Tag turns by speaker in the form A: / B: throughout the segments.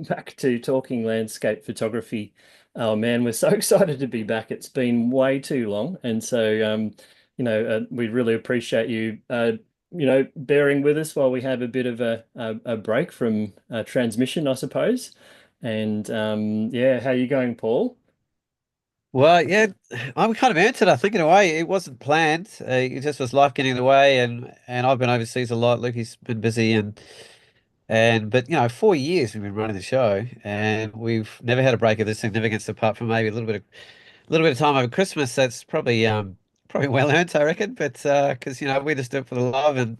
A: back to talking landscape photography. Oh man, we're so excited to be back. It's been way too long, and so we really appreciate you, bearing with us while we have a bit of a break from transmission, I suppose. And yeah, how you going, Paul?
B: Well, yeah, I kind of answered, I think, in a way. It wasn't planned. It just was life getting in the way, and I've been overseas a lot. Lucky's been busy, and but 4 years we've been running the show, and we've never had a break of this significance apart from maybe a little bit of time over Christmas. That's probably well earned, I reckon. But because we just do it for the love, and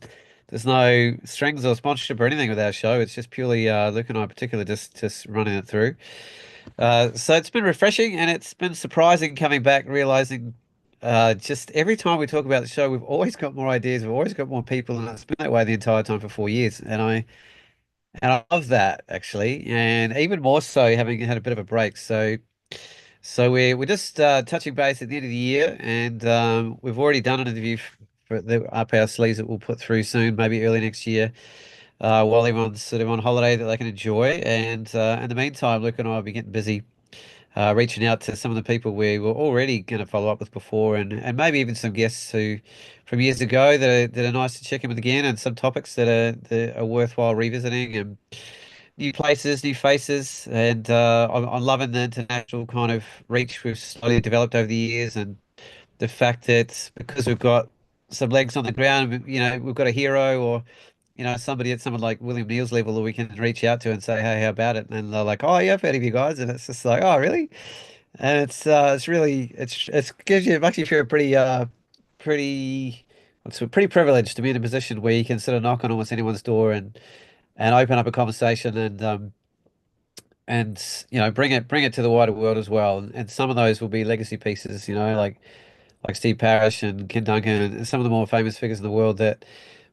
B: there's no strings or sponsorship or anything with our show. It's just purely Luke and I, in particular, just running it through. So it's been refreshing and it's been surprising coming back, realizing just every time we talk about the show, we've always got more ideas, we've always got more people, and it's been that way the entire time for 4 years. And I love that actually, and even more so having had a bit of a break. So we're just touching base at the end of the year, and we've already done an interview for the up our sleeves that we'll put through soon, maybe early next year, while everyone's sort of on holiday that they can enjoy. And in the meantime, Luke and I will be getting busy reaching out to some of the people we were already going to follow up with before, and maybe even some guests who from years ago that are nice to check in with again, and some topics that are worthwhile revisiting, and new places, new faces, and I'm loving the international kind of reach we've slowly developed over the years, and the fact that because we've got some legs on the ground, we've got a hero or somebody at someone like William Neal's level that we can reach out to and say, hey, how about it? And they're like, oh, yeah, I've heard of you guys. And it's just like, oh, really? And it's really, it's gives you, it makes you feel pretty, pretty privileged to be in a position where you can sort of knock on almost anyone's door and open up a conversation and bring it to the wider world as well. And some of those will be legacy pieces, like Steve Parrish and Ken Duncan and some of the more famous figures in the world that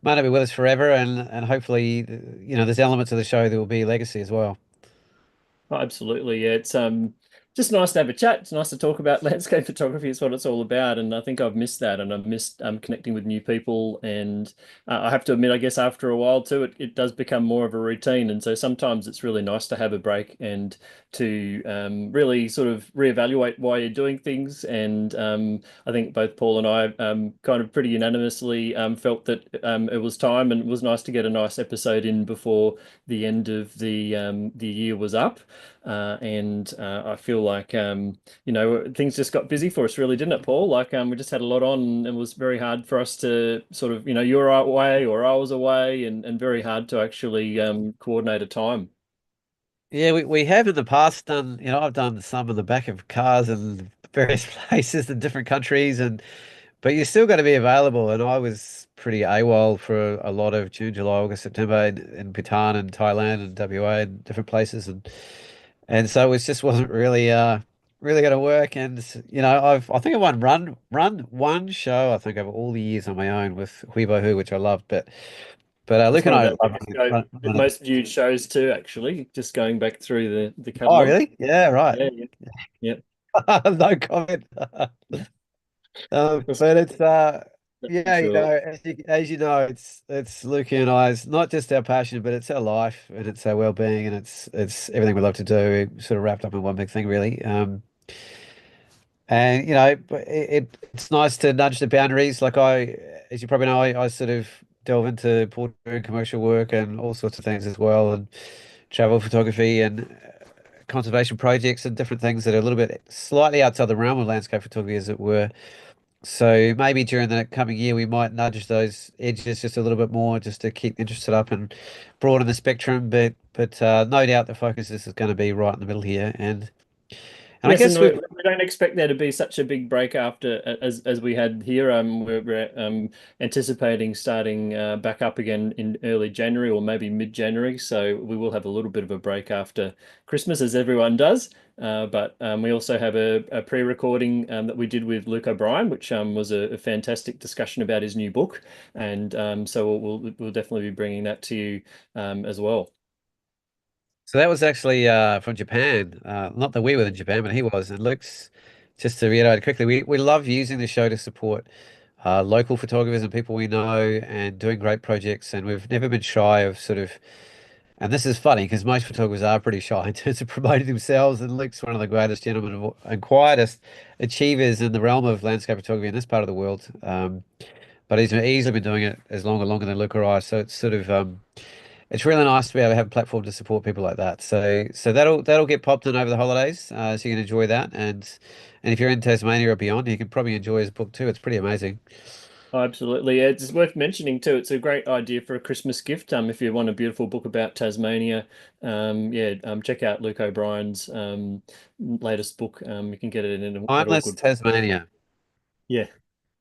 B: might not be with us forever, and hopefully, there's elements of the show that will be legacy as well.
A: Oh, absolutely. Yeah, it's just nice to have a chat. It's nice to talk about landscape photography. It's what it's all about. And I think I've missed that and I've missed connecting with new people. And I have to admit, I guess after a while too, it does become more of a routine. And so sometimes it's really nice to have a break and to really sort of reevaluate why you're doing things. And I think both Paul and I kind of pretty unanimously felt that it was time, and it was nice to get a nice episode in before the end of the year was up. And I feel like things just got busy for us, really, didn't it, Paul? Like we just had a lot on, and it was very hard for us to sort of, you were away or I was away, and very hard to actually coordinate a time.
B: Yeah, we have in the past done, I've done some in the back of cars in various places in different countries, but you still got to be available. And I was pretty AWOL for a lot of June, July, August, September in Bhutan and Thailand and WA and different places, and so it just wasn't really going to work. And I think I won run one show I think over all the years on my own with Huibo Hu, which I loved, but
A: It's
B: Luke
A: one
B: and
A: of
B: I
A: our
B: love
A: biggest show,
B: running.
A: most viewed shows too, actually, just going back through the
B: Oh,
A: catalogue.
B: really? Yeah, right.
A: Yeah, yeah,
B: No comment.
A: yeah.
B: But it's
A: That's for
B: yeah,
A: sure.
B: as you know, it's Luke and I's not just our passion, but it's our life and it's our well-being and it's everything we love to do, sort of wrapped up in one big thing, really. And but it's nice to nudge the boundaries. Like as you probably know, I sort of delve into portraiture and commercial work and all sorts of things as well, and travel photography and conservation projects and different things that are a little bit slightly outside the realm of landscape photography, as it were. So maybe during the coming year, we might nudge those edges just a little bit more, just to keep interested up and broaden the spectrum. But no doubt the focus is going to be right in the middle here, and I
A: Yes, and
B: guess we've.
A: we don't expect there to be such a big break after as we had here. We're anticipating starting back up again in early January or maybe mid-January. So we will have a little bit of a break after Christmas, as everyone does. But we also have a pre-recording that we did with Luke O'Brien, which was a fantastic discussion about his new book, and so we'll definitely be bringing that to you as well.
B: So that was actually from Japan. Not that we were in Japan, but he was. And Luke's, just to reiterate quickly, we love using the show to support local photographers and people we know and doing great projects. And we've never been shy of sort of And this is funny because most photographers are pretty shy in terms of promoting themselves, and Luke's one of the greatest gentlemen and quietest achievers in the realm of landscape photography in this part of the world. But he's easily been doing it as longer than Luke or I. So it's sort of it's really nice to be able to have a platform to support people like that. So that'll get popped in over the holidays, so you can enjoy that. And if you're in Tasmania or beyond, you can probably enjoy his book too. It's pretty amazing.
A: Oh, absolutely. Yeah, it's worth mentioning too. It's a great idea for a Christmas gift. If you want a beautiful book about Tasmania, check out Luke O'Brien's latest book. You can get it at all
B: Timeless
A: good.
B: Tasmania.
A: Yeah,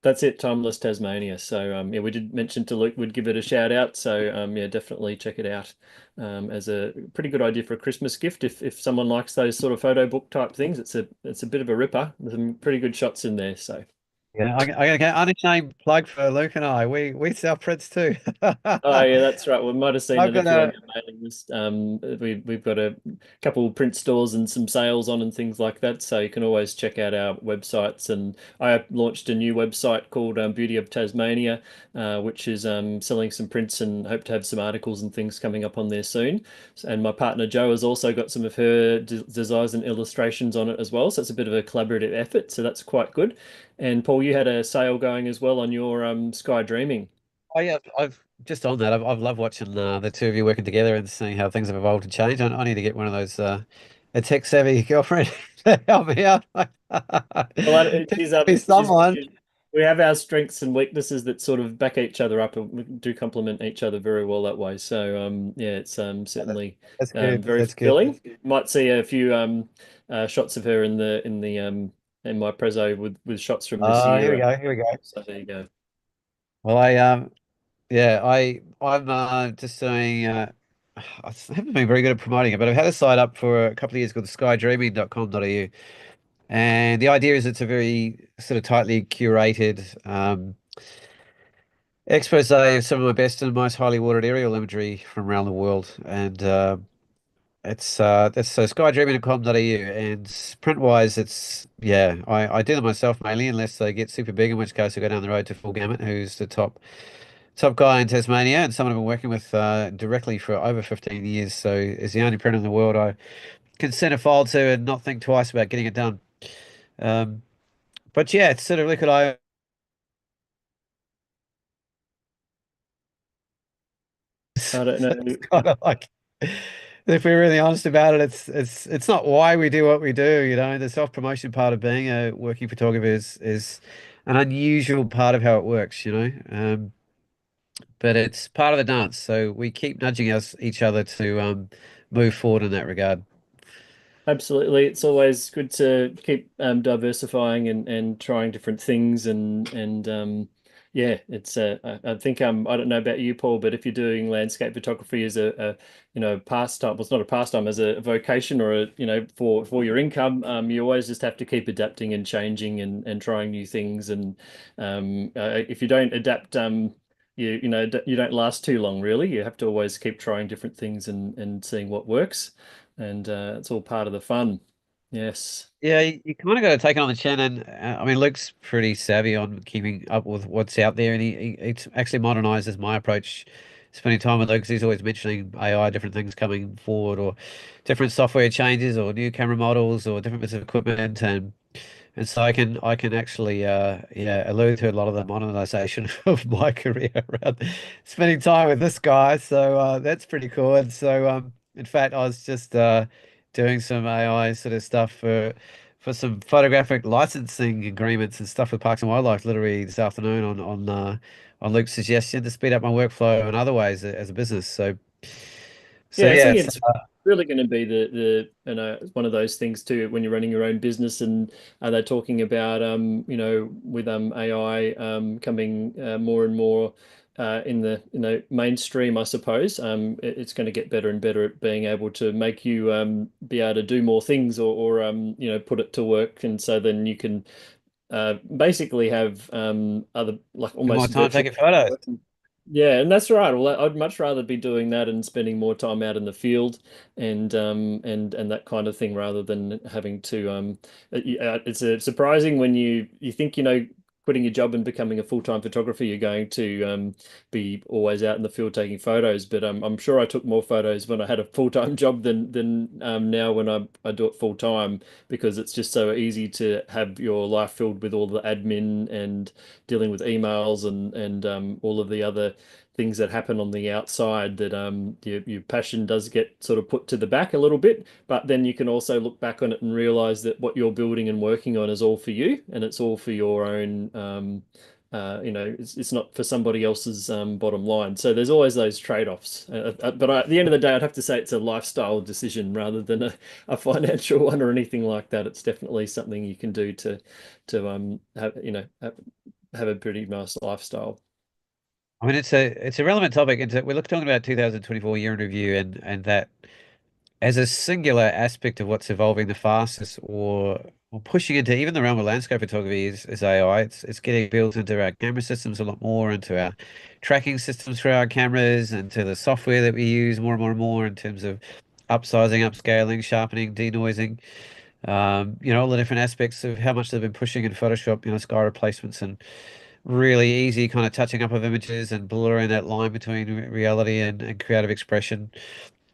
A: that's it. Timeless Tasmania. So yeah, we did mention to Luke we'd give it a shout out. So yeah, definitely check it out. As a pretty good idea for a Christmas gift. If someone likes those sort of photo book type things, it's a bit of a ripper. There's some pretty good shots in there. So.
B: Yeah, I gotta get unashamed plug for Luke and I. We sell prints too.
A: Oh yeah, that's right. We might have seen
B: I've
A: it
B: got
A: if you're on
B: a
A: your mailing list. We've got a couple of print stores and some sales on and things like that, so you can always check out our websites. And I launched a new website called Beauty of Tasmania, which is selling some prints and hope to have some articles and things coming up on there soon. And my partner Jo has also got some of her designs and illustrations on it as well, so it's a bit of a collaborative effort. So that's quite good. And Paul, you had a sale going as well on your Sky Dreaming.
B: oh yeah, I've just on that. I've loved watching the two of you working together and seeing how things have evolved and changed. I need to get one of those a tech savvy girlfriend to help me out.
A: Well,
B: Be someone.
A: we have our strengths and weaknesses that sort of back each other up, and we do complement each other very well that way. So yeah, it's certainly
B: That's good.
A: very
B: That's good.
A: fulfilling. Might see a few shots of her in my prezzo with shots from this
B: Oh, here we
A: year.
B: go. Here we go.
A: So there you go.
B: Well, yeah, I'm just doing. I haven't been very good at promoting it, but I've had a site up for a couple of years called skydreaming.com.au. And the idea is it's a very sort of tightly curated expose of some of my best and most highly watered aerial imagery from around the world. And it's that's so skydreaming.com.au. And print wise, it's yeah, I do them myself mainly, unless they get super big, in which case I go down the road to Full Gamut, who's the top guy in Tasmania and someone I've been working with directly for over 15 years. So is the only printer in the world I can send a file to and not think twice about getting it done. Um, but yeah, it's sort of look at I.
A: I don't
B: It's
A: know.
B: kind of like, if we're really honest about it, it's not why we do what we do. The self-promotion part of being a working photographer is an unusual part of how it works. But it's part of the dance. So we keep nudging each other to move forward in that regard.
A: Absolutely. It's always good to keep diversifying and trying different things and yeah, it's I think I don't know about you, Paul, but if you're doing landscape photography as a pastime, well, it's not a pastime, as a vocation or a for your income, you always just have to keep adapting and changing and trying new things. And if you don't adapt, you don't last too long, really. You have to always keep trying different things and seeing what works, and it's all part of the fun. Yes.
B: Yeah, you kind of got to take it on the chin, and I mean, Luke's pretty savvy on keeping up with what's out there, and he actually modernizes my approach. Spending time with Luke, 'cause he's always mentioning AI, different things coming forward, or different software changes, or new camera models, or different bits of equipment, and so I can actually yeah allude to a lot of the modernization of my career around spending time with this guy. So that's pretty cool. And so in fact, I was just doing some AI sort of stuff for some photographic licensing agreements and stuff with Parks and Wildlife literally this afternoon on Luke's suggestion to speed up my workflow in other ways as a business. So
A: Yeah, I
B: yeah,
A: think
B: it's
A: it's really going to be it's one of those things too when you're running your own business. And they're talking about with AI coming more and more in the mainstream, I suppose. It's going to get better and better at being able to make you be able to do more things or put it to work. And so then you can basically have other, like,
B: more
A: almost
B: time
A: virtual
B: taking photos.
A: working. Yeah, and that's right. Well, I'd much rather be doing that and spending more time out in the field and that kind of thing rather than having to it's surprising when you think quitting your job and becoming a full-time photographer, you're going to be always out in the field taking photos. But I'm sure I took more photos when I had a full-time job than now when I do it full-time, because it's just so easy to have your life filled with all the admin and dealing with emails and all of the other things that happen on the outside, that your passion does get sort of put to the back a little bit. But then you can also look back on it and realize that what you're building and working on is all for you, and it's all for your own it's not for somebody else's bottom line. So there's always those trade-offs. At the end of the day, I'd have to say it's a lifestyle decision rather than a financial one or anything like that. It's definitely something you can do to have a pretty nice lifestyle.
B: I mean, it's a relevant topic. We're talking about 2024 year in review, and that as a singular aspect of what's evolving the fastest, or pushing into even the realm of landscape photography is AI. It's getting built into our camera systems a lot more, into our tracking systems for our cameras, into the software that we use more and more and more in terms of upsizing, upscaling, sharpening, denoising. All the different aspects of how much they've been pushing in Photoshop, sky replacements and really easy kind of touching up of images and blurring that line between reality and creative expression,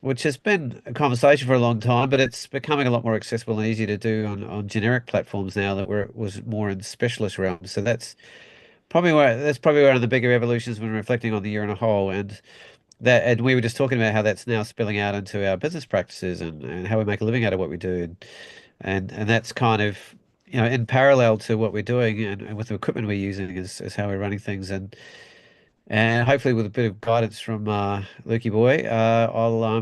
B: which has been a conversation for a long time, but it's becoming a lot more accessible and easy to do on generic platforms now that where it was more in specialist realms. So that's probably where one of the bigger evolutions when reflecting on the year in a whole. And we were just talking about how that's now spilling out into our business practices and how we make a living out of what we do. And that's kind of, in parallel to what we're doing and with the equipment we're using is how we're running things. And hopefully with a bit of guidance from Lukey boy, I'll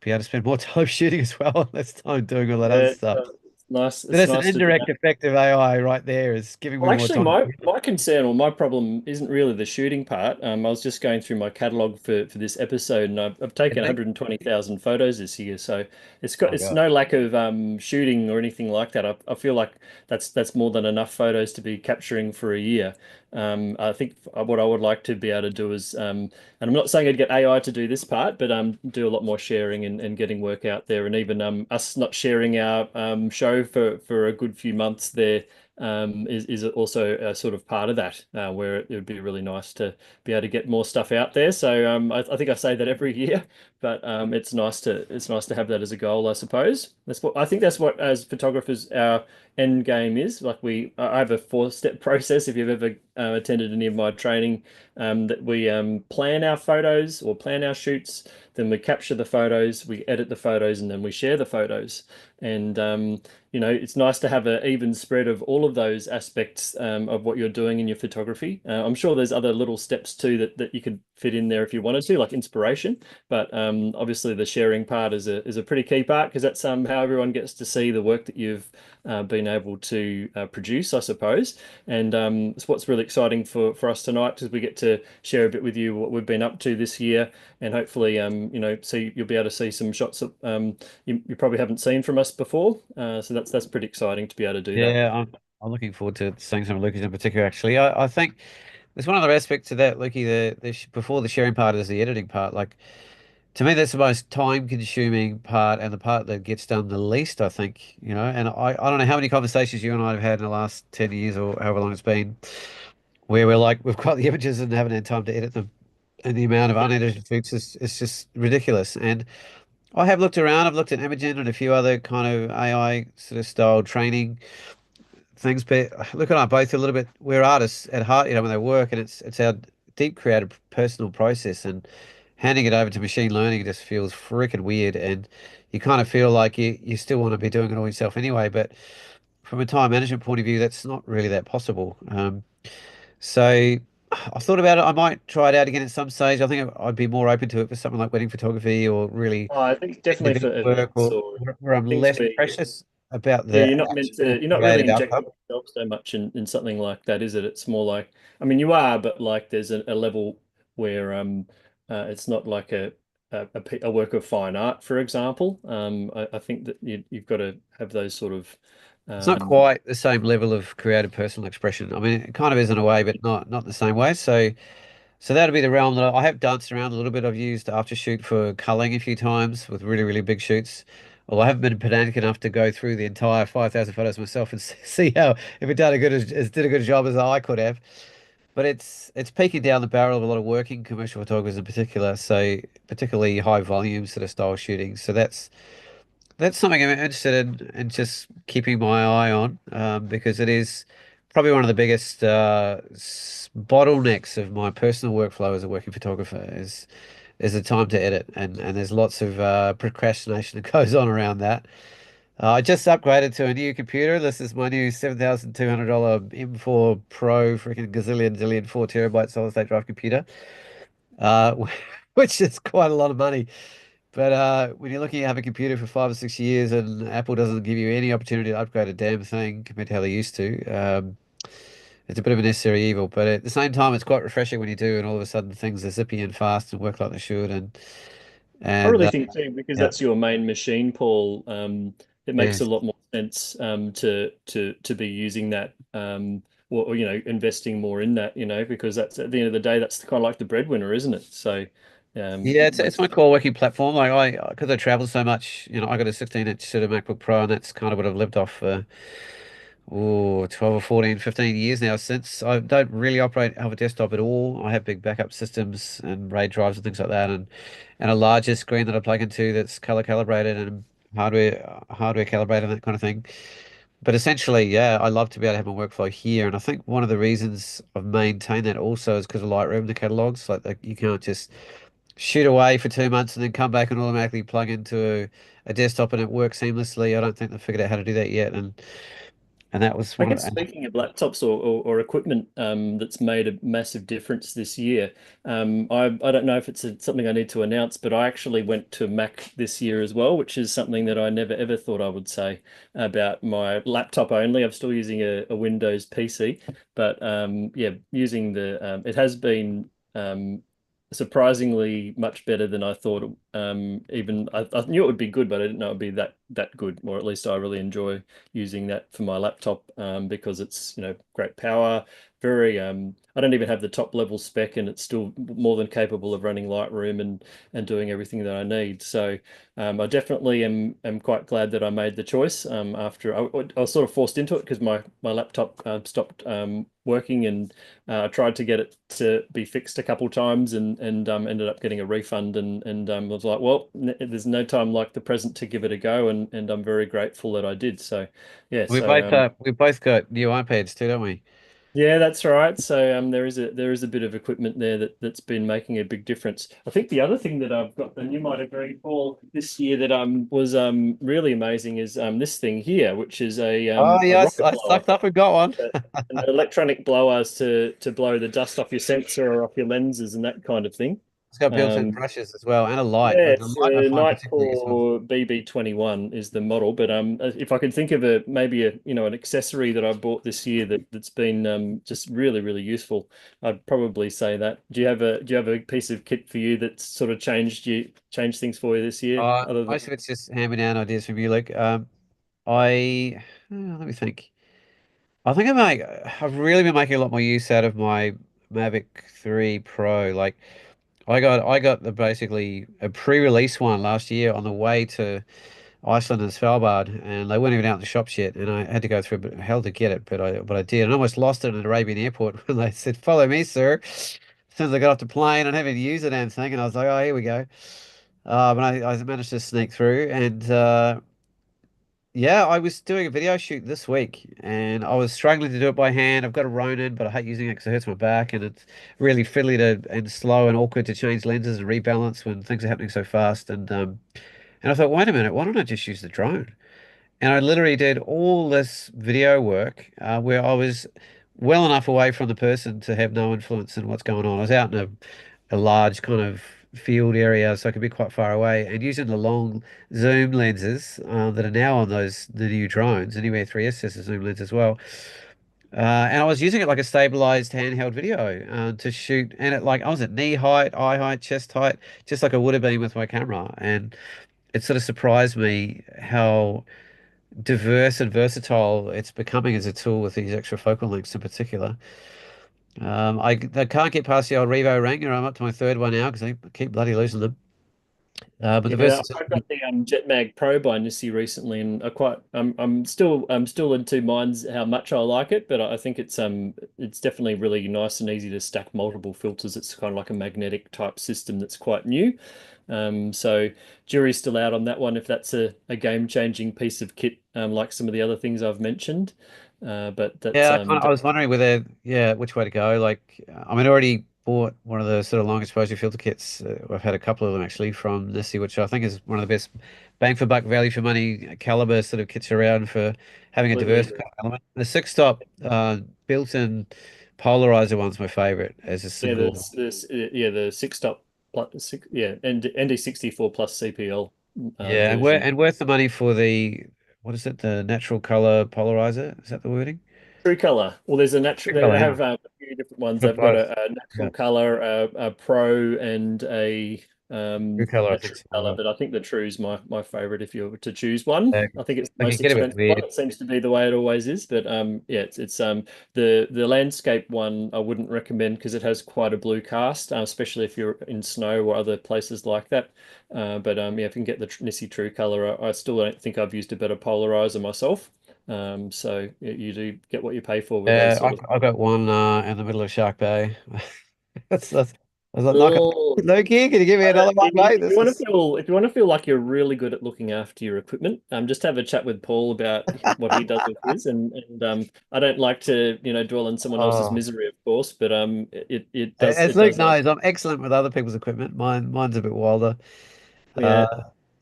B: be able to spend more time shooting as well, less time doing all that other
A: Yeah,
B: stuff.
A: it's nice.
B: But
A: It's
B: that's an
A: nice to do
B: indirect
A: that.
B: effect of AI right there, is giving me
A: Well,
B: more
A: actually,
B: time.
A: my concern or my problem isn't really the shooting part. I was just going through my catalog for this episode, and I've taken
B: Really?
A: 120,000 photos this year. So
B: My
A: it's
B: God.
A: no lack of shooting or anything like that. I feel like that's more than enough photos to be capturing for a year. I think what I would like to be able to do is, and I'm not saying I'd get AI to do this part, but do a lot more sharing and getting work out there, and even us not sharing our show for a good few months there is also a sort of part of that, where it would be really nice to be able to get more stuff out there. So I think I say that every year, but it's nice to have that as a goal, I suppose. I think that's what, as photographers, our end game is. Like I have a four-step process. If you've ever attended any of my training, that we plan our photos or plan our shoots, then we capture the photos, we edit the photos, and then we share the photos. And it's nice to have an even spread of all of those aspects of what you're doing in your photography. I'm sure there's other little steps too that you could fit in there if you wanted to, like inspiration. But obviously, the sharing part is a pretty key part, because that's how everyone gets to see the work that you've been able to produce, I suppose. And it's what's really exciting for us tonight, because we get to share a bit with you what we've been up to this year, and hopefully, see you'll be able to see some shots that you probably haven't seen from us before. So that's pretty exciting to be able to do that.
B: Yeah, I'm looking forward to seeing some of Lukey's in particular, actually. I think there's one other aspect to that, Lukey, before the sharing part is the editing part. Like, to me, that's the most time-consuming part and the part that gets done the least, I think, And I don't know how many conversations you and I have had in the last 10 years or however long it's been, where we're like, we've got the images and haven't had time to edit them. And the amount of unedited shoots is just ridiculous. And I have looked around, I've looked at Imagen and a few other kind of AI sort of style training things, but look at I both a little bit, we're artists at heart, when they work, and it's our deep creative personal process, and handing it over to machine learning just feels freaking weird, and you kind of feel like you still want to be doing it all yourself anyway, but from a time management point of view, that's not really that possible. So I thought about it. I might try it out again at some stage. I think I'd be more open to it for something like wedding photography or really
A: I think definitely
B: event
A: for
B: work,
A: events
B: or
A: or
B: where I'm
A: things
B: less
A: where
B: precious about
A: yeah,
B: the
A: you're not meant to,
B: actual
A: you're not really
B: creative outcome.
A: injecting yourself so much in something like that, is it? It's more like, I mean, you are, but like there's a level where it's not like a work of fine art, for example. I think that you've got to have those sort of
B: It's not
A: um,
B: quite the same level of creative personal expression. I mean, it kind of is in a way, but not the same way. So that'll be the realm that I have danced around a little bit. I've used Aftershoot for culling a few times with really, really big shoots. well, I haven't been pedantic enough to go through the entire 5,000 photos myself and see how if it done a good as did a good job as I could have. But it's peeking down the barrel of a lot of working commercial photographers in particular, so particularly high volume sort of style shooting. So that's something I'm interested in just keeping my eye on, because it is probably one of the biggest bottlenecks of my personal workflow as a working photographer is the time to edit, and there's lots of procrastination that goes on around that. I just upgraded to a new computer. This is my new $7,200 M4 Pro freaking gazillion zillion 4 terabyte solid state drive computer, uh, which is quite a lot of money. But when you're looking at having a computer for 5 or 6 years and Apple doesn't give you any opportunity to upgrade a damn thing compared to how they used to, it's a bit of a necessary evil. But at the same time, it's quite refreshing when you do, and all of a sudden things are zippy and fast and work like they should. And
A: I
B: and
A: really think too, because
B: yeah,
A: that's your main machine, Paul. It makes a
B: yes.
A: lot more sense to be using that, or investing more in that, because that's at the end of the day, that's kind of like the breadwinner, isn't it? So,
B: Yeah, it's
A: makes
B: my core working platform. Like because I travel so much, I got a 16-inch sort of MacBook Pro, and that's kind of what I've lived off for 12 or 14, 15 years now since. I don't really operate have a desktop at all. I have big backup systems and RAID drives and things like that, and a larger screen that I plug into that's color calibrated and hardware calibrated and that kind of thing. But essentially, yeah, I love to be able to have my workflow here, and I think one of the reasons I've maintained that also is because of Lightroom, the catalogs. Like you can't just shoot away for 2 months and then come back and automatically plug into a desktop and it works seamlessly. I don't think they've figured out how to do that yet, and that was
A: I
B: one of
A: guess
B: the.
A: speaking of laptops or equipment that's made a massive difference this year, I don't know if it's something I need to announce, but I actually went to Mac this year as well, which is something that I never ever thought I would say about my laptop only. I'm still using a Windows PC, but yeah, using it has been surprisingly much better than I thought. Even I knew it would be good, but I didn't know it would be that good, or at least I really enjoy using that for my laptop because it's great power. Very I don't even have the top level spec, and it's still more than capable of running Lightroom and doing everything that I need. So I definitely am quite glad that I made the choice. After I was sort of forced into it because my laptop stopped working, and I tried to get it to be fixed a couple times, and ended up getting a refund, and was like, well, there's no time like the present to give it a go, and I'm very grateful that I did. So yeah, so
B: We both got new iPads too, don't we?
A: yeah, that's right. So there is a bit of equipment there that's been making a big difference. I think the other thing that I've got, and you might agree, Paul, this year that was really amazing is this thing here, which is
B: Oh
A: a
B: yes,
A: rocket
B: I
A: blower,
B: sucked up and got one.
A: uh, an electronic blower to blow the dust off your sensor or off your lenses and that kind of thing.
B: It's got built-in
A: Um,
B: brushes as well and a light.
A: yeah,
B: The
A: it's
B: light I
A: a
B: find particularly useful.
A: Nightcore BB21 is the model, but if I could think of maybe an accessory that I bought this year that's been just really really useful, I'd probably say that. Do you have a piece of kit for you that's sort of changed things for you this year, other
B: Most
A: than
B: of it's just hand-me-down ideas from you, Luke. Let me think. I've really been making a lot more use out of my Mavic 3 Pro. Like I got the basically a pre-release one last year on the way to Iceland and Svalbard, and they weren't even out in the shops yet, and I had to go through a bit of hell to get it, but I did, and I almost lost it in an Arabian airport when they said, "Follow me, sir." As soon as I got off the plane, I didn't even use the damn thing, and I was like, "Oh, here we go." But I managed to sneak through, and yeah, I was doing a video shoot this week, and I was struggling to do it by hand. I've got a Ronin, but I hate using it because it hurts my back, and it's really fiddly and slow and awkward to change lenses and rebalance when things are happening so fast. And I thought, wait a minute, why don't I just use the drone? And I literally did all this video work where I was well enough away from the person to have no influence in what's going on. I was out in a large kind of field area, so I could be quite far away, and using the long zoom lenses that are now on the new drones, anywhere 3S has a zoom lens as well. And I was using it like a stabilized handheld video to shoot, and I was at knee height, eye height, chest height, just like I would have been with my camera. And it sort of surprised me how diverse and versatile it's becoming as a tool with these extra focal lengths in particular. I can't get past the old Revo Ranger. I'm up to my third one now because I keep bloody losing them. But the
A: Yeah, I
B: versatility.
A: got the Jetmag Pro by Nissi recently, and I'm still in two minds how much I like it, but I think it's definitely really nice and easy to stack multiple filters. It's kind of like a magnetic type system that's quite new. So jury's still out on that one if that's a game-changing piece of kit, like some of the other things I've mentioned. But that's
B: Yeah, I was wondering whether, yeah, which way to go. Like, I mean, I already bought one of the sort of long exposure filter kits. I've had a couple of them actually from Nissi, which I think is one of the best bang for buck, value for money caliber sort of kits around for having a diverse
A: completely.
B: element. The six stop built-in polarizer one's my favorite as a
A: Yeah,
B: single.
A: the six stop plus six, yeah, and ND64 plus CPL
B: Yeah,
A: version.
B: and worth the money for the what is it? The natural color polarizer. Is that the wording?
A: True color. Well, there's a natural.
B: True
A: They
B: color, yeah.
A: have a few different ones.
B: For
A: They've got
B: both.
A: a
B: Yeah,
A: natural color, a pro, and
B: true color, I
A: a
B: think
A: true
B: so.
A: color. But I think the true is my favorite if you were to choose one.
B: Uh,
A: I think it's the
B: I can
A: most
B: get a bit
A: expensive one.
B: weird.
A: It seems to be the way it always is. But yeah, it's the landscape one I wouldn't recommend because it has quite a blue cast, especially if you're in snow or other places like that. But yeah, if you can get the Nissi True Color, I still don't think I've used a better polarizer myself. So you do get what you pay for with those
B: Yeah,
A: sort of.
B: I got one in the middle of Shark Bay. That's I was like, knock it.
A: Oh,
B: Loki, can you give me another one, mate?
A: if you
B: This
A: want to
B: is
A: if you want to feel like you're really good at looking after your equipment, just have a chat with Paul about what he does with his, and I don't like to dwell on someone else's
B: oh.
A: misery, of course, but
B: As
A: it
B: Luke
A: does help.
B: knows, I'm excellent with other people's equipment. Mine's a bit wilder. Uh,
A: Yeah.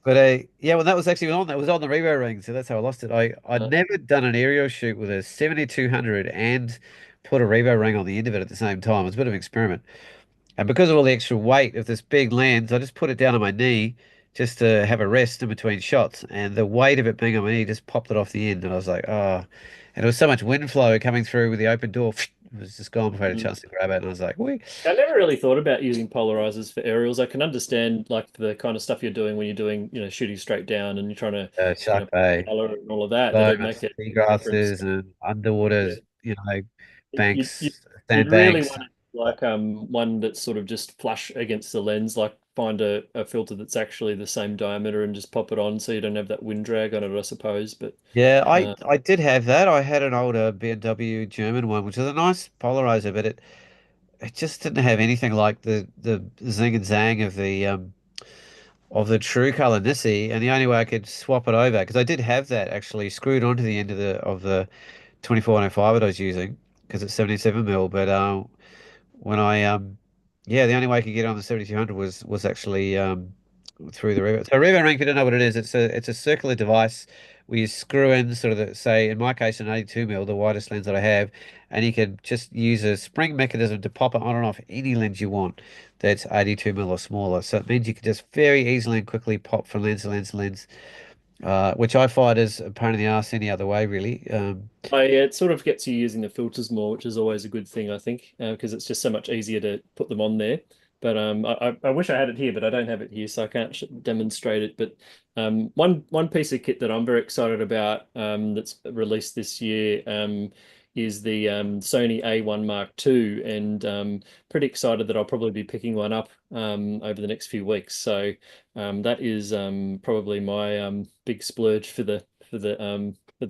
B: but yeah, well, that was actually on. That was on the Revo ring, so that's how I lost it. I'd
A: Uh,
B: never done an aerial shoot with a 7200 and put a Revo ring on the end of it at the same time. It was a bit of an experiment. And because of all the extra weight of this big lens, I just put it down on my knee just to have a rest in between shots. And the weight of it being on my knee just popped it off the end. And I was like, oh. And there was so much wind flow coming through with the open door. It was just gone before I had a
A: mm.
B: chance to grab it. And I was like, wait,
A: I never really thought about using polarizers for aerials. I can understand like the kind of stuff you're doing when you're doing, shooting straight down and you're trying to,
B: Shark Bay,
A: color and all of that. That'd make
B: boats,
A: a difference.
B: seagrasses, and underwaters,
A: Yeah. You, you,
B: banks,
A: you'd really
B: sandbanks.
A: want it like one that's sort of just flush against the lens, like find a filter that's actually the same diameter and just pop it on so you don't have that wind drag on it, I suppose. But
B: Yeah,
A: uh,
B: I did have that. I had an older BMW German one, which is a nice polarizer, but it just didn't have anything like the zing and zang of the true color Nissi. And the only way I could swap it over, because I did have that actually screwed onto the end of the 2405 that I was using, because it's 77 mil. But when I yeah, the only way I could get on the 7200 was actually through the Revo. So Revo Ring, if you don't know what it is, it's a circular device where you screw in sort of say in my case an 82 mil, the widest lens that I have, and you can just use a spring mechanism to pop it on and off any lens you want that's 82 mil or smaller. So it means you can just very easily and quickly pop from lens to lens to lens, which I find is a pain in the ass any other way, really.
A: it sort of gets you using the filters more, which is always a good thing, I think, because it's just so much easier to put them on there. But I wish I had it here, but I don't have it here, so I can't demonstrate it. But one piece of kit that I'm very excited about that's released this year is the Sony A1 Mark II, and pretty excited that I'll probably be picking one up over the next few weeks. So that is probably my big splurge for the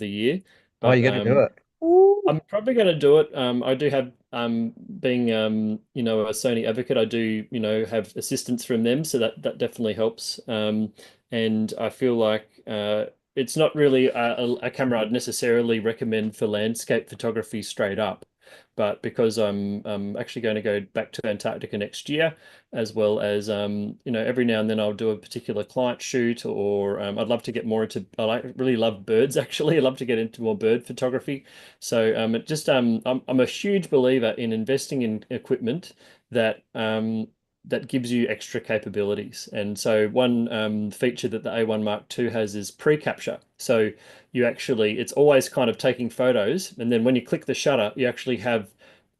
A: year.
B: Oh,
A: But
B: you're going to do it? Ooh.
A: I'm probably going to do it. I do have, being, a Sony advocate, I do, have assistance from them, so that definitely helps. And I feel like it's not really a camera I'd necessarily recommend for landscape photography straight up, but because I'm actually going to go back to Antarctica next year, as well as every now and then I'll do a particular client shoot, or I'd love to get more into. Really love birds actually. I love to get into more bird photography. So it just I'm a huge believer in investing in equipment that that gives you extra capabilities. And so one feature that the A1 Mark II has is pre-capture. So it's always kind of taking photos, and then when you click the shutter, you actually have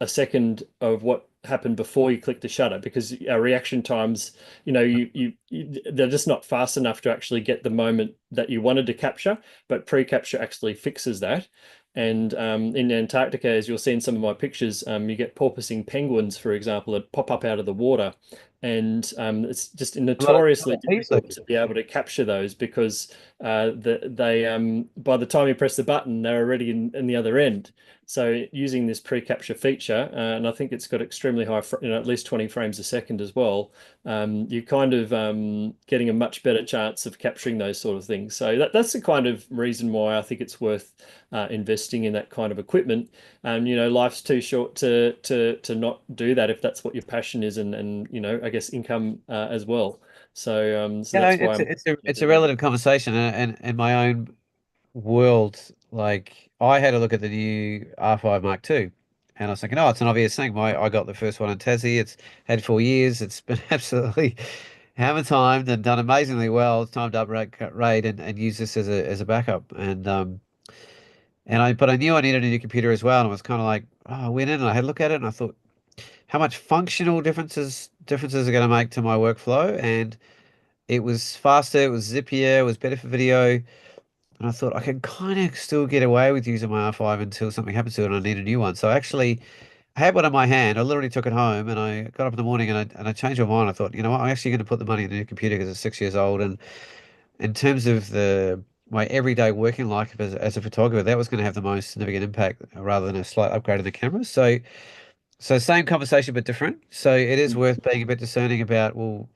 A: a second of what happened before you click the shutter, because our reaction times, they're just not fast enough to actually get the moment that you wanted to capture, but pre-capture actually fixes that. And in Antarctica, as you'll see in some of my pictures, you get porpoising penguins, for example, that pop up out of the water. and it's just
B: A
A: notoriously
B: lot of heat
A: difficult
B: seeking.
A: to be able to capture those because they by the time you press the button, they're already in the other end. So using this pre-capture feature, and I think it's got extremely high, at least 20 frames a second as well, you're kind of getting a much better chance of capturing those sort of things. So that's the kind of reason why I think it's worth investing in that kind of equipment. And life's too short to not do that if that's what your passion is, and I guess income as well. So
B: Yeah,
A: that's why I'm
B: it's a
A: doing
B: relative conversation, and in my own world, like I had a look at the new R5 Mark II, and I was thinking, oh, it's an obvious thing. I got the first one in Tassie. It's had 4 years. It's been absolutely hammer timed and done amazingly well. It's timed up rate and use this as a backup. But I knew I needed a new computer as well. And I was kind of like, oh, I went in and I had a look at it and I thought, how much functional differences are going to make to my workflow? And it was faster, it was zippier, it was better for video. And I thought I can kind of still get away with using my R5 until something happens to it and I need a new one. So actually, I had one in my hand. I literally took it home and I got up in the morning and I changed my mind. I thought, you know what, I'm actually going to put the money in the new computer because it's 6 years old. And in terms of my everyday working life as a photographer, that was going to have the most significant impact rather than a slight upgrade in the camera. So same conversation but different. So it is
A: it.
B: worth being a bit discerning about, well,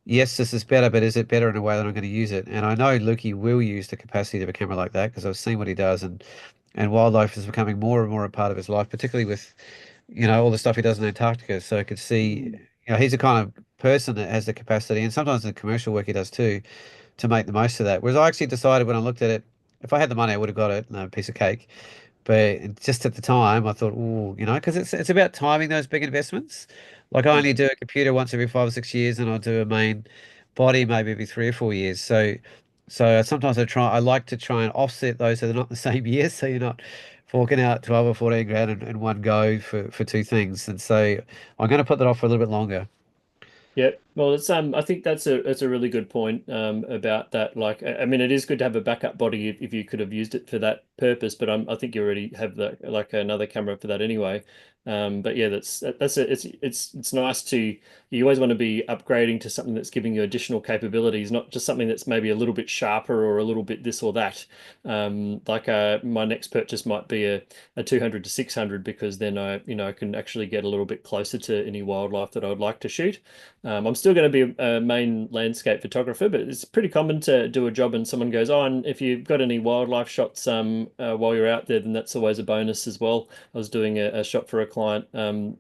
B: yes, this is better, but is it better in a way that I'm going to use it? And I know Lukey will use the capacity of a camera like that because I've seen what he does, and wildlife is becoming more and more a part of his life, particularly with all the stuff he does in Antarctica. So I could see,
A: Mm.
B: he's the kind of person that has the capacity, and sometimes the commercial work he does too, to make the most of that. Whereas I actually decided when I looked at it, if I had the money, I would have got it, no piece of cake. But just at the time, I thought, oh, because it's about timing those big investments. Like I only do a computer once every 5 or 6 years, and I'll do a main body maybe every 3 or 4 years. So sometimes I like to try and offset those so they're not the same year. So you're not forking out 12 or 14 grand in one go for two things. And so I'm going to put that off for a little bit longer.
A: Yeah, well, it's I think that's a really good point about that. Like, I mean, it is good to have a backup body if you could have used it for that purpose, but I think you already have like another camera for that anyway. But yeah, it's nice to you always want to be upgrading to something that's giving you additional capabilities, not just something that's maybe a little bit sharper or a little bit this or that. My next purchase might be a 200 to 600 because then I can actually get a little bit closer to any wildlife that I would like to shoot. I'm still going to be a main landscape photographer, but it's pretty common to do a job and someone goes, "Oh, and if you've got any wildlife shots while you're out there, then that's always a bonus as well." I was doing a shot for a client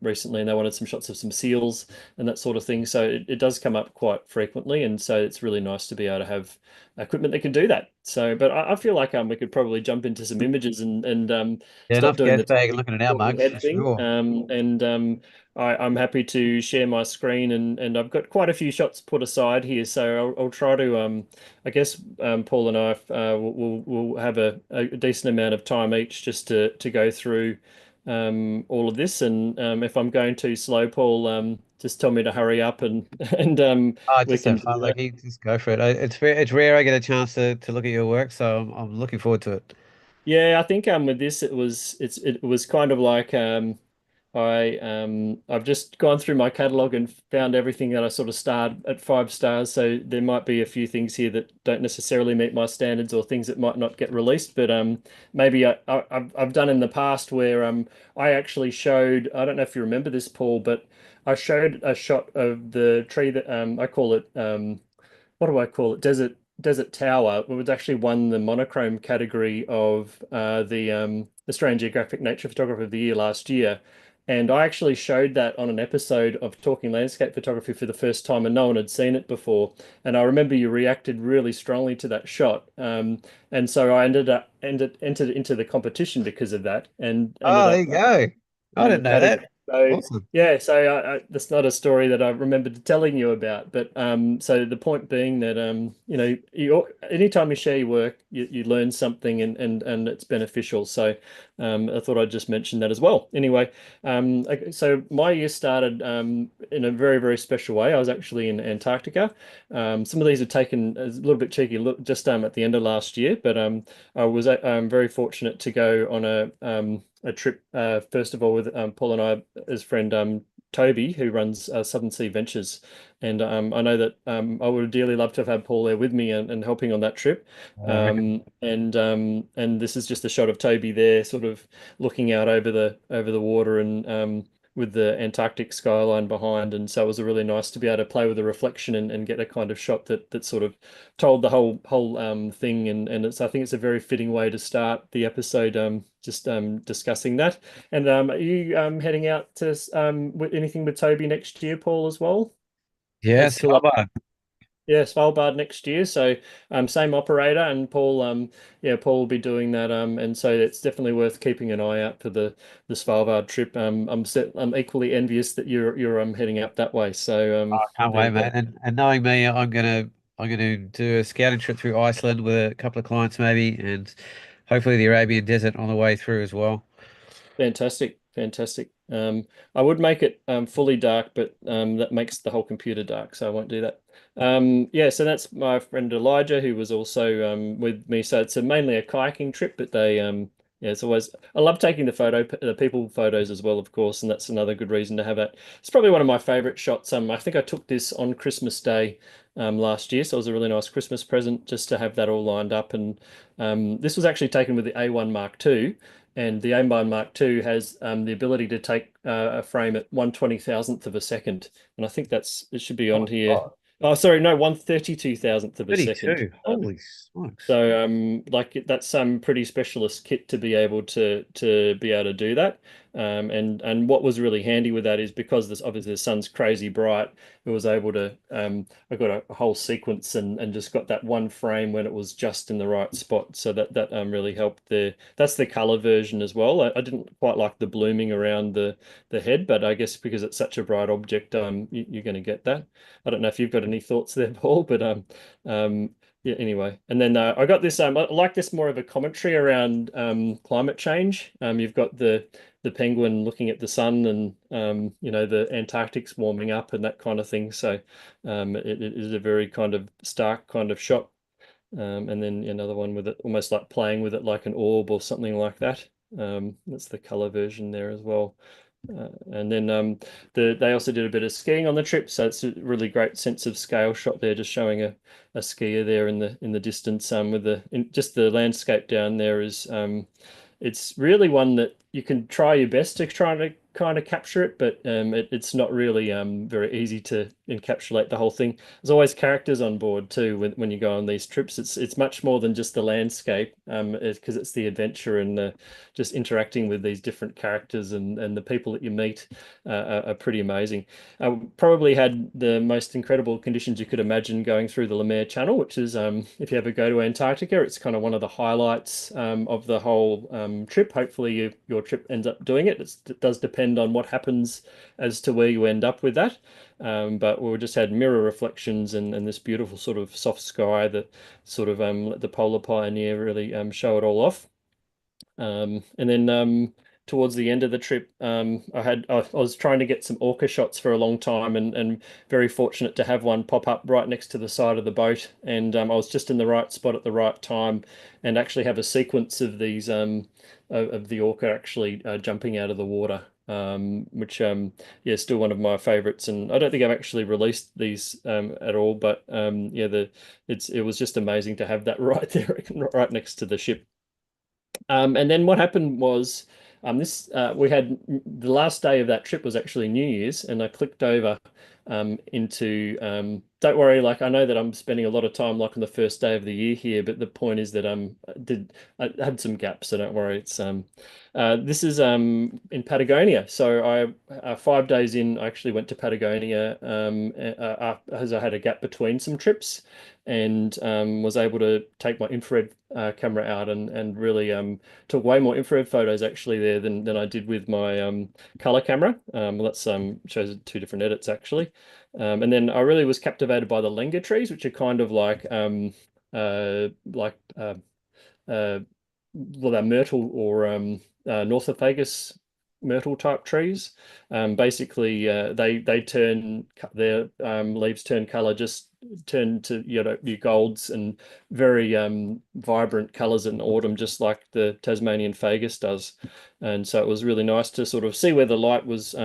A: recently, and they wanted some shots of some seals and that sort of thing. So it does come up quite frequently, and so it's really nice to be able to have equipment that can do that. So, but I feel like we could probably jump into some images and
B: Yeah,
A: stop
B: enough
A: doing
B: gas
A: the
B: bag and looking at our
A: talking
B: mugs
A: head
B: for
A: thing.
B: sure.
A: I'm happy to share my screen and I've got quite a few shots put aside here, so I'll try to I guess Paul and I will have a decent amount of time each just to go through all of this, and if I'm going too slow, Paul, just tell me to hurry up and and
B: Oh,
A: we
B: just
A: can
B: have
A: do
B: fun,
A: that.
B: Lucky. Just go for it. It's rare I get a chance to look at your work, so I'm looking forward to it.
A: Yeah, I think with this it was kind of like I've just gone through my catalog and found everything that I sort of starred at 5 stars. So there might be a few things here that don't necessarily meet my standards or things that might not get released. But maybe I've done in the past where I actually showed, I don't know if you remember this, Paul, but I showed a shot of the tree that I call it what do I call it? Desert Tower, which actually won the monochrome category of the Australian Geographic Nature Photographer of the Year last year. And I actually showed that on an episode of Talking Landscape Photography for the first time, and no one had seen it before. And I remember you reacted really strongly to that shot. And so I entered into the competition because of that, and ended
B: Oh, there
A: up
B: you go. I didn't know
A: adding.
B: that.
A: So
B: Awesome.
A: yeah, so that's not a story that I remembered telling you about, but so the point being that anytime you share your work, you learn something and it's beneficial. So I thought I'd just mention that as well. Anyway, so my year started in a very very special way. I was actually in Antarctica. Some of these are taken as a little bit cheeky, look just at the end of last year, but I was very fortunate to go on a trip first of all with Paul and I, his friend Toby, who runs Southern Sea Ventures, and I know that I would dearly love to have had Paul there with me and helping on that trip. And this is just a shot of Toby there, sort of looking out over the water and with the Antarctic skyline behind. And so it was really nice to be able to play with the reflection and get a kind of shot that sort of told the whole thing. And I think it's a very fitting way to start the episode. Just discussing that. And are you heading out to with anything with Toby next year, Paul, as well? It's
B: Yes,
A: still up.
B: Svalbard.
A: Yeah, Svalbard next year. So same operator and Paul yeah, Paul will be doing that. And so it's definitely worth keeping an eye out for the Svalbard trip. I'm equally envious that you're heading up that way. So
B: I can't wait, mate. And knowing me, I'm gonna do a scouting trip through Iceland with a couple of clients maybe, and hopefully the Arabian Desert on the way through as well.
A: Fantastic, fantastic. I would make it fully dark, but that makes the whole computer dark, so I won't do that. Yeah, so that's my friend Elijah, who was also with me. So it's mainly a kayaking trip, but they yeah, it's always I love taking the people photos as well, of course, and that's another good reason to have that. It's probably one of my favorite shots. I think I took this on Christmas Day last year, so it was a really nice Christmas present just to have that all lined up. And this was actually taken with the A1 Mark II. And the Aimbar Mark II has the ability to take a frame at 1/20,000th of a second. And I think it should be
B: Oh
A: on
B: my
A: here.
B: God.
A: Oh, sorry, no, 1/32,000th of a second.
B: 32. Holy smokes.
A: So like that's some pretty specialist kit to be able to be able to do that. And what was really handy with that is because this obviously the sun's crazy bright, it was able to I got a whole sequence and just got that one frame when it was just in the right spot. So that really helped there. That's the color version as well. I didn't quite like the blooming around the head, but I guess because it's such a bright object, you're going to get that. I don't know if you've got any thoughts there, Paul, but um yeah, anyway. And then I got this I like this more of a commentary around climate change. You've got the penguin looking at the sun and the Antarctic's warming up and that kind of thing. So it is a very kind of stark kind of shot. And then another one with it almost like playing with it like an orb or something like that. That's the color version there as well. And then they also did a bit of skiing on the trip, so it's a really great sense of scale shot there, just showing a skier there in the distance. With just the landscape down there is it's really one that you can try your best to try to kind of capture it, but it's not really very easy to encapsulate the whole thing. There's always characters on board too when you go on these trips. It's much more than just the landscape, because it's the adventure and just interacting with these different characters and the people that you meet are pretty amazing. Probably had the most incredible conditions you could imagine going through the Lemaire Channel, which is if you ever go to Antarctica, it's kind of one of the highlights of the whole trip. Hopefully, your trip ends up doing it. It does depend on what happens as to where you end up with that. But we just had mirror reflections and this beautiful sort of soft sky that sort of let the Polar Pioneer really show it all off. And then towards the end of the trip, I was trying to get some orca shots for a long time, and very fortunate to have one pop up right next to the side of the boat. And I was just in the right spot at the right time, and actually have a sequence of these of the orca actually jumping out of the water. Which yeah, still one of my favorites, and I don't think I've actually released these at all. But yeah, it was just amazing to have that right there, right next to the ship. And then what happened was this we had the last day of that trip was actually New Year's, and I clicked over into don't worry, like I know that I'm spending a lot of time like on the first day of the year here, but the point is that I had some gaps, so don't worry. It's this is in Patagonia. So I 5 days in, I actually went to Patagonia as I had a gap between some trips and was able to take my infrared camera out and really took way more infrared photos actually there than I did with my color camera. Well, that's shows two different edits actually. And then I really was captivated by the lenga trees, which are kind of like uh, well, they're myrtle or Northophagus myrtle type trees. Basically, they turn their leaves turn color just turn to your golds and very vibrant colors in autumn, just like the Tasmanian Fagus does. And so it was really nice to sort of see where the light was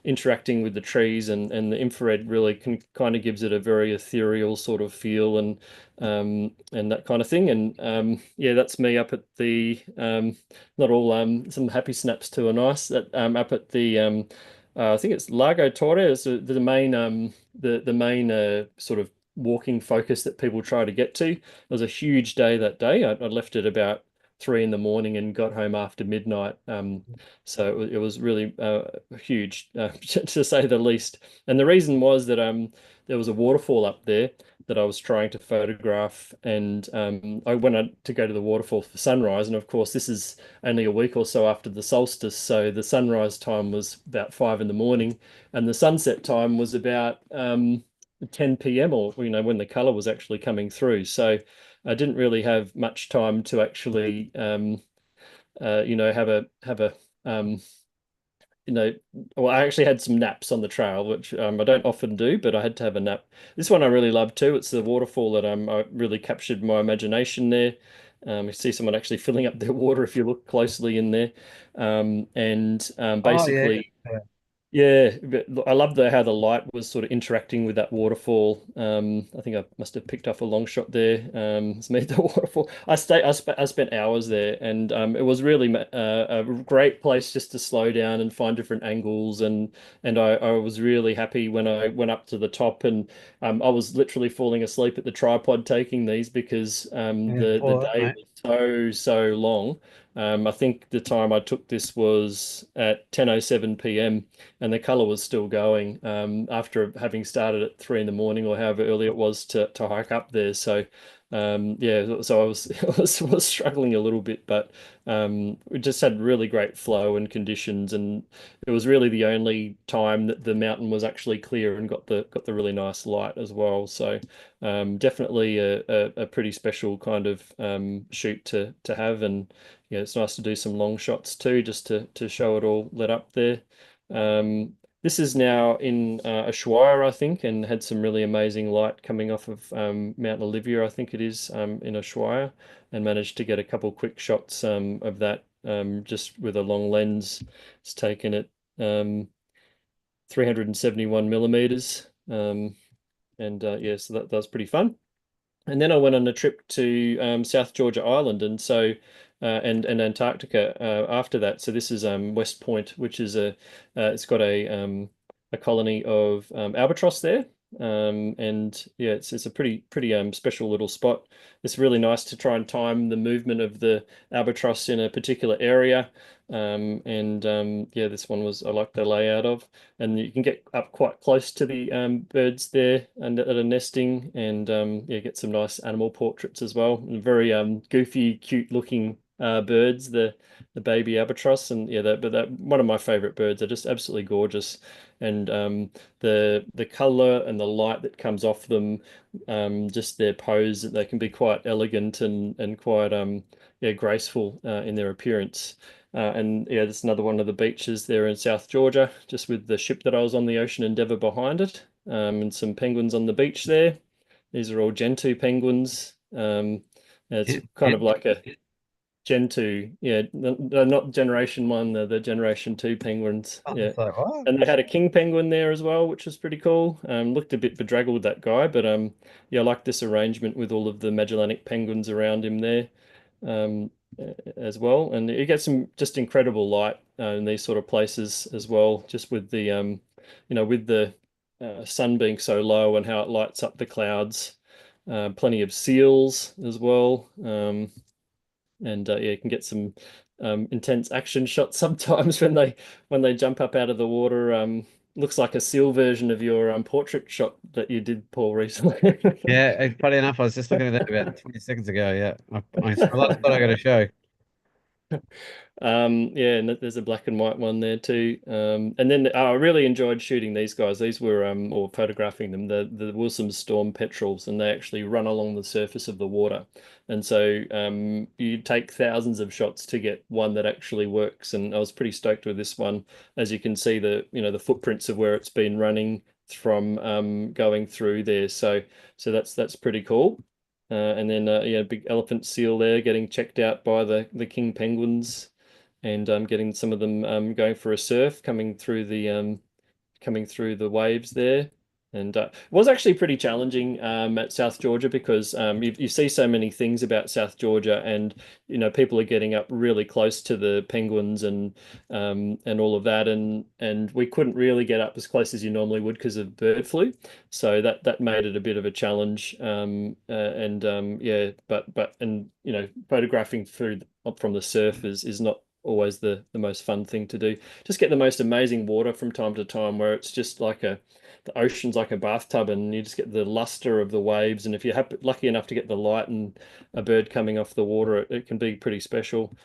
A: interacting with the trees, and the infrared really kind of gives it a very ethereal sort of feel, and that kind of thing. And yeah, that's me up at the not all some happy snaps too are nice. That up at the I think it's Lago Torre is the main the main sort of walking focus that people try to get to. It was a huge day that day. I left at about 3 in the morning and got home after midnight. So it was really huge, to say the least. And the reason was that there was a waterfall up there that I was trying to photograph, and I went out to go to the waterfall for sunrise. And of course, this is only a week or so after the solstice, so the sunrise time was about 5 in the morning, and the sunset time was about 10 p.m., or when the color was actually coming through. So I didn't really have much time to actually have a um, you know, well, I actually had some naps on the trail, which I don't often do, but I had to have a nap. This one I really love too. It's the waterfall that I really captured my imagination there. You see someone actually filling up their water if you look closely in there, and
B: Oh yeah.
A: basically.
B: Yeah.
A: Yeah, but I love how the light was sort of interacting with that waterfall. I think I must have picked off a long shot there. It's me at the waterfall. I spent hours there, and it was really a great place just to slow down and find different angles. And I was really happy when I went up to the top, and I was literally falling asleep at the tripod taking these because
B: Yeah,
A: the
B: poor that,
A: day
B: mate.
A: was so long. I think the time I took this was at 10:07 p.m. and the color was still going after having started at 3 in the morning or however early it was to hike up there. So yeah, so I was, was struggling a little bit, but we just had really great flow and conditions, and it was really the only time that the mountain was actually clear and got the really nice light as well. So definitely a pretty special kind of shoot to have, and yeah, it's nice to do some long shots too, just to show it all lit up there. This is now in Ushuaia, I think, and had some really amazing light coming off of Mount Olivia, I think it is, in Ushuaia, and managed to get a couple quick shots of that just with a long lens. It's taken at 371 millimeters. And yeah, so that was pretty fun. And then I went on a trip to South Georgia Island, and so and Antarctica after that. So this is West Point, which is it's got a colony of albatross there, and yeah, it's a pretty special little spot. It's really nice to try and time the movement of the albatross in a particular area. And yeah, this one was I like the layout of, and you can get up quite close to the birds there and that are nesting, and yeah, get some nice animal portraits as well. And very goofy, cute looking birds, the baby albatross, and yeah, that one of my favorite birds. They're just absolutely gorgeous, and the color and the light that comes off them, just their pose, they can be quite elegant and quite yeah, graceful in their appearance. And yeah, there's another one of the beaches there in South Georgia, just with the ship that I was on, the Ocean Endeavour, behind it, and some penguins on the beach there. These are all Gentoo penguins. It's kind of like a Gen 2, yeah, they're not Generation 1, they're the Generation 2 penguins,
B: Oh,
A: yeah.
B: it's like, what?
A: And they had a king penguin there as well, which was pretty cool. Looked a bit bedraggled, that guy, but yeah, I like this arrangement with all of the Magellanic penguins around him there um, as well. And you get some just incredible light in these sort of places as well, just with the with the sun being so low and how it lights up the clouds. Plenty of seals as well. And yeah, you can get some intense action shots sometimes when they jump up out of the water. Looks like a seal version of your portrait shot that you did, Paul, recently.
B: Yeah, funny enough, I was just looking at that about 20 seconds ago. Yeah, I thought I got to show.
A: Yeah, and there's a black and white one there too. And then I really enjoyed shooting these guys. These were or photographing them, the Wilson Storm petrels, and they actually run along the surface of the water. And so you take thousands of shots to get one that actually works. And I was pretty stoked with this one. As you can see, the footprints of where it's been running from going through there. So that's pretty cool. And then yeah, big elephant seal there getting checked out by the king penguins, and getting some of them going for a surf coming through the waves there. And it was actually pretty challenging at South Georgia because you see so many things about South Georgia, and people are getting up really close to the penguins and all of that, and we couldn't really get up as close as you normally would because of bird flu, so that made it a bit of a challenge. And yeah, but and photographing from the surf is not always the most fun thing to do. Just get the most amazing water from time to time where it's just like the ocean's like a bathtub, and you just get the luster of the waves. And if you're lucky enough to get the light and a bird coming off the water, it can be pretty special.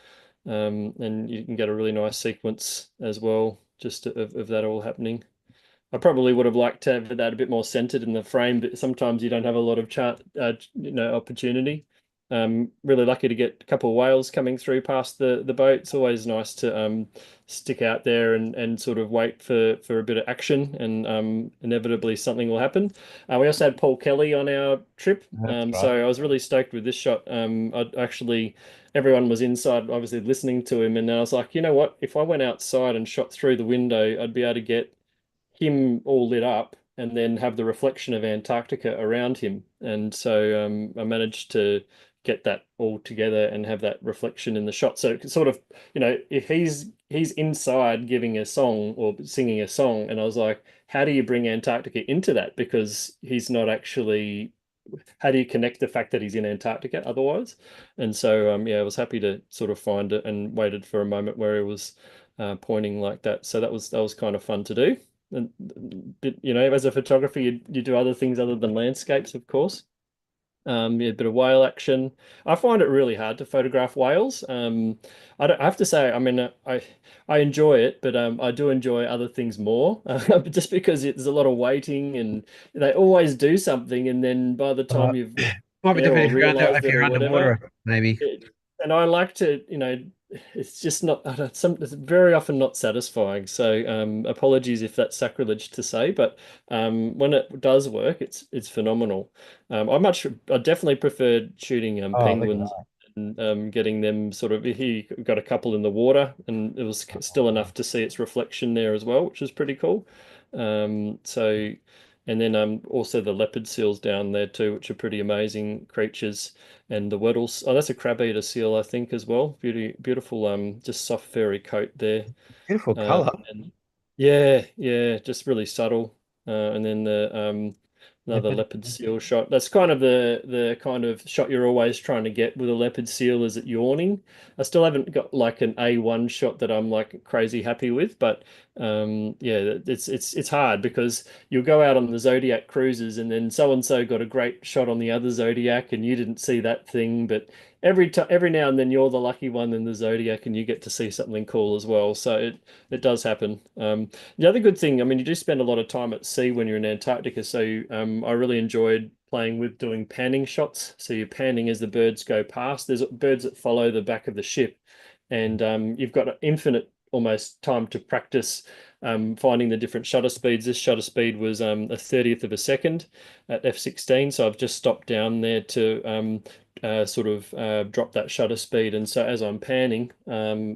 A: And you can get a really nice sequence as well, just of that all happening. I probably would have liked to have that a bit more centered in the frame, but sometimes you don't have a lot of opportunity. Really lucky to get a couple of whales coming through past the boat. It's always nice to stick out there and sort of wait for a bit of action, and inevitably something will happen. We also had Paul Kelly on our trip,
B: That's right.
A: so I was really stoked with this shot. I actually everyone was inside, obviously listening to him, and then I was like, you know what? If I went outside and shot through the window, I'd be able to get him all lit up and then have the reflection of Antarctica around him. And so I managed to get that all together and have that reflection in the shot. So it's sort of, if he's inside giving a song or singing a song, and I was like, how do you bring Antarctica into that? Because he's not actually, how do you connect the fact that he's in Antarctica otherwise? And so yeah, I was happy to sort of find it, and waited for a moment where he was pointing like that. So that was kind of fun to do. And as a photographer, you do other things other than landscapes, of course. Yeah, a bit of whale action. I find it really hard to photograph whales. I have to say, I mean, I enjoy it, but I do enjoy other things more. Just because there's a lot of waiting, and they always do something, and then by the
B: Uh,
A: time you've
B: Might be
A: there
B: different
A: or
B: if you're under,
A: realized
B: if
A: it
B: you're
A: or whatever,
B: underwater, maybe.
A: and I like to, it's just not, it's very often not satisfying. So apologies if that's sacrilege to say, but when it does work, it's phenomenal. I definitely preferred shooting
B: Oh, look at
A: penguins and getting them sort of, he got a couple in the water, and it was still enough to see its reflection there as well, which is pretty cool. So, and then also the leopard seals down there too, which are pretty amazing creatures, and the Weddles. Oh, that's a crab eater seal, I think, as well. Beautiful, just soft furry coat there.
B: beautiful
A: Uh,
B: color.
A: and yeah, yeah, just really subtle. And then the another
B: Leopard.
A: leopard seal shot. That's kind of the kind of shot you're always trying to get with a leopard seal, is it yawning. I still haven't got like an A1 shot that I'm like crazy happy with, but yeah, it's hard because you'll go out on the Zodiac cruises, and then so and so got a great shot on the other Zodiac and you didn't see that thing, but every now and then you're the lucky one in the Zodiac and you get to see something cool as well. So it does happen. The other good thing, I mean, you do spend a lot of time at sea when you're in Antarctica, so I really enjoyed playing with doing panning shots. So you're panning as the birds go past. There's birds that follow the back of the ship, and you've got infinite almost time to practice finding the different shutter speeds. This shutter speed was a 30th of a second at f16, so I've just stopped down there to sort of drop that shutter speed. And so as I'm panning,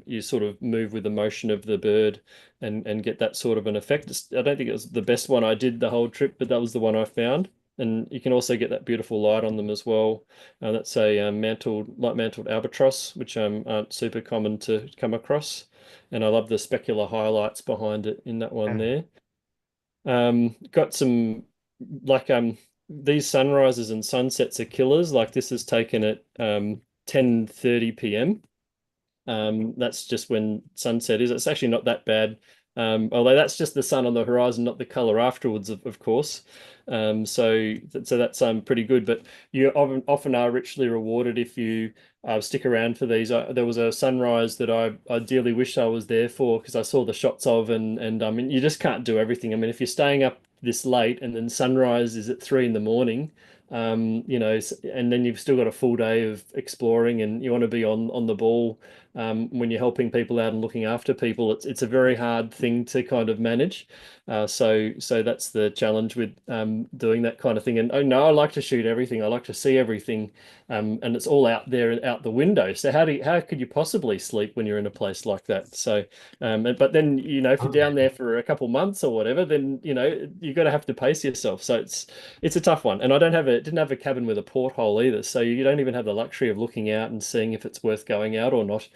A: you sort of move with the motion of the bird and get that sort of an effect. I don't think it was the best one I did the whole trip, but that was the one I found. And you can also get that beautiful light on them as well. That's a light mantled albatross, which aren't super common to come across. And I love the specular highlights behind it in that one there. Got some like these sunrises and sunsets are killers. Like this is taken at 10:30 p.m. That's just when sunset is. It's actually not that bad. Although that's just the sun on the horizon, not the color afterwards, of course. So that's pretty good. But you often are richly rewarded if you stick around for these. There was a sunrise that I ideally wished I was there for because I saw the shots of, and I mean you just can't do everything. I mean if you're staying up this late and then sunrise is at 3 in the morning, and then you've still got a full day of exploring, and you want to be on the ball when you're helping people out and looking after people. It's a very hard thing to kind of manage. So that's the challenge with doing that kind of thing. And oh no, I like to shoot everything. I like to see everything, and it's all out there and out the window. So how could you possibly sleep when you're in a place like that? So, but then if you're
B: Oh,
A: down there for a couple months or whatever, then you've got to have to pace yourself. So it's a tough one. And I didn't have a cabin with a porthole either, so you don't even have the luxury of looking out and seeing if it's worth going out or not.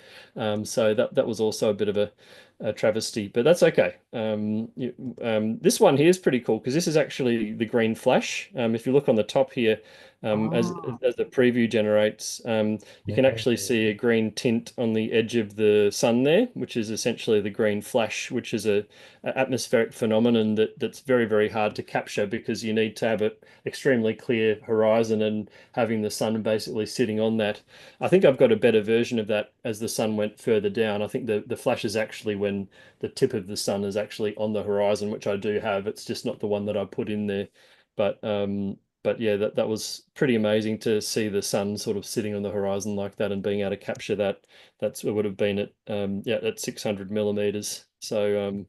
A: So that was also a bit of a travesty, but that's okay. This one here is pretty cool because this is actually the green flash. If you look on the top here,
B: oh,
A: as the preview generates, you can
B: yeah.
A: actually see a green tint on the edge of the sun there, which is essentially the green flash, which is a atmospheric phenomenon that's very, very hard to capture because you need to have an extremely clear horizon and having the sun basically sitting on that. I think I've got a better version of that as the sun went further down. I think the flash is actually when the tip of the sun is actually on the horizon, which I do have. It's just not the one that I put in there. But yeah, that was pretty amazing to see the sun sort of sitting on the horizon like that and being able to capture that. That's what would have been at at 600 millimeters. So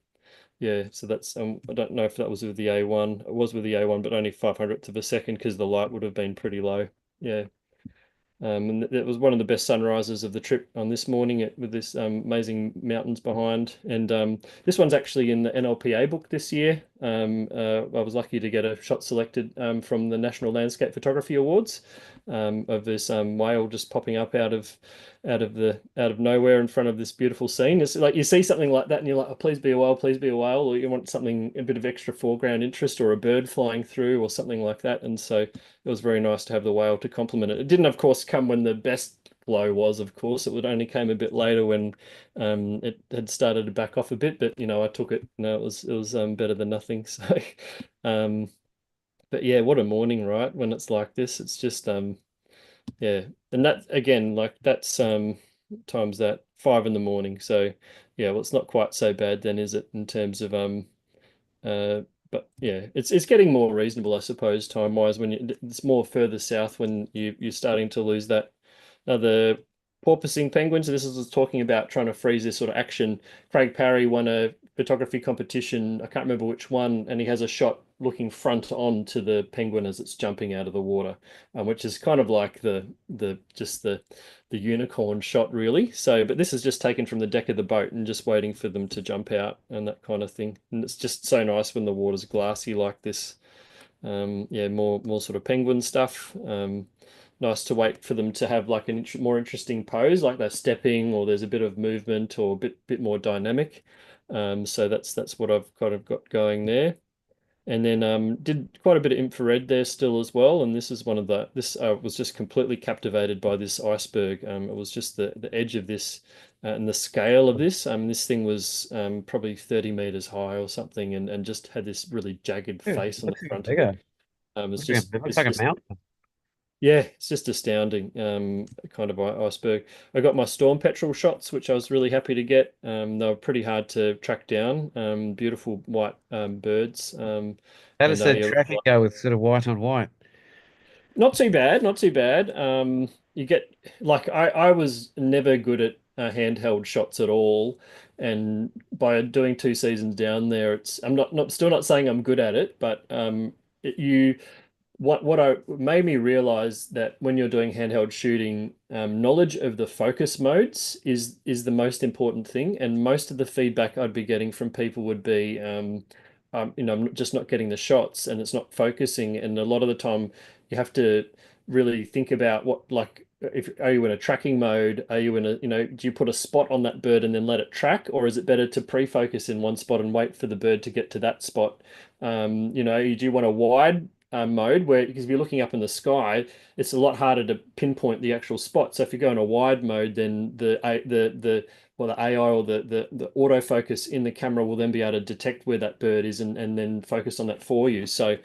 A: yeah, so that's I don't know if that was with the A1. It was with the A1, but only 500th of a second because the light would have been pretty low. Yeah. And it was one of the best sunrises of the trip on this morning with this amazing mountains behind. And this one's actually in the NLPA book this year. I was lucky to get a shot selected from the National Landscape Photography Awards of this whale just popping up out of nowhere in front of this beautiful scene. It's like you see something like that and you're like, oh, please be a whale, please be a whale, or you want something a bit of extra foreground interest or a bird flying through or something like that. And so it was very nice to have the whale to complement it. It didn't, of course, come when the best glow was, of course. It would only came a bit later when it had started to back off a bit, but I took it. It was better than nothing. So um, but yeah, what a morning, right? When it's like this, it's just yeah. And that again, like that's times that 5 in the morning. So yeah, well it's not quite so bad then, is it, in terms of uh, but yeah, it's getting more reasonable, I suppose, time wise. It's more further south when you're starting to lose that. Now the porpoising penguins. This is talking about trying to freeze this sort of action. Craig Parry won a photography competition. I can't remember which one, and he has a shot looking front on to the penguin as it's jumping out of the water, which is kind of like the unicorn shot, really. So, but this is just taken from the deck of the boat and just waiting for them to jump out and that kind of thing. And it's just so nice when the water's glassy like this. Yeah, more sort of penguin stuff. Nice to wait for them to have like more interesting pose, like they're stepping or there's a bit of movement or a bit more dynamic. So that's what I've kind of got going there. And then did quite a bit of infrared there still as well. And this is one of this was just completely captivated by this iceberg. It was just the edge of this and the scale of this. This thing was probably 30 meters high or something, and just had this really jagged
B: Yeah,
A: face on the
B: looks even
A: front of
B: bigger.
A: it.
B: It looks
A: It's
B: like a
A: just
B: mountain.
A: yeah, it's just astounding. Kind of iceberg. I got my storm petrel shots, which I was really happy to get. They were pretty hard to track down. Beautiful white birds.
B: How
A: And
B: does the
A: yeah,
B: tracking go with sort of white on white?
A: not too bad, not too bad. You get like I was never good at handheld shots at all, and by doing 2 seasons down there, I'm not still not saying I'm good at it, but you what I made me realize that when you're doing handheld shooting, knowledge of the focus modes is the most important thing. And most of the feedback I'd be getting from people would be, I'm just not getting the shots and it's not focusing. And a lot of the time, you have to really think about what like. If are you in a tracking mode? Are you in a, do you put a spot on that bird and then let it track, or is it better to pre-focus in one spot and wait for the bird to get to that spot? Do you want a wide mode where because if you're looking up in the sky, it's a lot harder to pinpoint the actual spot. So if you go in a wide mode, then the AI or the autofocus in the camera will then be able to detect where that bird is and then focus on that for you. So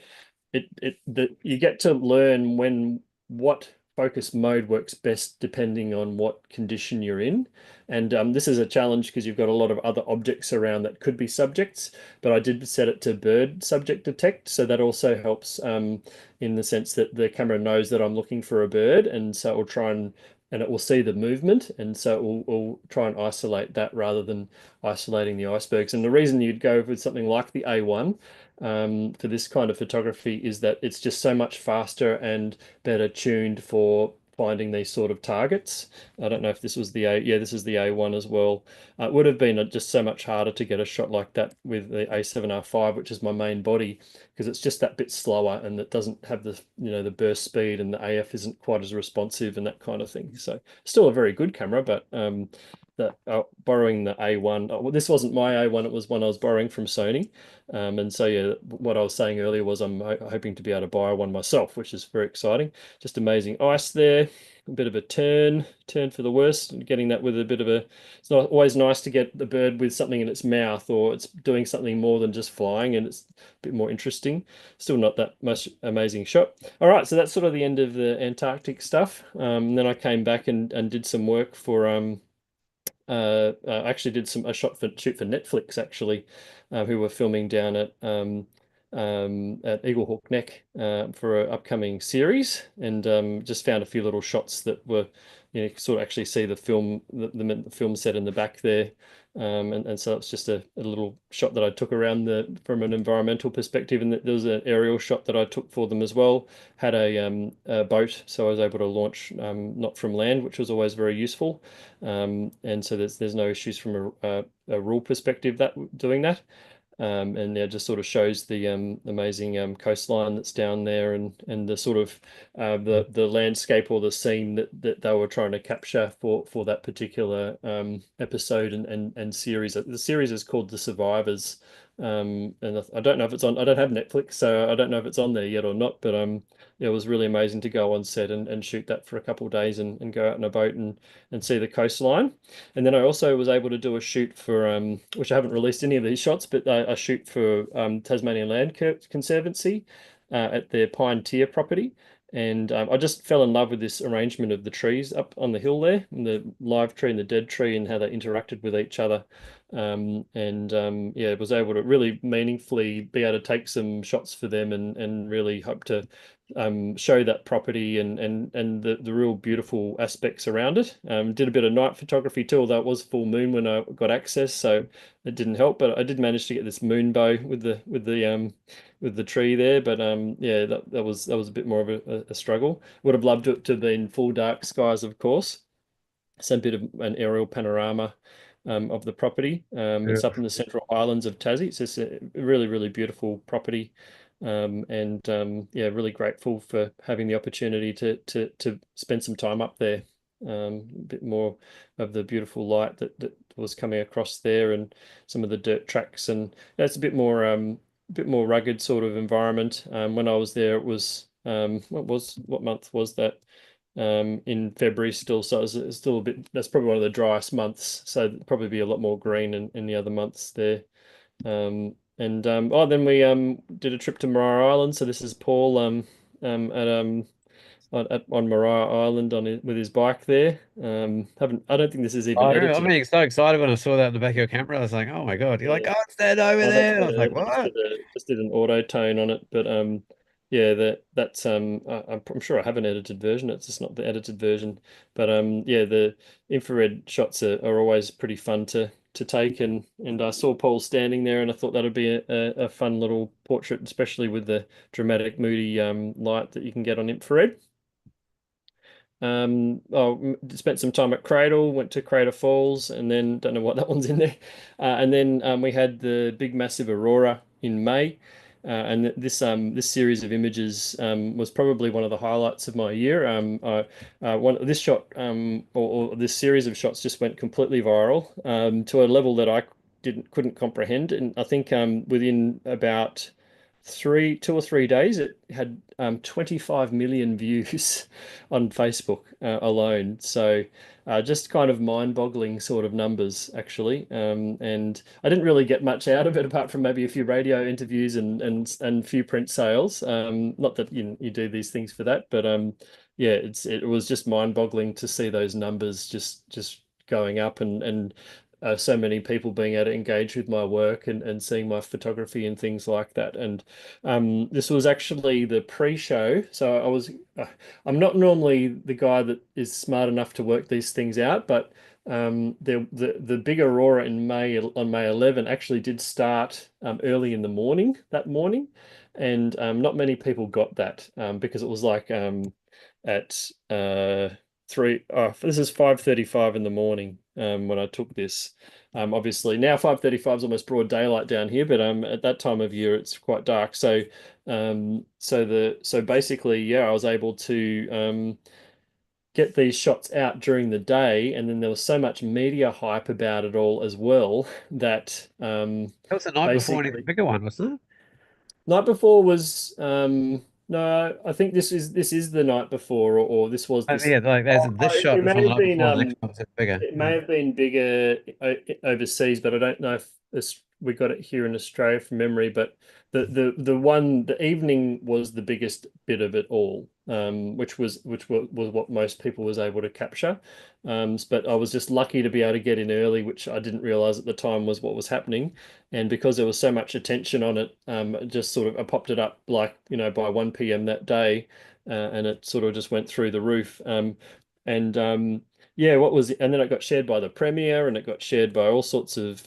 A: you get to learn what focus mode works best depending on what condition you're in. And this is a challenge because you've got a lot of other objects around that could be subjects, but I did set it to bird subject detect. So that also helps in the sense that the camera knows that I'm looking for a bird. And so it will try and it will see the movement. And so it will try and isolate that rather than isolating the icebergs. And the reason you'd go with something like the A1 for this kind of photography is that it's just so much faster and better tuned for finding these sort of targets. I don't know if this was the A, yeah, this is the A1 as well. It would have been just so much harder to get a shot like that with the A7R5, which is my main body, because it's just that bit slower and it doesn't have the, the burst speed, and the AF isn't quite as responsive and that kind of thing. So still a very good camera, but that borrowing the A1, well, this wasn't my A1, it was one I was borrowing from Sony. And so, yeah, what I was saying earlier was I'm hoping to be able to buy one myself, which is very exciting. Just amazing ice there, a bit of a turn for the worst, and getting that with a bit of a, it's not always nice to get the bird with something in its mouth or it's doing something more than just flying and it's a bit more interesting. Still not that much amazing shot. All right, so that's sort of the end of the Antarctic stuff. Then I came back and did some work for I actually did a shoot for Netflix actually, who were filming down at Eagle Hawk Neck for an upcoming series, and just found a few little shots that were, sort of actually see the film, the film set in the back there. And so it's just a little shot that I took around from an environmental perspective, and there was an aerial shot that I took for them as well. Had a boat, so I was able to launch not from land, which was always very useful. And so there's no issues from a rule perspective that doing that. And yeah, just sort of shows the amazing coastline that's down there, and the sort of the landscape or the scene that they were trying to capture for that particular episode and series. The series is called The Survivors. And I don't know if it's on. I don't have Netflix, so I don't know if it's on there yet or not. But yeah, it was really amazing to go on set and shoot that for a couple of days and go out in a boat and see the coastline. And then I also was able to do a shoot for, which I haven't released any of these shots, but a shoot for Tasmanian Land Conservancy at their Pine Tier property. And I just fell in love with this arrangement of the trees up on the hill there, and the live tree and the dead tree, and how they interacted with each other. Yeah, was able to really meaningfully be able to take some shots for them and really hope to show that property and the real beautiful aspects around it. Did a bit of night photography too, although it was full moon when I got access, so it didn't help. But I did manage to get this moon bow with the tree there. But yeah, that was a bit more of a struggle. Would have loved it to have been full dark skies, of course. Some bit of an aerial panorama of the property. It's up in the Central Highlands of Tassie. It's just a really, really beautiful property. And yeah, really grateful for having the opportunity to spend some time up there. A bit more of the beautiful light that was coming across there, and some of the dirt tracks, and it's a bit more rugged sort of environment. When I was there, it was what month was that? In February still, so it's still a bit. That's probably one of the driest months, so there'd probably be a lot more green in the other months there. And oh, then we did a trip to Maria Island. So this is Paul at on Maria Island with his bike there. Haven't I don't think this is even
B: I'm
A: edited.
B: being so excited when I saw that in the back of your camera. I was like, oh my God. You're like,
A: Yeah.
B: oh, it's that over
A: Oh, that's
B: there. I
A: not
B: was like,
A: edited.
B: what?
A: Just did an auto tone on it, but yeah, that's I'm sure I have an edited version. It's just not the edited version, but yeah, the infrared shots are always pretty fun to take, and I saw Paul standing there, and I thought that'd be a fun little portrait, especially with the dramatic, moody light that you can get on infrared. Spent some time at Cradle, went to Crater Falls, and then don't know what that one's in there. And then we had the big massive aurora in May. And this series of images was probably one of the highlights of my year. This shot or this series of shots just went completely viral to a level that I couldn't comprehend. And I think within about 2 or 3 days, it had 25 million views on Facebook alone. So just kind of mind-boggling sort of numbers, actually. And I didn't really get much out of it apart from maybe a few radio interviews and few print sales. Not that you do these things for that, but yeah, it was just mind-boggling to see those numbers just going up, and so many people being able to engage with my work and seeing my photography and things like that. And this was actually the pre-show, so uh, I'm not normally the guy that is smart enough to work these things out, but the big aurora in May on May 11 actually did start early in the morning that morning, and not many people got that because it was like at three. Oh, this is 5:35 in the morning when I took this. Obviously now 5:35 is almost broad daylight down here, but at that time of year it's quite dark. So basically, yeah, I was able to get these shots out during the day, and then there was so much media hype about it all as well that
B: That was the night before an even
A: basically
B: bigger one, wasn't it?
A: night before was no, I think this is the night before, or this was
B: Oh,
A: this.
B: yeah, like as in this shot
A: It
B: was
A: may
B: on the
A: have
B: night
A: been
B: before, the next one was bigger.
A: it
B: Yeah.
A: may have been bigger overseas, but I don't know if we got it here in Australia from memory. But the evening was the biggest bit of it all, which was what most people was able to capture. But I was just lucky to be able to get in early, which I didn't realize at the time was what was happening. And because there was so much attention on it, it just sort of I popped it up like by 1 p.m. that day, and it sort of just went through the roof. And yeah, and then it got shared by the Premier, and it got shared by all sorts of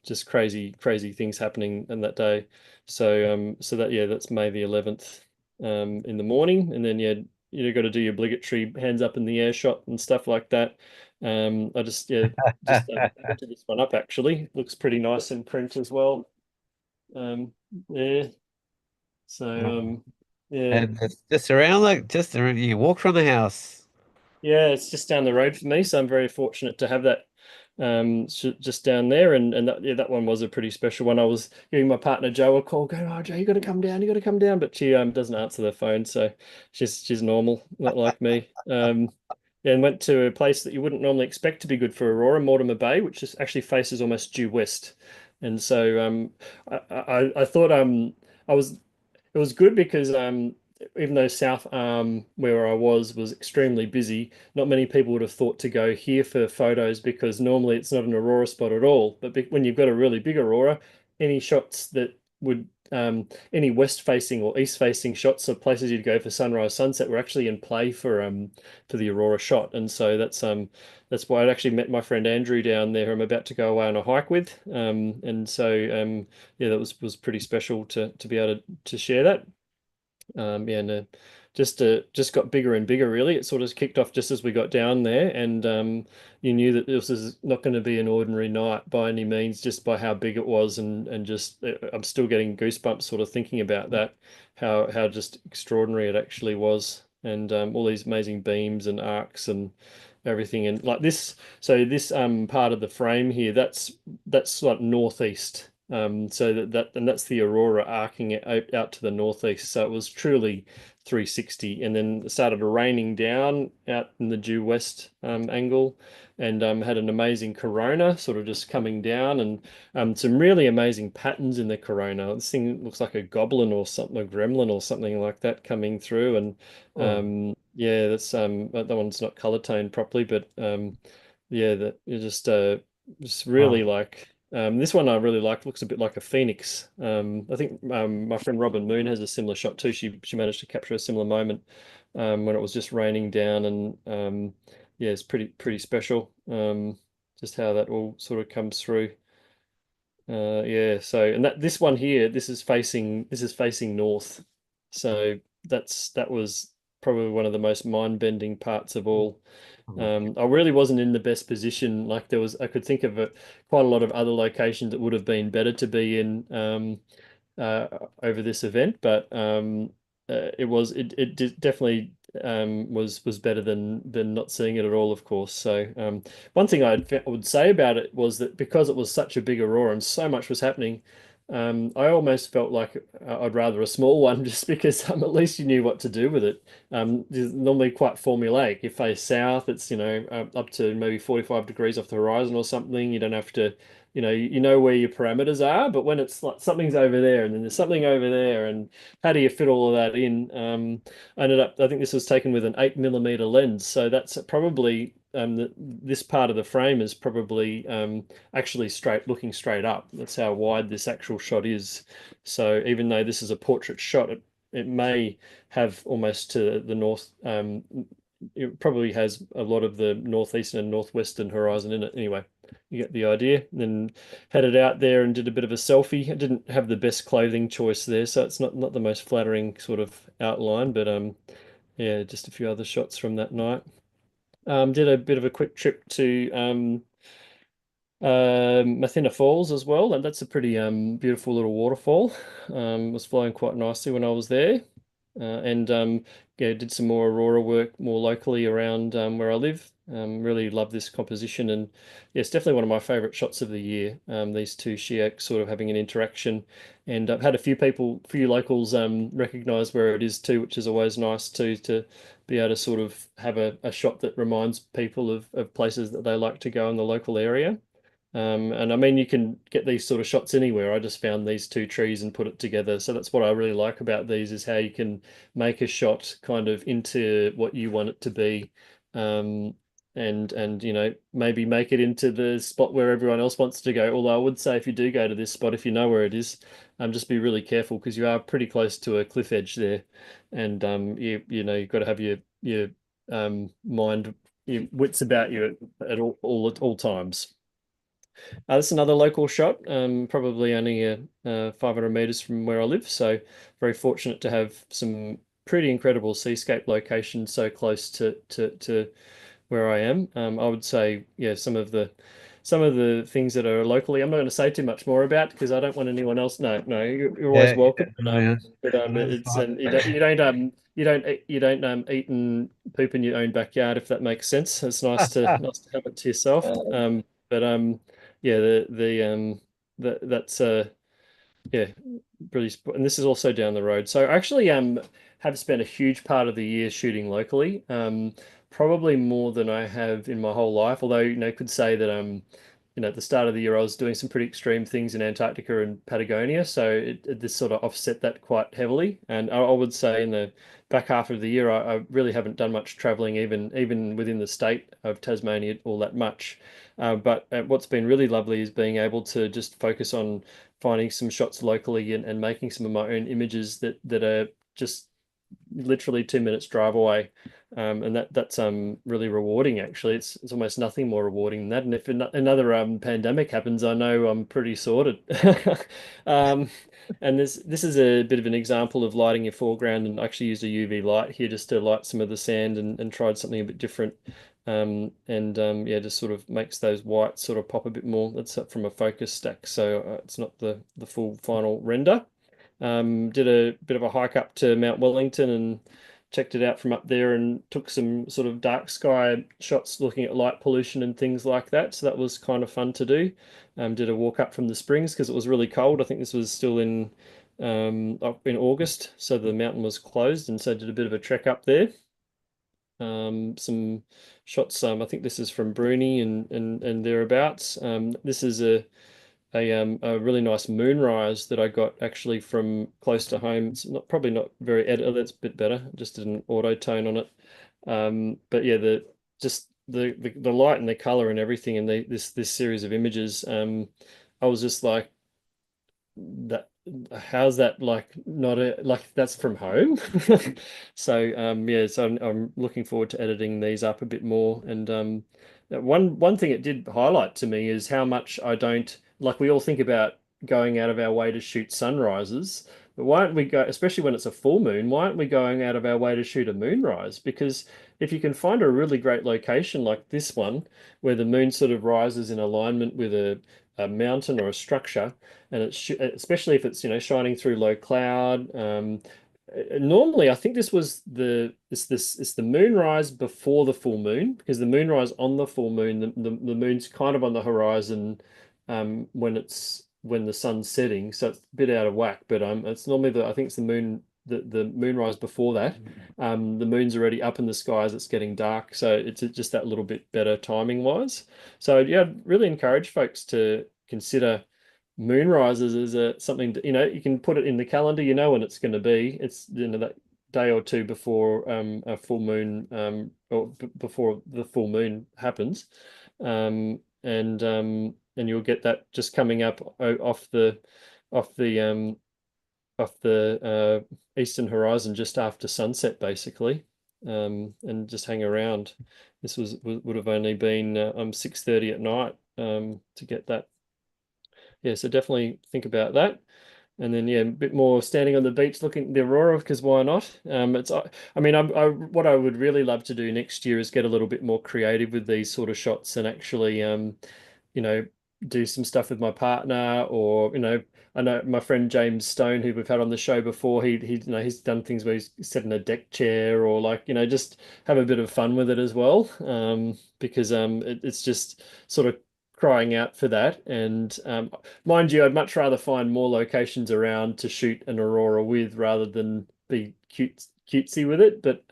A: just crazy things happening in that day. So that yeah, that's May the 11th in the morning, and then yeah, you got to do your obligatory hands up in the air shot and stuff like that. I just yeah, just printed this one up actually. Looks pretty nice in print as well. Um, yeah, so
B: Oh.
A: yeah.
B: And it's just around, you walk from the house.
A: Yeah, it's just down the road for me, so I'm very fortunate to have that just down there. And that yeah, that one was a pretty special one. I was giving my partner Joe a call, going, "Oh, Joe, you got to come down, you got to come down," but she doesn't answer the phone, so she's normal, not like me. Yeah, and went to a place that you wouldn't normally expect to be good for Aurora, Mortimer Bay, which is actually faces almost due west. And so I thought I was it was good because even though South Arm, where I was extremely busy, not many people would have thought to go here for photos because normally it's not an aurora spot at all. But when you've got a really big aurora, any shots that would any west facing or east facing shots of places you'd go for sunrise, sunset were actually in play for the aurora shot. And so that's why I actually met my friend Andrew down there, who I'm about to go away on a hike with. And so yeah, that was pretty special to be able to share that. Yeah, and just got bigger and bigger, really. It sort of kicked off just as we got down there, and you knew that this is not going to be an ordinary night by any means, just by how big it was, and just I'm still getting goosebumps sort of thinking about that, how just extraordinary it actually was, and all these amazing beams and arcs and everything, and like this. So this part of the frame here, that's like northeast. So and that's the aurora arcing it out to the northeast. So it was truly 360, and then it started raining down out in the due west angle, and had an amazing corona sort of just coming down, and some really amazing patterns in the corona. This thing looks like a goblin or something, a gremlin or something like that coming through, and
B: Oh,
A: yeah, that's that one's not color toned properly, but yeah, that you just really
B: wow.
A: like this one I really like. Looks a bit like a phoenix. I think my friend Robin Moon has a similar shot too. She managed to capture a similar moment when it was just raining down, and yeah, it's pretty special. Just how that all sort of comes through. Yeah, so and that this one here, this is facing north. So that was probably one of the most mind-bending parts of all.
B: Oh,
A: I really wasn't in the best position. Like I could think of quite a lot of other locations that would have been better to be in uh, over this event, but definitely was better than not seeing it at all, of course. So one thing I would say about it was that because it was such a big aurora and so much was happening, I almost felt like I'd rather a small one just because at least you knew what to do with it. It's normally quite formulaic. You face south, it's up to maybe 45 degrees off the horizon or something. You don't have to, you know where your parameters are. But when it's like something's over there and then there's something over there, and how do you fit all of that in? I think this was taken with an 8 mm lens, so that's probably this part of the frame is probably actually looking straight up. That's how wide this actual shot is. So even though this is a portrait shot, it may have almost to the north. It probably has a lot of the northeastern and northwestern horizon in it. Anyway, you get the idea. Then headed out there and did a bit of a selfie. I didn't have the best clothing choice there, so it's not the most flattering sort of outline, but yeah, just a few other shots from that night. Did a bit of a quick trip to Mathina Falls as well, and that's a pretty beautiful little waterfall. Was flowing quite nicely when I was there, and yeah, did some more aurora work more locally around where I live. Really love this composition, and yeah, it's definitely one of my favourite shots of the year. These two Shiaks sort of having an interaction, and I've had few locals recognise where it is too, which is always nice too to be able to sort of have a shot that reminds people of places that they like to go in the local area. And I mean, you can get these sort of shots anywhere. I just found these two trees and put it together. So that's what I really like about these is how you can make a shot kind of into what you want it to be. Um, and maybe make it into the spot where everyone else wants to go. Although I would say if you do go to this spot, if you know where it is, just be really careful because you are pretty close to a cliff edge there. And you've got to have your mind, your wits about you at all times. That's another local shot, probably only 500 meters from where I live. So very fortunate to have some pretty incredible seascape locations so close to where I am. I would say, yeah, some of the things that are locally, I'm not going to say too much more about because I don't want anyone else. No, no, you're always
B: Yeah,
A: welcome.
B: yeah, yeah. That's
A: It's
B: fine.
A: and you don't eat and poop in your own backyard if that makes sense. It's nice to have it to yourself. But yeah, that's yeah, really, and this is also down the road. So I actually have spent a huge part of the year shooting locally, probably more than I have in my whole life. Although, could say that at the start of the year I was doing some pretty extreme things in Antarctica and Patagonia, so this sort of offset that quite heavily. And I would say in the back half of the year, I really haven't done much traveling, even within the state of Tasmania, all that much. But what's been really lovely is being able to just focus on finding some shots locally and making some of my own images that are just literally 2 minutes drive away. And that's really rewarding actually. It's almost nothing more rewarding than that. And if another pandemic happens, I know I'm pretty sorted. um, and this is a bit of an example of lighting your foreground, and I actually used a UV light here just to light some of the sand and tried something a bit different. And yeah, just sort of makes those whites sort of pop a bit more. That's up from a focus stack, so it's not the full final render. Did a bit of a hike up to Mount Wellington and checked it out from up there and took some sort of dark sky shots looking at light pollution and things like that. So that was kind of fun to do. Did a walk up from the springs because it was really cold. I think this was still up in August, so the mountain was closed, and so did a bit of a trek up there. Some shots. I think this is from Bruni and thereabouts. This is a really nice moonrise that I got actually from close to home. It's probably not very oh, that's a bit better. Just did an auto tone on it. But yeah, the light and the color and everything and this series of images. I was just like that. How's that like not like that's from home? So yeah, so I'm looking forward to editing these up a bit more. And one thing it did highlight to me is how much I don't like. We all think about going out of our way to shoot sunrises, but why aren't we go, especially when it's a full moon, why aren't we going out of our way to shoot a moonrise? Because if you can find a really great location like this one, where the moon sort of rises in alignment with a mountain or a structure, and especially if it's shining through low cloud. Normally, I think this was it's the moonrise before the full moon, because the moonrise on the full moon, the moon's kind of on the horizon when it's when the sun's setting, so it's a bit out of whack. But it's normally I think it's the moon, the moonrise before that. The moon's already up in the sky as it's getting dark, so it's just that little bit better timing wise. So yeah, I'd really encourage folks to consider moon rises as something you know, you can put it in the calendar, you know when it's going to be. It's, you know, that day or two before a full moon, or before the full moon happens. And you'll get that just coming up off the off the eastern horizon just after sunset, basically. And just hang around. This would have only been 6:30 at night to get that. Yeah, so definitely think about that. And then, yeah, a bit more standing on the beach looking at the aurora, because why not? I mean, what I would really love to do next year is get a little bit more creative with these sort of shots, and actually, you know, do some stuff with my partner, or, you know, I know my friend James Stone, who we've had on the show before, you know, he's done things where he's sat in a deck chair, or, like, you know, just have a bit of fun with it as well. Because it's just sort of crying out for that. And mind you, I'd much rather find more locations around to shoot an aurora with, rather than be cutesy with it. But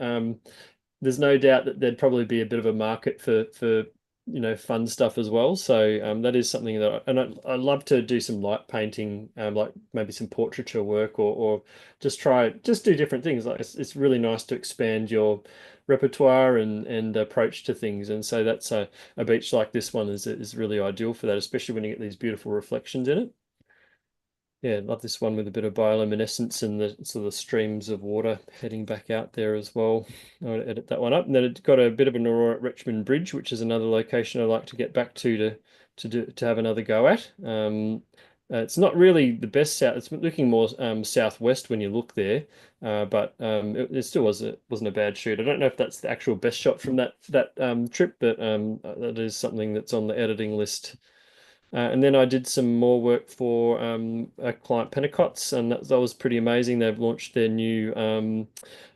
A: there's no doubt that there'd probably be a bit of a market for, you know, fun stuff as well. So that is something that I love to do some light painting, like maybe some portraiture work, or just do different things. Like, it's really nice to expand your repertoire and approach to things. And so that's a beach like this one is really ideal for that, especially when you get these beautiful reflections in it. Yeah, love this one with a bit of bioluminescence and the sort of streams of water heading back out there as well. I'll edit that one up. And then it's got a bit of an aurora at Richmond Bridge, which is another location I'd like to get back to have another go at. It's not really the best south. It's looking more southwest when you look there, but it still wasn't a bad shoot. I don't know if that's the actual best shot from that trip, but that is something that's on the editing list. And then I did some more work for a client, Pentecots, and that was pretty amazing. They've launched their new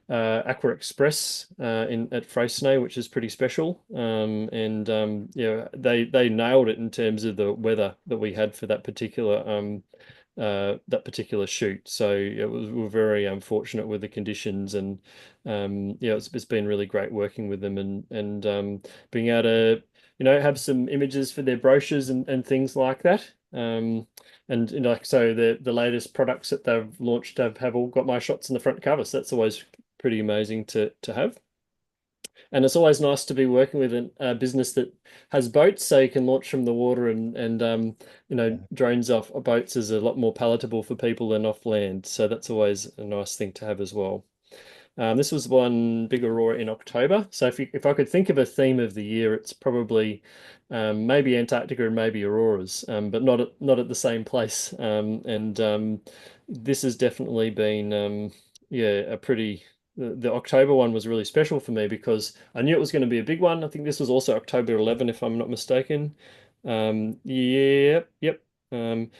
A: Aqua Express in at Freycinet, which is pretty special. And yeah, they nailed it in terms of the weather that we had for that particular shoot. So we were very fortunate with the conditions, and yeah, it's been really great working with them, and being able to, you know, have some images for their brochures and things like that. And, you know, like, so the latest products that they've launched have all got my shots in the front cover. So that's always pretty amazing to have. And it's always nice to be working with a business that has boats, so you can launch from the water, and you know, drones off boats is a lot more palatable for people than off land. So that's always a nice thing to have as well. This was one big aurora in October. So if I could think of a theme of the year, it's probably maybe Antarctica and maybe auroras, but not at the same place. And this has definitely been yeah, a pretty. The October one was really special for me because I knew it was going to be a big one. I think this was also October 11, if I'm not mistaken. Yep, yep. Um,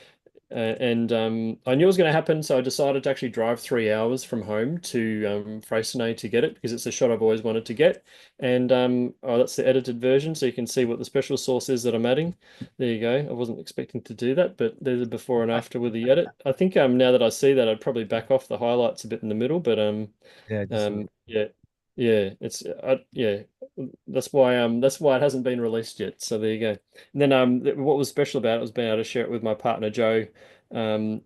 A: and I knew it was going to happen, so I decided to actually drive 3 hours from home to Freycinet to get it, because it's a shot I've always wanted to get. And oh, that's the edited version, so you can see what the special sauce is that I'm adding. There you go. I wasn't expecting to do that, but there's a before and after with the edit. I think now that I see that, I'd probably back off the highlights a bit in the middle, but
B: Yeah, just
A: yeah, yeah, it's yeah, that's why it hasn't been released yet. So there you go. And then what was special about it was being able to share it with my partner Joe, and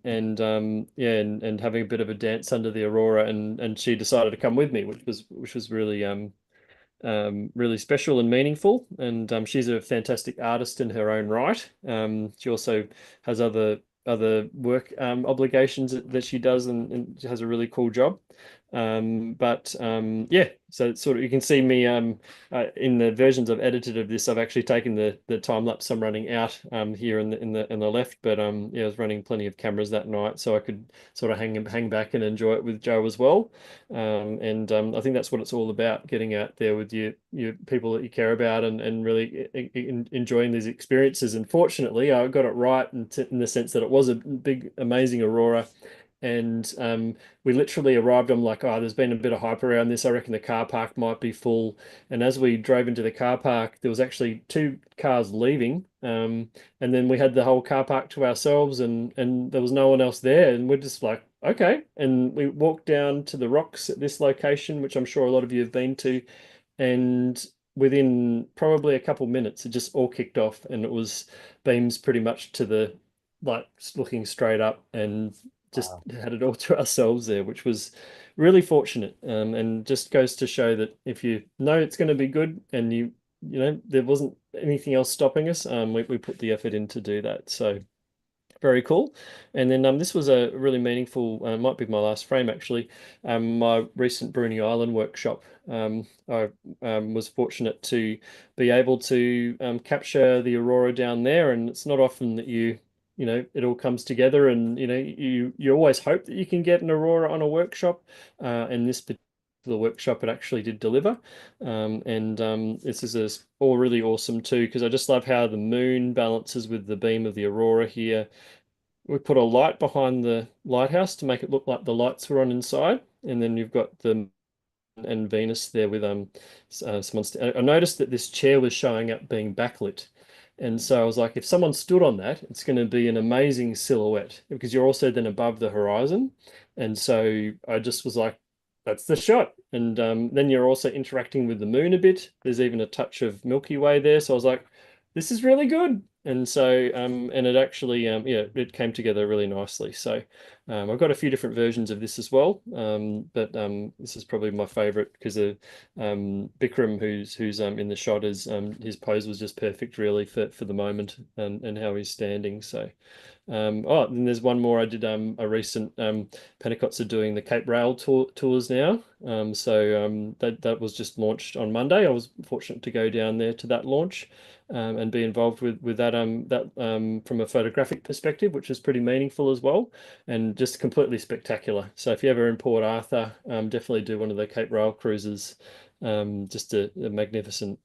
A: yeah, and having a bit of a dance under the aurora, and she decided to come with me, which was really really special and meaningful. And she's a fantastic artist in her own right. She also has other work obligations that she does, and she has a really cool job. But yeah, so it's sort of, you can see me in the versions I've edited of this. I've actually taken the time lapse I'm running out here in the left, but yeah, I was running plenty of cameras that night, so I could sort of hang back and enjoy it with Joe as well. And I think that's what it's all about: getting out there with your people that you care about, and really enjoying these experiences. And fortunately, I got it right in the sense that it was a big, amazing aurora. And we literally arrived. I'm like, oh, there's been a bit of hype around this. I reckon the car park might be full. And as we drove into the car park, there was actually two cars leaving. And then we had the whole car park to ourselves, and there was no one else there. And we're just like, okay. And we walked down to the rocks at this location, which I'm sure a lot of you have been to. And within probably a couple minutes, it just all kicked off, and it was beams pretty much to the like looking straight up, and just
B: Wow.
A: had it all to ourselves there, which was really fortunate. And just goes to show that if you know it's going to be good, and you know there wasn't anything else stopping us, we put the effort in to do that. So very cool. And then this was a really meaningful, might be my last frame actually. My recent Bruny Island workshop. I was fortunate to be able to capture the aurora down there, and it's not often that you know, it all comes together, and you know, you always hope that you can get an aurora on a workshop. And this particular workshop, it actually did deliver. And this is all really awesome too, because I just love how the moon balances with the beam of the aurora here. We put a light behind the lighthouse to make it look like the lights were on inside, and then you've got the and Venus there with someone. I noticed that this chair was showing up being backlit, and so I was like, if someone stood on that, it's going to be an amazing silhouette because you're also then above the horizon, and so I just was like, that's the shot. And then you're also interacting with the moon a bit. There's even a touch of Milky Way there, so I was like, this is really good. And so, and it actually, yeah, it came together really nicely. So, I've got a few different versions of this as well, but this is probably my favorite because Bikram, who's in the shot, is his pose was just perfect, really, for the moment and how he's standing. So, oh, then there's one more. I did a recent Pentecots are doing the Cape Rail tours now. So that was just launched on Monday. I was fortunate to go down there to that launch. And be involved with that from a photographic perspective, which is pretty meaningful as well, and just completely spectacular. So if you're ever in Port Arthur, definitely do one of the Cape Rail cruises. Just a magnificent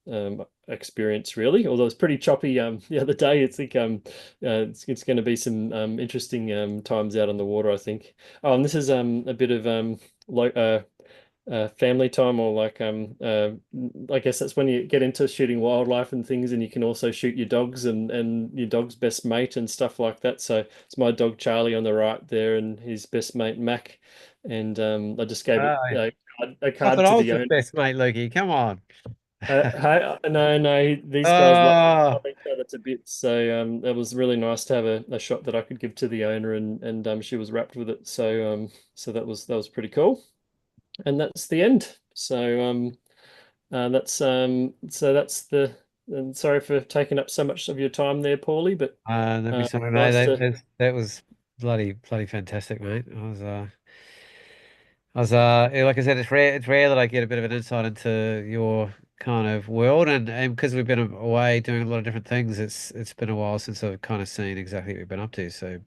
A: experience, really. Although it's pretty choppy the other day. It's going to be some interesting times out on the water, I think. Oh, and this is a bit of like family time, or like I guess that's when you get into shooting wildlife and things, and you can also shoot your dogs and your dog's best mate and stuff like that. So it's my dog Charlie on the right there, and his best mate Mac, and I just gave it
B: Right.
A: a
B: I thought
A: card
B: I
A: to
B: was
A: the
B: his
A: owner.
B: best mate, Loki. Come on.
A: No, no, these guys
B: Oh,
A: love each other to bits. So it was really nice to have a shot that I could give to the owner, and she was wrapped with it. So that was pretty cool. And that's the end. That's the. And sorry for taking up so much of your time there, Paulie, but
B: that'd be something, mate.
A: nice to.
B: That was bloody fantastic, mate. yeah, like I said, it's rare that I get a bit of an insight into your kind of world, and because we've been away doing a lot of different things, it's been a while since I've kind of seen exactly what you've been up to. So,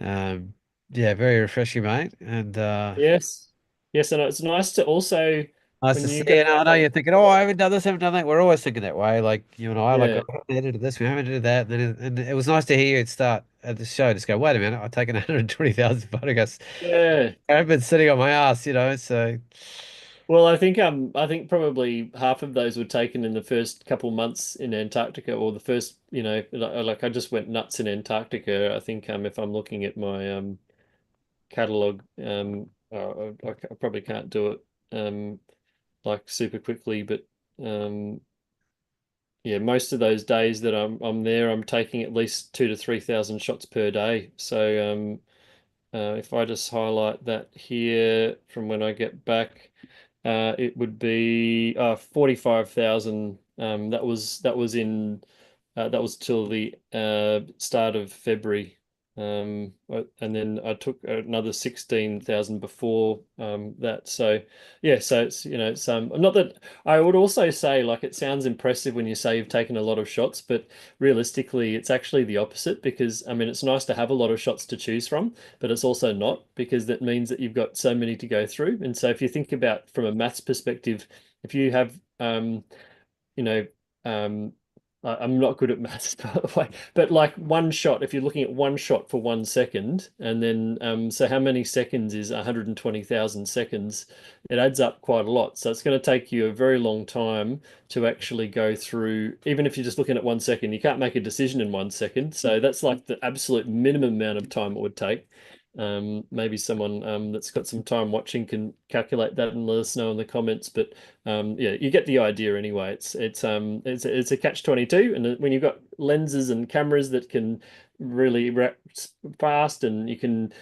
B: um, yeah, very refreshing, mate, and
A: Yes, yes, and it's nice to also
B: nice to
A: when
B: see.
A: you go
B: And I
A: back
B: know
A: on.
B: you're thinking, oh, I haven't done this, haven't done that. We're always thinking that way. Like you and I, like, oh,
A: Yeah,
B: we haven't edited this, we haven't edited that. And it was nice to hear you start at the show. Just go, wait a minute, I've taken 120,000 photographs.
A: yeah.
B: I've been sitting on my ass, so.
A: Well, I think probably half of those were taken in the first couple months in Antarctica, or the first, like I just went nuts in Antarctica. I think if I'm looking at my catalog, I probably can't do it like super quickly, but um, yeah, most of those days that I'm there, I'm taking at least 2 to 3 thousand shots per day. So if I just highlight that here from when I get back. It would be 45,000. That was till the start of February. And then I took another 16,000 before that. So yeah, so it's it's not that I would also say, like, it sounds impressive when you say you've taken a lot of shots, but realistically it's actually the opposite, because I mean it's nice to have a lot of shots to choose from, but it's also not, because that means that you've got so many to go through. And so if you think about from a maths perspective, if you have you know um I'm not good at maths, by the way, but like one shot, if you're looking at one shot for 1 second, and then so how many seconds is 120,000 seconds? It adds up quite a lot. So it's going to take you a very long time to actually go through, even if you're just looking at 1 second, you can't make a decision in 1 second. So that's like the absolute minimum amount of time it would take. Maybe someone that's got some time watching can calculate that and let us know in the comments. But yeah, you get the idea anyway. It's a catch-22, and when you've got lenses and cameras that can really react fast, and you can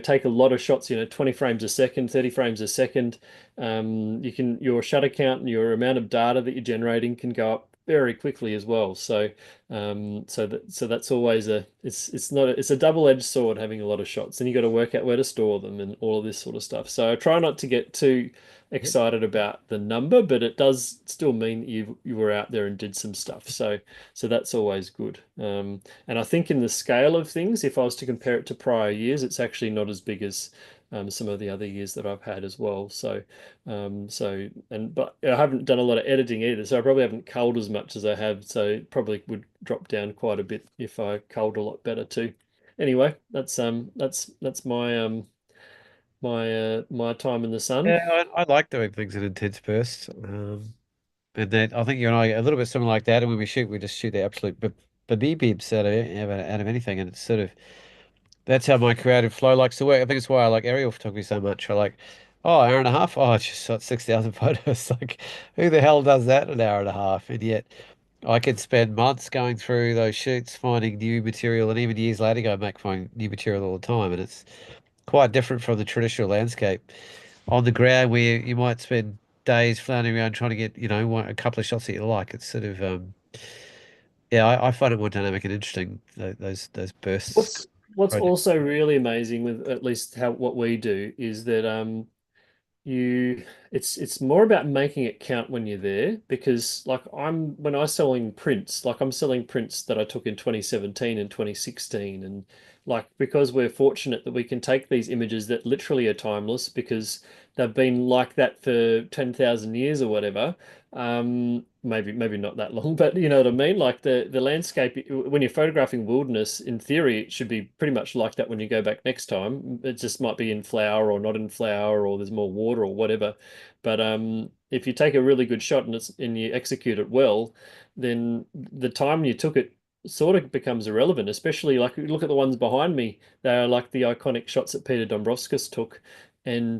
A: take a lot of shots, 20 frames a second, 30 frames a second, your shutter count and your amount of data that you're generating can go up very quickly as well. So that's always it's not it's a double-edged sword having a lot of shots, and you got to work out where to store them and all of this sort of stuff. So I try not to get too excited about the number, but it does still mean that you were out there and did some stuff. So that's always good. And I think in the scale of things, if I was to compare it to prior years, it's actually not as big as some of the other years that I've had as well. But I haven't done a lot of editing either, so I probably haven't culled as much as I have. So probably would drop down quite a bit if I culled a lot better too. Anyway, that's my time in the sun.
B: Yeah, I like doing things in intense bursts. And then I think you and I are a little bit similar like that. And when we shoot, we just shoot the absolute bibs out of anything. And it's sort of that's how my creative flow likes to work. I think it's why I like aerial photography so much. I like, oh, hour and a half. Oh, I just shot 6,000 photos. Like, who the hell does that in an hour and a half? And yet, I could spend months going through those shoots, finding new material, and even years later, go back find new material all the time. And it's quite different from the traditional landscape on the ground where you might spend days floundering around trying to get, a couple of shots that you like. It's sort of, yeah, I find it more dynamic and interesting, those bursts.
A: What's also really amazing with at least how what we do is that you it's more about making it count when you're there, because like when I'm selling prints, like I'm selling prints that I took in 2017 and 2016, and like because we're fortunate that we can take these images that literally are timeless because they've been like that for 10,000 years or whatever. Maybe not that long, but you know what I mean? Like the landscape, when you're photographing wilderness, in theory, it should be pretty much like that when you go back next time. It just might be in flower or not in flower, or there's more water or whatever. But if you take a really good shot and you execute it well, then the time you took it sort of becomes irrelevant. Especially like look at the ones behind me. They are like the iconic shots that Peter Dombrovskis took, and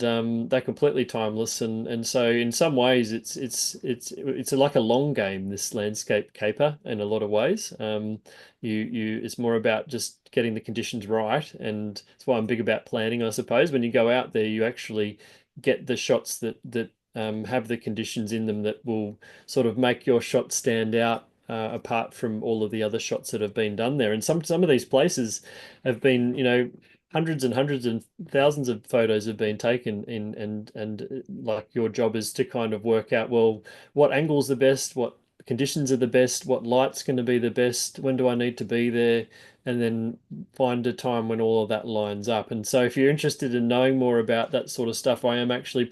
A: they're completely timeless. And so in some ways, it's like a long game, this landscape caper, in a lot of ways. You it's more about just getting the conditions right, and that's why I'm big about planning, I suppose. When you go out there, you actually get the shots that have the conditions in them that will sort of make your shot stand out. Apart from all of the other shots that have been done there, and some of these places have been, hundreds and thousands of photos have been taken in, and like your job is to kind of work out, well, what angle's the best, what conditions are the best, what light's going to be the best, when do I need to be there, and then find a time when all of that lines up. And so if you're interested in knowing more about that sort of stuff, I am actually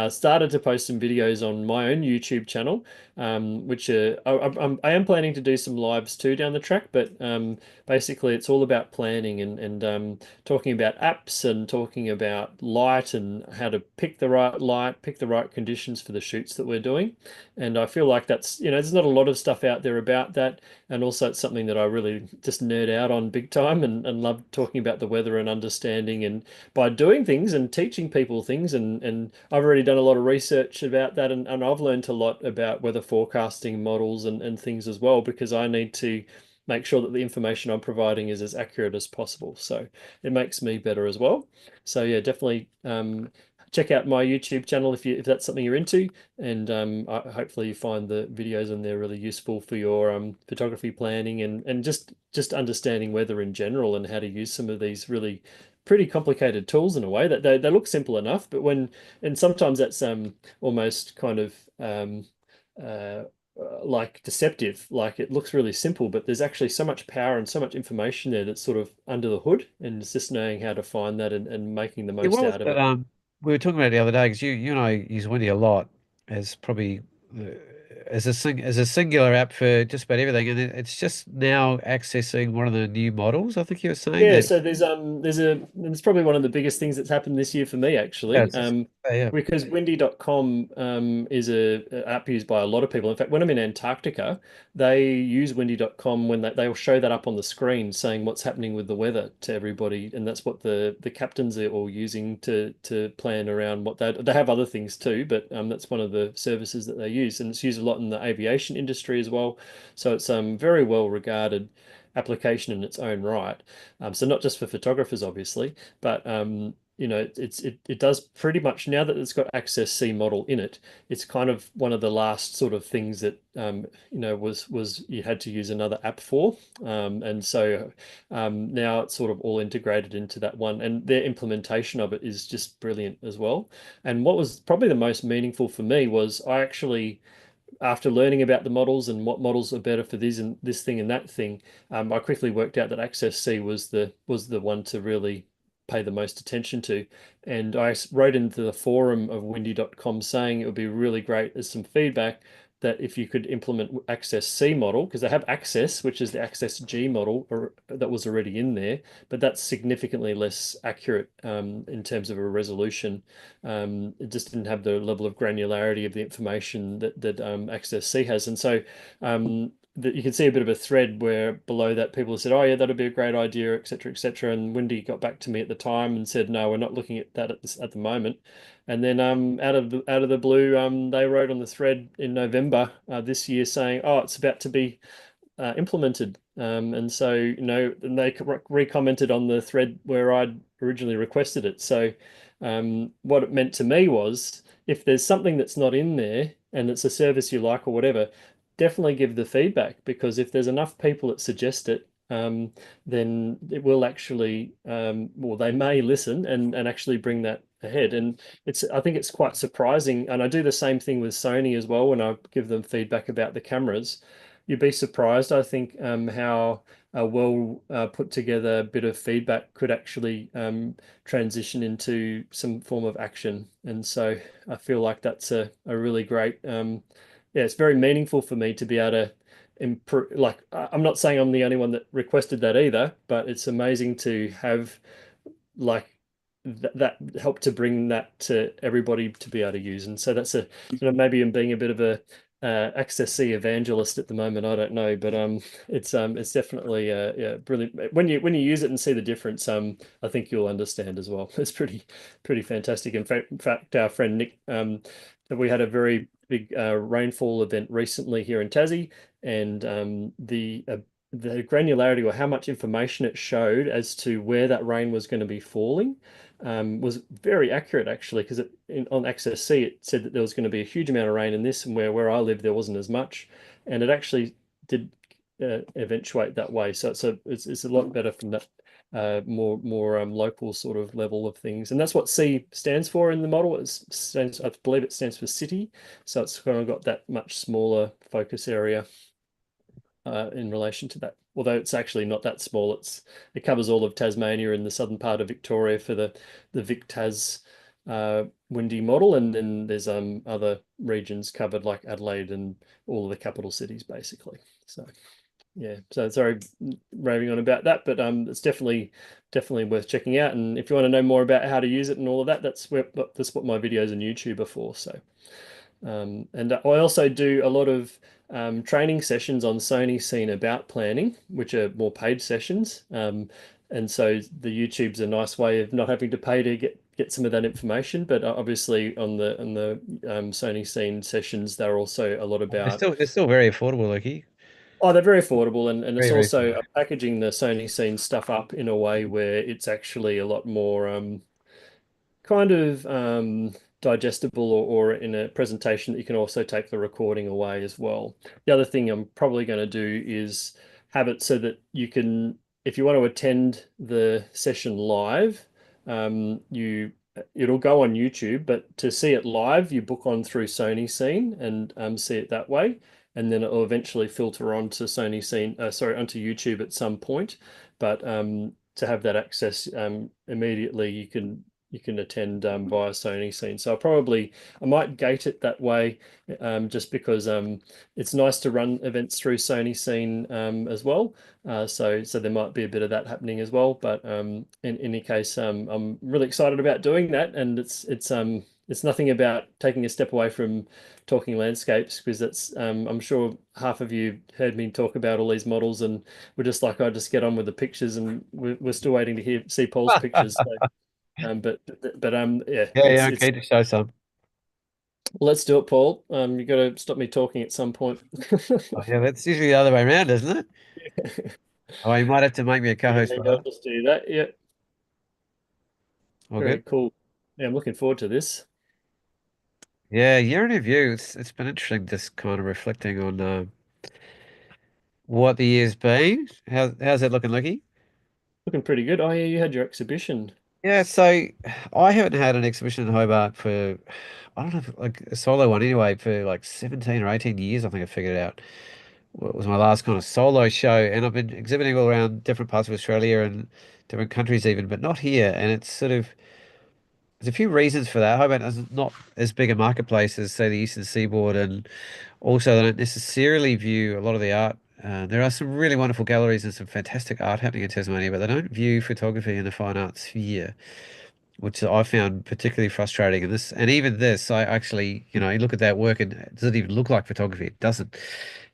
A: started to post some videos on my own YouTube channel, which I am planning to do some lives too down the track, but basically it's all about planning and talking about apps and talking about light and how to pick the right light, pick the right conditions for the shoots that we're doing. And I feel like there's not a lot of stuff out there about that. And also it's something that I really just nerd out on big time, and love talking about the weather and understanding, and by doing things and teaching people things. And I've already done a lot of research about that, and I've learned a lot about weather forecasting models and things as well, because I need to make sure that the information I'm providing is as accurate as possible. So it makes me better as well. So yeah, definitely check out my YouTube channel if that's something you're into, and hopefully you find the videos on there really useful for your photography planning, and just understanding weather in general, and how to use some of these really pretty complicated tools in a way that they look simple enough, but and sometimes that's almost kind of uh, like deceptive. Like it looks really simple, but there's actually so much power and so much information there that's sort of under the hood, and it's just knowing how to find that and making the
B: Yeah,
A: most
B: what was
A: out of
B: that?
A: it.
B: We were talking about it the other day because you and I use Wendy a lot as probably as a singular app for just about everything, and it's just now accessing one of the new models. I think you were saying
A: Yeah,
B: that.
A: so there's probably one of the biggest things that's happened this year for me
B: Yeah,
A: actually.
B: yeah.
A: Because windy.com is a app used by a lot of people. In fact, when I'm in Antarctica, they use windy.com when they'll show that up on the screen saying what's happening with the weather to everybody, and that's what the captains are all using to plan around what they have other things too, but that's one of the services that they use, and it's used a lot in the aviation industry as well. So it's very well regarded application in its own right. So not just for photographers, obviously, but it does pretty much now that it's got Access C model in it. It's kind of one of the last sort of things that was you had to use another app for, and so now it's sort of all integrated into that one, and their implementation of it is just brilliant as well. And what was probably the most meaningful for me was I actually after learning about the models and what models are better for this thing and that thing, I quickly worked out that Access C was the one to really pay the most attention to. And I wrote into the forum of windy.com saying it would be really great as some feedback that if you could implement Access C model, because they have Access, which is the Access G model that was already in there, but that's significantly less accurate in terms of a resolution. It just didn't have the level of granularity of the information that Access C has. And so that you can see a bit of a thread where below that people said, "Oh yeah, that'd be a great idea, etc., etc." And Wendy got back to me at the time and said, "No, we're not looking at that at the moment." And then out of the blue, they wrote on the thread in November this year saying, "Oh, it's about to be implemented." And so, and they re-commented on the thread where I'd originally requested it. So, what it meant to me was if there's something that's not in there and it's a service you like or whatever, definitely give the feedback because if there's enough people that suggest it, then it will actually, well, they may listen and actually bring that ahead. And I think it's quite surprising. And I do the same thing with Sony as well when I give them feedback about the cameras. You'd be surprised, I think, how a well put together bit of feedback could actually transition into some form of action. And so I feel like that's a really great, yeah, it's very meaningful for me to be able to improve. Like, I'm not saying I'm the only one that requested that either, but it's amazing to have like that help to bring that to everybody to be able to use. And so that's maybe I'm being a bit of a Access C evangelist at the moment. I don't know, but it's definitely yeah, brilliant. When you use it and see the difference, I think you'll understand as well. It's pretty fantastic. In fact, our friend Nick, we had a very big rainfall event recently here in Tassie, and the granularity or how much information it showed as to where that rain was going to be falling was very accurate actually, because on Access C it said that there was going to be a huge amount of rain in this, and where I live there wasn't as much, and it actually did eventuate that way. So it's a lot better from that more local sort of level of things, and that's what C stands for in the model. I believe it stands for city, so it's kind of got that much smaller focus area in relation to that. Although it's actually not that small, it covers all of Tasmania and the southern part of Victoria for the VicTas windy model, and then there's other regions covered like Adelaide and all of the capital cities basically. So yeah, so sorry raving on about that, but it's definitely worth checking out. And if you want to know more about how to use it and all of that, that's what my videos on YouTube are for. So. And I also do a lot of training sessions on Sony Scene about planning, which are more paid sessions. And so the YouTube's a nice way of not having to pay to get some of that information. But obviously on the Sony Scene sessions, they're also a lot about.
B: They're still very affordable, Loki.
A: Oh, they're very affordable, and it's
B: Very, very
A: also
B: affordable.
A: packaging the Sony Scene stuff up in a way where it's actually a lot more kind of digestible or in a presentation that you can also take the recording away as well. The other thing I'm probably going to do is have it so that you can, if you want to attend the session live, it'll go on YouTube, but to see it live, you book on through Sony Scene and see it that way. And then it'll eventually filter onto Sony Scene, sorry, onto YouTube at some point. But to have that access immediately, you can you can attend via Sony Scene. So I might gate it that way, just because it's nice to run events through Sony Scene as well. So there might be a bit of that happening as well. But in any case, I'm really excited about doing that, and it's nothing about taking a step away from talking landscapes, because it's I'm sure half of you heard me talk about all these models, and we're just like, I just get on with the pictures, and we're still waiting to see Paul's pictures. So, yeah,
B: Yeah, yeah,
A: it's
B: okay, to show some.
A: let's do it, Paul. You got to stop me talking at some point.
B: Oh, yeah, that's usually the other way around, isn't it? Oh, you might have to make me a
A: Yeah,
B: co-host for
A: maybe I'll
B: that.
A: just do that. Yeah,
B: All
A: very
B: good.
A: cool. Yeah, I'm looking forward to this.
B: Yeah, year in review. It's been interesting just kind of reflecting on what the year's been. How's that looking, Lucky?
A: Looking pretty good. Oh yeah, you had your exhibition.
B: Yeah, so I haven't had an exhibition in Hobart for I don't know, like a solo one anyway, for like 17 or 18 years. I think I figured it out. Well, it was my last kind of solo show, and I've been exhibiting all around different parts of Australia and different countries even, but not here. And it's sort of there's a few reasons for that. Hobart is not as big a marketplace as, say, the Eastern Seaboard, and also they don't necessarily view a lot of the art. There are some really wonderful galleries and some fantastic art happening in Tasmania, but they don't view photography in the fine arts sphere, which I found particularly frustrating. And even this, I actually, you look at that work and it doesn't even look like photography. It doesn't.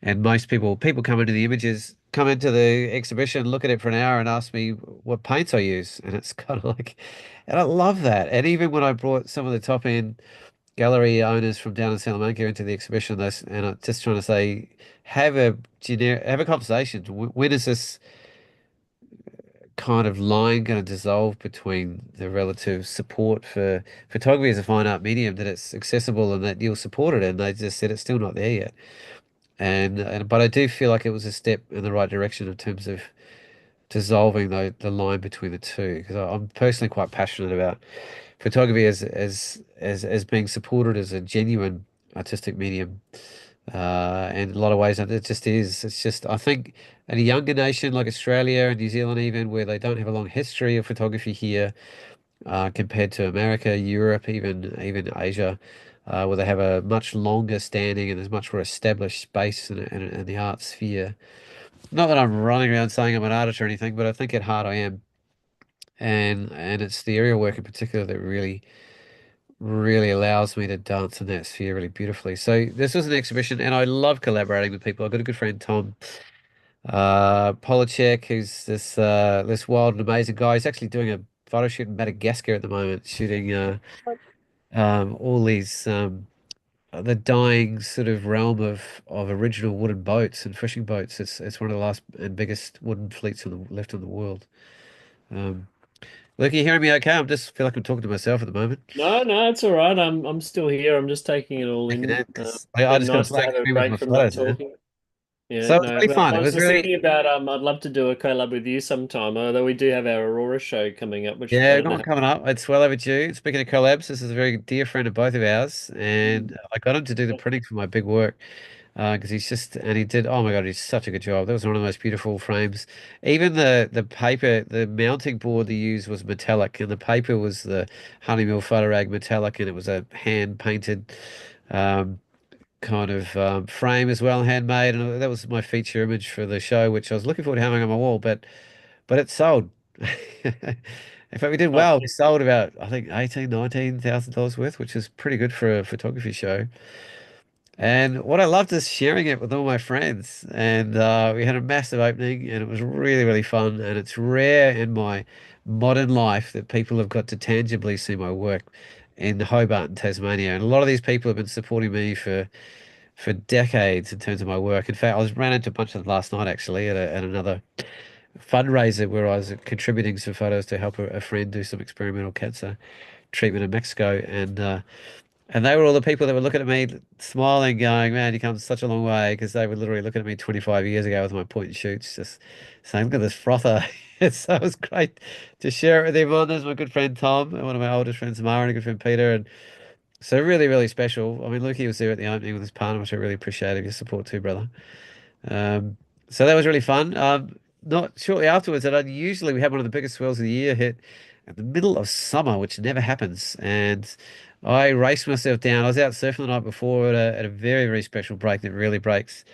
B: And most people come into the images, come into the exhibition, look at it for an hour and ask me what paints I use. And it's kind of like, and I love that. And even when I brought some of the top end gallery owners from down in Salamanca into the exhibition, and I'm just trying to say, have a conversation. When is this kind of line going to dissolve between the relative support for photography as a fine art medium, that it's accessible and that you'll support it? And they just said it's still not there yet. And but I do feel like it was a step in the right direction in terms of dissolving the line between the two, because I'm personally quite passionate about photography as being supported as a genuine artistic medium. In a lot of ways, and it just is. It's just, I think, in a younger nation like Australia and New Zealand, even where they don't have a long history of photography here, compared to America, Europe, even Asia, where they have a much longer standing and there's much more established space in the art sphere. Not that I'm running around saying I'm an artist or anything, but I think at heart I am. And it's the area work in particular that really allows me to dance in that sphere really beautifully. So this was an exhibition, and I love collaborating with people. I've got a good friend, Tom Polacek, who's this wild and amazing guy. He's actually doing a photo shoot in Madagascar at the moment, shooting all these the dying sort of realm of original wooden boats and fishing boats. It's one of the last and biggest wooden fleets left in the world. Um, Look, you hearing me okay? I just feel like I'm talking to myself at the moment.
A: No, no, it's all right. I'm still here. I'm just taking it all
B: Taking
A: in.
B: it because I
A: Been
B: just got a
A: nice to
B: blank
A: have a
B: screen with
A: break
B: my
A: from not
B: photos in.
A: talking. Yeah,
B: So it was
A: no,
B: really
A: but
B: fun.
A: I
B: It
A: was
B: was
A: just
B: really,
A: thinking about I'd love to do a collab with you sometime, although we do have our Aurora show coming up, which I
B: yeah, we've
A: don't
B: got
A: know
B: one coming up. It's well overdue. Speaking of collabs, this is a very dear friend of both of ours, and I got him to do the
A: how.
B: printing for my big work. Because he did, oh my God, he did such a good job. That was one of the most beautiful frames. Even the paper, the mounting board they used was metallic, and the paper was the Honeywell photo rag metallic, and it was a hand painted um, kind of frame as well, handmade. And that was my feature image for the show, which I was looking forward to having on my wall, but it sold. In fact, we did
A: Oh,
B: well. We sold about, I think, 19,000 worth, which is pretty good for a photography show. And what I loved is sharing it with all my friends. And we had a massive opening, and it was really, really fun. And it's rare in my modern life that people have got to tangibly see my work in Hobart and Tasmania. And a lot of these people have been supporting me for decades in terms of my work. In fact, ran into a bunch of them last night actually at another fundraiser where I was contributing some photos to help a friend do some experimental cancer treatment in Mexico. And they were all the people that were looking at me, smiling, going, "Man, you come such a long way." Because they were literally looking at me 25 years ago with my point and shoots, just saying, "Look at this frother." So it was great to share it with everyone. There's my good friend Tom, and one of my oldest friends, Mara, and a good friend Peter. And so really, really special. I mean, Lukey was there at the opening with his partner, which I really appreciated your support too, brother. Um, so that was really fun. not shortly afterwards, and unusually we had one of the biggest swells of the year hit in the middle of summer, which never happens. And I raced myself down. I was out surfing the night before at a very, very special break that really breaks.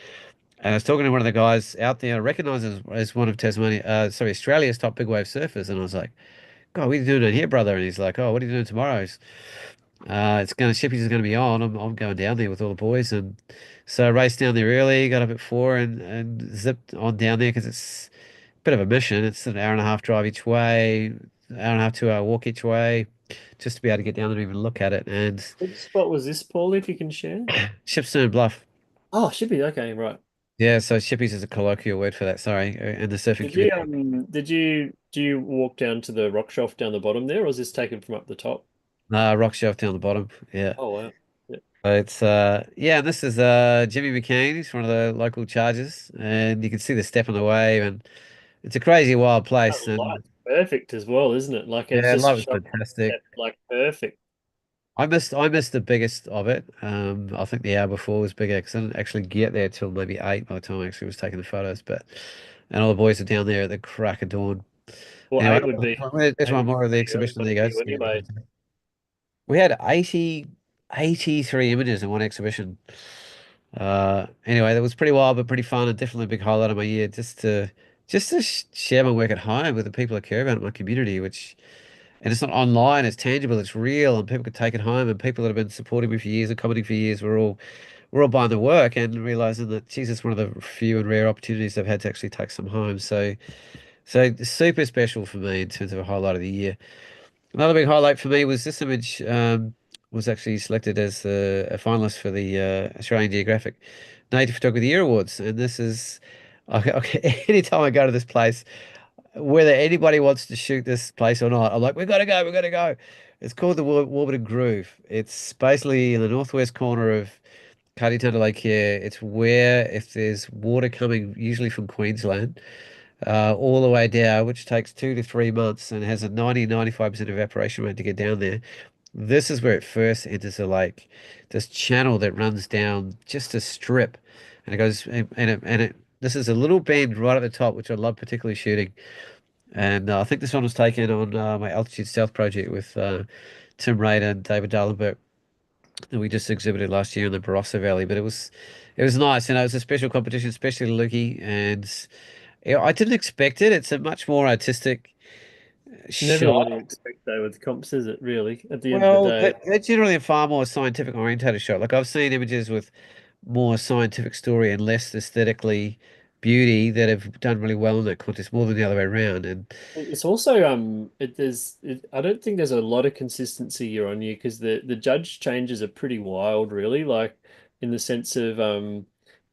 B: And I was talking to one of the guys out there, I recognized as one of Australia's top big wave surfers. And I was like, God, what are you doing here, brother? And he's like, Oh, what are you doing tomorrow? Shippies is gonna be on. I'm going down there with all the boys, and so I raced down there early, got up at 4 and zipped on down there because it's a bit of a mission. It's an hour and a half drive each way, hour and a half, 2 hour walk each way, just to be able to get down there and even look at it. And
A: Which spot was this, Paul, if you can share?
B: Shipstone Bluff.
A: Oh, should be okay, right.
B: Yeah, so Shippies is a colloquial word for that, sorry, in the surfing community.
A: Do you walk down to the rock shelf down the bottom there, or is this taken from up the top?
B: Rock shelf down the bottom. Yeah.
A: Oh wow. Yeah.
B: Yeah, and this is Jimmy McCain. He's one of the local chargers, and you can see the step on the wave, and it's a crazy wild
A: That
B: place. And
A: light's perfect as well, isn't it? Like it's
B: yeah,
A: just
B: light was
A: shot
B: fantastic.
A: like perfect.
B: I missed the biggest of it. I think the hour before was bigger because I didn't actually get there till maybe 8 by the time I actually was taking the photos. But and all the boys are down there at the crack of dawn.
A: Well,
B: Anyway,
A: eight would be
B: there's
A: eight
B: one
A: would be
B: more of the
A: pretty early
B: exhibition.
A: for
B: There you go.
A: you anyway.
B: We had 83 images in one exhibition. Anyway, that was pretty wild, but pretty fun and definitely a big highlight of my year. Just to share my work at home with the people I care about in my community, which and it's not online, it's tangible, it's real, and people could take it home. And people that have been supporting me for years and commenting for years, we're all buying the work and realizing that Jesus, one of the few and rare opportunities I've had to actually take some home. So super special for me in terms of a highlight of the year. Another big highlight for me was this image. Was actually selected as a finalist for the Australian Geographic Native Photography of the Year Awards. And this is, okay, anytime I go to this place, whether anybody wants to shoot this place or not, I'm like, we gotta go. It's called the Warburton Groove. It's basically in the northwest corner of Cutty Lake here. It's where if there's water coming, usually from Queensland, all the way down, which takes 2 to 3 months and has a 95% evaporation rate to get down there. This is where it first enters the lake. This channel that runs down just a strip, and it goes and it. This is a little bend right at the top, which I love particularly shooting. And I think this one was taken on my Altitude South project with Tim Raider and David Dallenberg that we just exhibited last year in the Barossa Valley. But it was nice, and it was a special competition, especially Lukey, and I didn't expect it. It's a much more artistic
A: It's never
B: shot.
A: what you expect though with comps, is it really? At the end of the
B: Well,
A: day.
B: they're generally a far more scientific orientated shot. Like I've seen images with more scientific story and less aesthetically beauty that have done really well in that contest, more than the other way around. And
A: It's also I don't think there's a lot of consistency year on year because the judge changes are pretty wild really, like in the sense of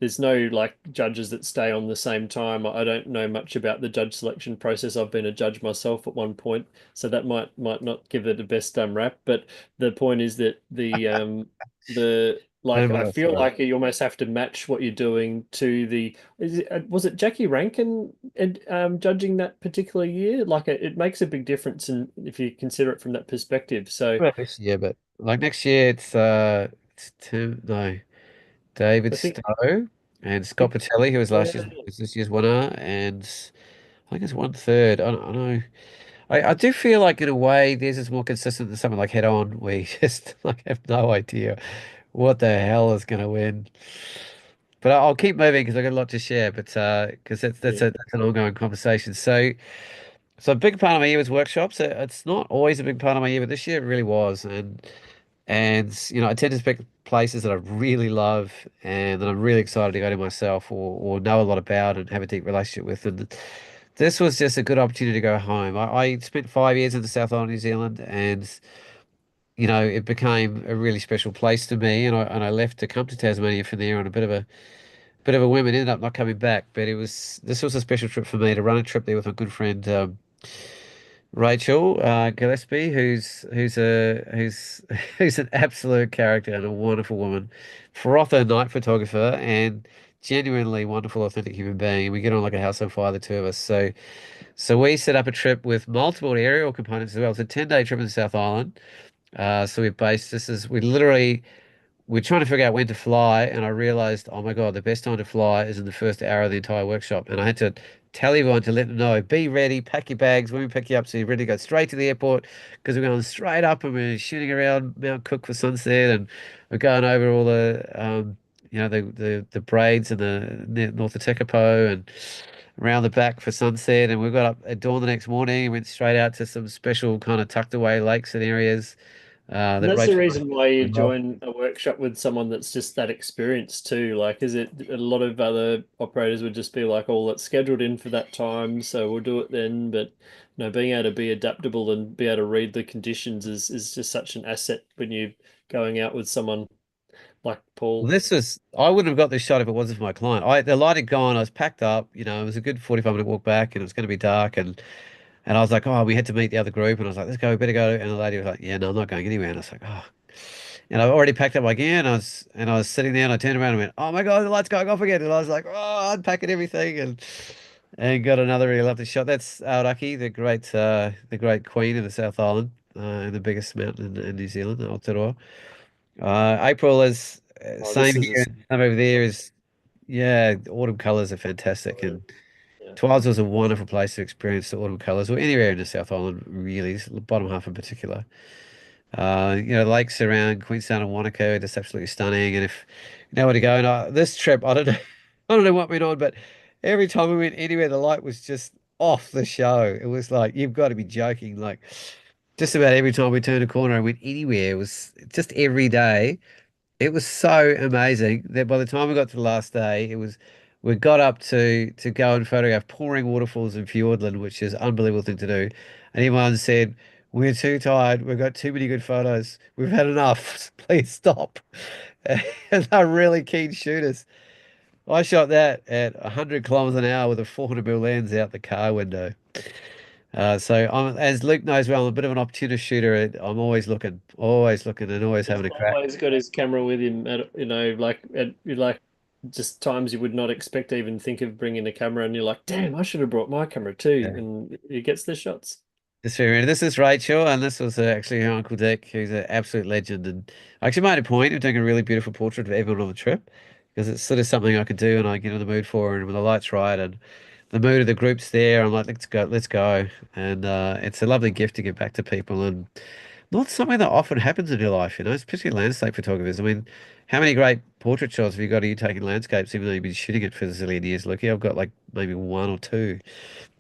A: there's no like judges that stay on the same time. I don't know much about the judge selection process. I've been a judge myself at one point, so that might not give it the best rap, but the point is that the
B: I
A: like
B: don't
A: I
B: know,
A: feel
B: sorry.
A: like you almost have to match what you're doing to was it Jackie Rankin and judging that particular year? Like it makes a big difference in if you consider it from that perspective. So
B: Well, this year, but like next year, it's Tim, no, David
A: I think
B: Stowe and
A: I
B: Scott
A: think
B: Patelli, who was
A: yeah,
B: last year's was this year's winner, and I think it's 1/3. I don't know. I do feel like in a way theirs is more consistent than something like Head On, where you just like have no idea what the hell is going to win. But I'll keep moving because I've got a lot to share. But because
A: yeah.
B: that's an ongoing conversation. So a big part of my year was workshops. It's not always a big part of my year, but this year it really was. And I tend to pick places that I really love and that I'm really excited to go to myself or know a lot about and have a deep relationship with. And this was just a good opportunity to go home. I spent 5 years in the South Island, New Zealand, and it became a really special place to me. And I left to come to Tasmania from there on a bit of a whim and ended up not coming back. But this was a special trip for me to run a trip there with a good friend. Rachel Gillespie, who's who's an absolute character and a wonderful woman, frother night photographer, and genuinely wonderful, authentic human being. We get on like a house on fire, the two of us. So we set up a trip with multiple aerial components as well. It's a 10-day trip in the South Island. So we based this is we literally we're trying to figure out when to fly, and I realized, oh my God, the best time to fly is in the first hour of the entire workshop, and I had to tell everyone to let them know, be ready, pack your bags when we pick you up, so you're ready to go straight to the airport because we're going straight up and we're shooting around Mount Cook for sunset and we're going over all the the braids and the north of Tekapo and around the back for sunset, and we got up at dawn the next morning and went straight out to some special kind of tucked away lakes and areas
A: And
B: that
A: that's the
B: Rachel
A: reason why you
B: and I love.
A: join a workshop with someone that's just that experienced too. Like, is it a lot of other operators would just be like, oh, let's scheduled in for that time, so we'll do it then. But being able to be adaptable and be able to read the conditions is just such an asset when you're going out with someone like
B: Well,
A: Paul.
B: I wouldn't have got this shot if it wasn't for my client. The light had gone, I was packed up, it was a good 45-minute walk back and it was going to be dark and I was like, oh, we had to meet the other group and I was like, let's go, we better go. And the lady was like, yeah, no, I'm not going anywhere. And I was like, oh, and I already packed up my gear and I was sitting there and I turned around and went, oh my God, the light's going off again. And I was like, oh, unpacking everything and got another really lovely shot. That's Aoraki, the great queen of the South Island, and the biggest mountain in New Zealand, Aotearoa. April is
A: Oh,
B: same
A: this is
B: here. Some over there is yeah. Autumn colors are fantastic, and Twiles was a wonderful place to experience the autumn colors, or anywhere in the South Island, really, the bottom half in particular. Lakes around Queenstown and Wanaka are just absolutely stunning. And if you know where to go, and this trip, I don't know, I don't know what went on, but every time we went anywhere, the light was just off the show. It was like you've got to be joking. Like just about every time we turned a corner and went anywhere, it was just every day. It was so amazing that by the time we got to the last day, we got up to go and photograph pouring waterfalls in Fiordland, which is an unbelievable thing to do. And everyone said, we're too tired. We've got too many good photos. We've had enough. Please stop. And they're really keen shooters. I shot that at 100 kilometers an hour with a 400 mm lens out the car window. As Luke knows well, I'm a bit of an opportunist shooter. I'm always looking, and always
A: He's
B: having a crack.
A: always got his camera with him at like just times you would not expect to even think of bringing a camera, and you're like, damn, I should have brought my camera too, and he gets the shots.
B: This very This is Rachel, and this was actually her Uncle Dick, who's an absolute legend. And I actually made a point of doing a really beautiful portrait of everyone on the trip because it's sort of something I could do and I get in the mood for. And when the light's right and the mood of the group's there, I'm like, let's go, let's go. And it's a lovely gift to give back to people and not something that often happens in your life, especially landscape photographers. I mean, how many great portrait shots have you got of you taking landscapes, even though you've been shooting it for a zillion years? Look, I've got like maybe one or two.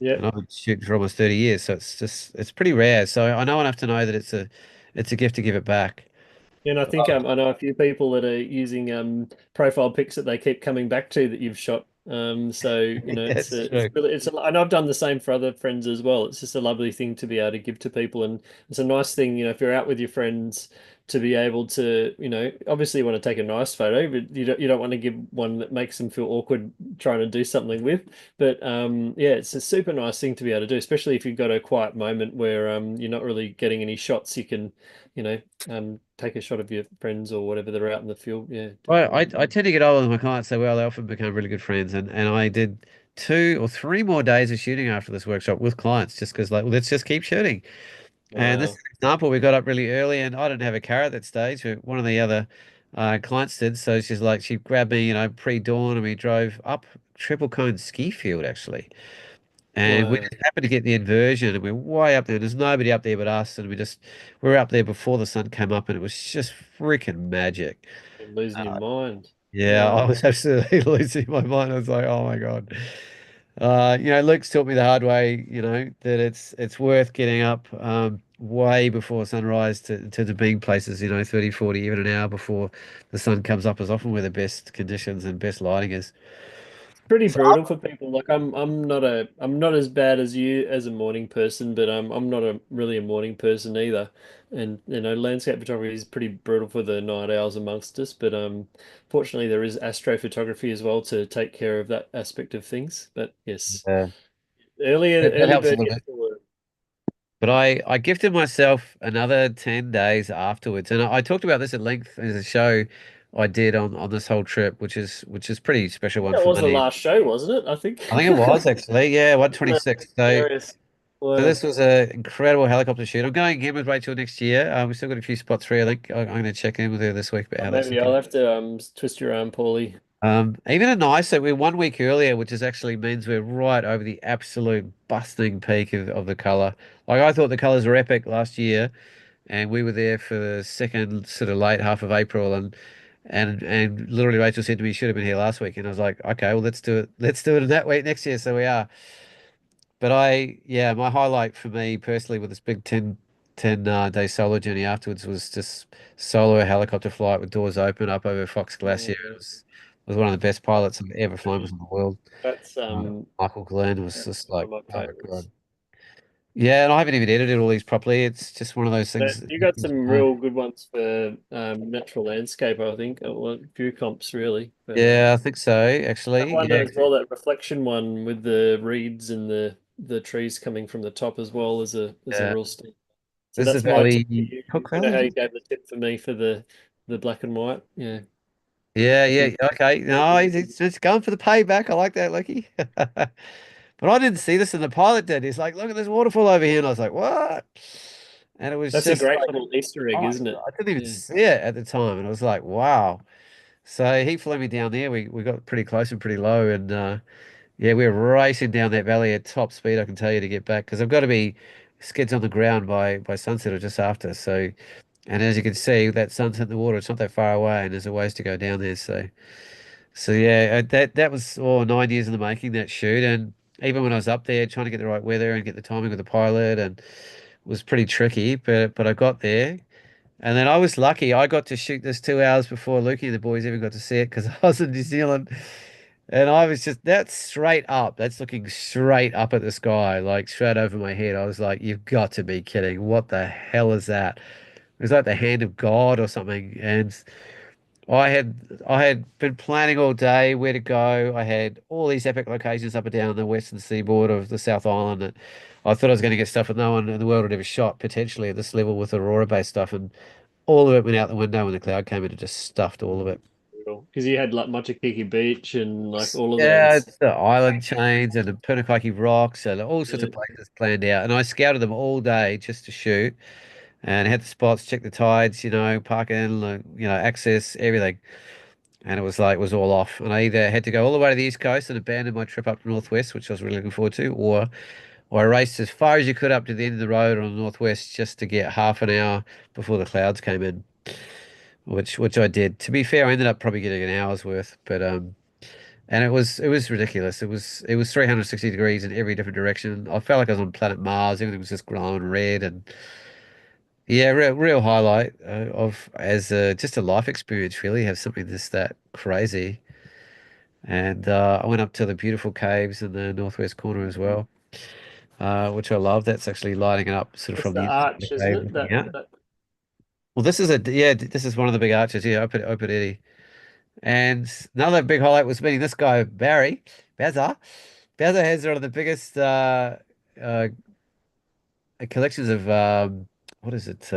A: Yeah.
B: And I've been shooting for almost 30 years, so it's pretty rare. So I know enough to know that it's a gift to give it back.
A: And I think I know a few people that are using profile pics that they keep coming back to that you've shot. So
B: It's
A: it's
B: true.
A: really and I've done the same for other friends as well. It's just a lovely thing to be able to give to people, and it's a nice thing, if you're out with your friends to be able to, obviously you want to take a nice photo, but you don't want to give one that makes them feel awkward trying to do something with. But yeah, it's a super nice thing to be able to do, especially if you've got a quiet moment where you're not really getting any shots. You can, you know, take a shot of your friends or whatever they're out in the field. Yeah,
B: I
A: definitely.
B: I tend to get older with my clients so well, they often become really good friends. And I did 2 or 3 more days of shooting after this workshop with clients just because, like, well, let's just keep shooting. And this is
A: Wow.
B: an example, we got up really early and I didn't have a car at that stage, but one of the other clients did. So she grabbed me, pre-dawn and we drove up Triple Cone ski field actually. And we
A: Wow.
B: just happened to get the inversion and we're way up there. There's nobody up there but us. And we were up there before the sun came up and it was just freaking magic.
A: You're losing your
B: Uh,
A: mind.
B: yeah, I
A: Wow.
B: was absolutely losing my mind. I was like, oh my God. Luke's taught me the hard way, that it's worth getting up way before sunrise to the big places, 30, 40, even an hour before the sun comes up is often where the best conditions and best lighting is.
A: Pretty
B: So,
A: brutal for people. Like I'm not as bad as you as a morning person, but I'm not really a morning person either. And landscape photography is pretty brutal for the night owls amongst us. But fortunately there is astrophotography as well to take care of that aspect of things. But yes,
B: yeah, that
A: early
B: helps a
A: bird
B: little
A: gets
B: bit.
A: the worm.
B: But I gifted myself another 10 days afterwards. And I talked about this at length as a show I did on this whole trip, which is pretty special one
A: That
B: for
A: was the
B: me.
A: last show, wasn't it? I think.
B: I think it was actually, yeah,
A: Isn't that
B: 126.
A: hilarious?
B: So
A: Wow.
B: this was an incredible helicopter shoot. I'm going again with Rachel next year. We've still got a few spots free. I think I'm going to check in with her this week about how that's
A: Maybe I'll
B: looking.
A: have to twist your arm, Paulie.
B: Even a nicer, we're 1 week earlier, which is actually means we're right over the absolute busting peak of the color. Like I thought the colors were epic last year, and we were there for the second sort of late half of April, and literally Rachel said to me, "You should have been here last week," and I was like, "Okay, well let's do it. Let's do it in that week next year." So we are. But yeah, my highlight for me personally with this big 10 day solo journey afterwards was just solo helicopter flight with doors open up over Fox Glacier.
A: Mm,
B: It was one of the best pilots I've ever flown with in the world.
A: That's
B: Michael Glenn was just
A: one
B: like,
A: of my
B: oh my God.
A: favorites.
B: Yeah, and I haven't even edited all these properly. It's just one of those
A: But
B: things.
A: you got some real good ones for natural landscape, I think. Well, a few comps really, but
B: Yeah, I think so,
A: that
B: actually.
A: one
B: Yeah,
A: as well, that reflection one with the reeds and the trees coming from the top as well is a
B: yeah.
A: real sting. So
B: This is
A: that's my tip to
B: Valley
A: you.
B: Cook
A: You know
B: Valley,
A: how
B: is
A: you
B: it?
A: gave the tip for me for the black and white? Yeah,
B: Yeah,
A: I
B: yeah.
A: think.
B: Okay. No, it's going for the payback. I like that, Lucky. But I didn't see this, and the pilot did. He's like, "Look at this waterfall over here," and I was like, "What?" And it was
A: That's a
B: just
A: great
B: like,
A: little Easter egg,
B: oh,
A: isn't it?
B: I didn't even
A: Yeah.
B: see it at the time, and I was like, "Wow." So he flew me down there. We got pretty close and pretty low, and yeah, we were racing down that valley at top speed. I can tell you to get back because I've got to be skids on the ground by sunset or just after. So, and as you can see, that sun's hitting the water. It's not that far away, and there's a ways to go down there. So yeah, that was 9 years in the making, that shoot. And even when I was up there trying to get the right weather and get the timing with the pilot, and it was pretty tricky, but I got there. And then I was lucky. I got to shoot this 2 hours before Lukey and the boys even got to see it because I was in New Zealand. And I was just, that's straight up. That's looking straight up at the sky, like straight over my head. I was like, you've got to be kidding. What the hell is that? It was like the hand of God or something. And I had been planning all day where to go. I had all these epic locations up and down the western seaboard of the South Island that I thought I was going to get stuff that no one in the world had ever shot potentially at this level with Aurora-based stuff, and all of it went out the window when the cloud came in and just stuffed all of it.
A: Because you had like Machu Beach and like all of
B: Yeah,
A: those.
B: it's the island chains and the Pinakaki rocks and all sorts of
A: Yeah.
B: places planned out, and I scouted them all day just to shoot and had the spots, check the tides, park in, like, access everything. And it was like, it was all off. And I either had to go all the way to the East Coast and abandon my trip up to Northwest, which I was really looking forward to, or I raced as far as you could up to the end of the road on the Northwest just to get half an hour before the clouds came in, which I did. To be fair, I ended up probably getting an hour's worth, but and it was ridiculous. It was 360 degrees in every different direction. I felt like I was on planet Mars. Everything was just glowing red, and yeah, real highlight of as just a life experience. Really, have something that crazy. And I went up to the beautiful caves in the northwest corner as well, which I love. That's actually lighting it up sort of
A: That's
B: from
A: the
B: the inside of the
A: arch, isn't
B: cave
A: it?
B: looking
A: That
B: out.
A: that
B: Well, this is one of the big arches. Yeah, Open Eddie. And another big highlight was meeting this guy, Barry Bazza. Bazza has one of the biggest uh, collections of what is it?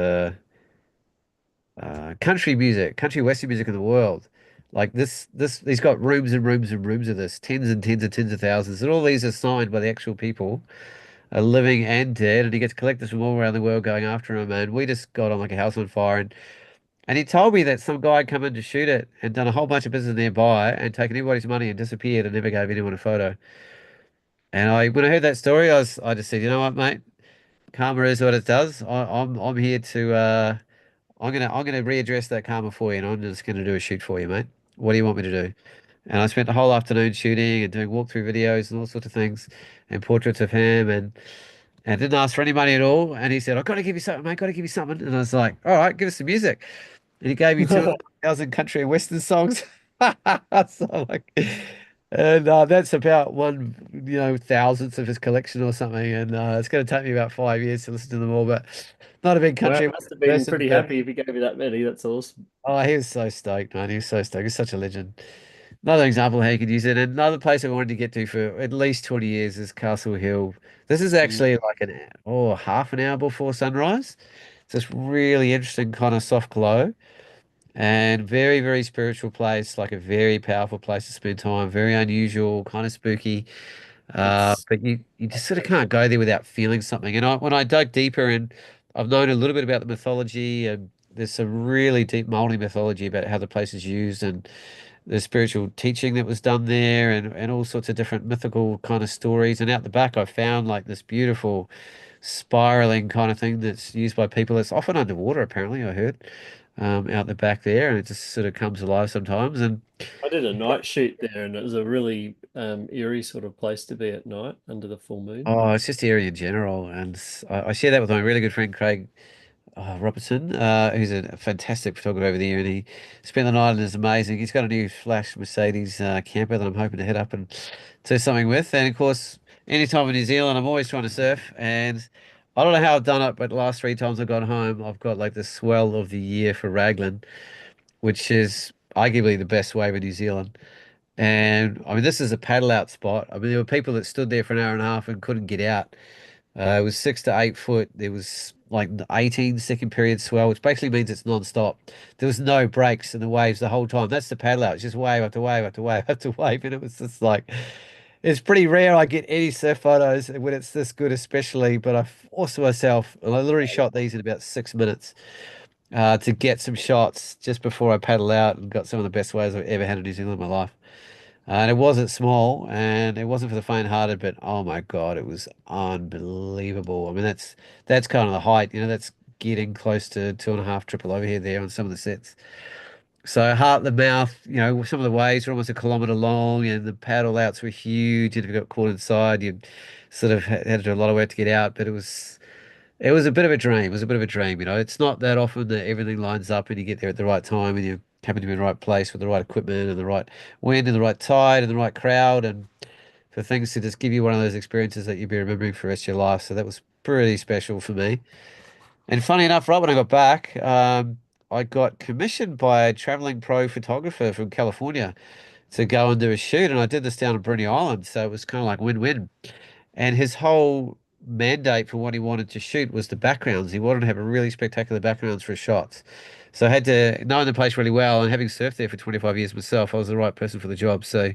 B: Country music, country western music in the world. Like he's got rooms and rooms and rooms of this, tens and tens and tens of thousands, and all these are signed by the actual people, living and dead, and he gets collectors from all around the world going after him. And we just got on like a house on fire, and he told me that some guy had come in to shoot it and done a whole bunch of business nearby and taken everybody's money and disappeared and never gave anyone a photo. And when I heard that story, I just said, you know what, mate, karma is what it does. I'm here to I'm gonna readdress that karma for you, and I'm just gonna do a shoot for you, mate. What do you want me to do? And I spent the whole afternoon shooting and doing walkthrough videos and all sorts of things and portraits of him, and didn't ask for any money at all. And he said, "I've got to give you something, mate. Got to give you something." And I was like, "All right, give us some music." And he gave me 2,000 country and western songs. So I'm like, and that's about one, thousandth of his collection or something. And it's going to take me about 5 years to listen to them all. But not a big
A: well,
B: country
A: it must have been
B: person.
A: pretty happy if he gave you that many. That's awesome.
B: Oh, he was so stoked, man. He was so stoked. He's such a legend. Another example how you could use it. And another place I wanted to get to for at least 20 years is Castle Hill. This is
A: Mm.
B: actually like half an hour before sunrise. It's this really interesting kind of soft glow and very, very spiritual place, like a very powerful place to spend time, very unusual, kind of spooky.
A: It's
B: But you just sort of can't go there without feeling something. And when I dug deeper and I've known a little bit about the mythology, and there's some really deep Maori mythology about how the place is used, the spiritual teaching that was done there, and all sorts of different mythical kind of stories. And out the back, I found like this beautiful spiraling kind of thing that's used by people. It's often underwater, apparently, I heard, out the back there, and it just sort of comes alive sometimes. And
A: I did a night shoot there, and it was a really eerie sort of place to be at night under the full moon.
B: oh, it's just the area in general. And I share that with my really good friend Craig Robertson, who's a fantastic photographer over there, and he spent the night and is amazing. He's got a new flash Mercedes camper that I'm hoping to head up and do something with. And of course, anytime in New Zealand, I'm always trying to surf. And I don't know how I've done it, but the last three times I've gone home, I've got like the swell of the year for Raglan, which is arguably the best wave in New Zealand. And I mean, this is a paddle out spot. I mean, there were people that stood there for an hour and a half and couldn't get out. It was 6 to 8 foot. There was like the 18-second period swell, which basically means it's non-stop. There was no breaks in the waves the whole time. That's the paddle out. It's just wave after wave after wave after wave. And it was just like, it's pretty rare I get any surf photos when it's this good, especially. But I forced myself, and I literally shot these in about 6 minutes to get some shots just before I paddle out and got some of the best waves I've ever had in New Zealand in my life. And it wasn't small, and it wasn't for the faint-hearted, but oh my God, it was unbelievable. I mean, that's kind of the height, that's getting close to 2.5 triple overhead there on some of the sets. So heart the mouth, some of the waves were almost a kilometer long, and the paddle outs were huge. And if you got caught inside, you sort of had to do a lot of work to get out. But it was a bit of a dream. It was a bit of a dream. It's not that often that everything lines up and you get there at the right time and you happen to be in the right place with the right equipment and the right wind and the right tide and the right crowd, and for things to just give you one of those experiences that you'll be remembering for the rest of your life. So that was pretty special for me. And funny enough, right when I got back, I got commissioned by a traveling pro photographer from California to go and do a shoot, and I did this down in Bruny Island, so it was kind of like win-win. And his whole mandate for what he wanted to shoot was the backgrounds. He wanted to have a really spectacular backgrounds for his shots. So I had to know the place really well, and having surfed there for 25 years myself, I was the right person for the job. So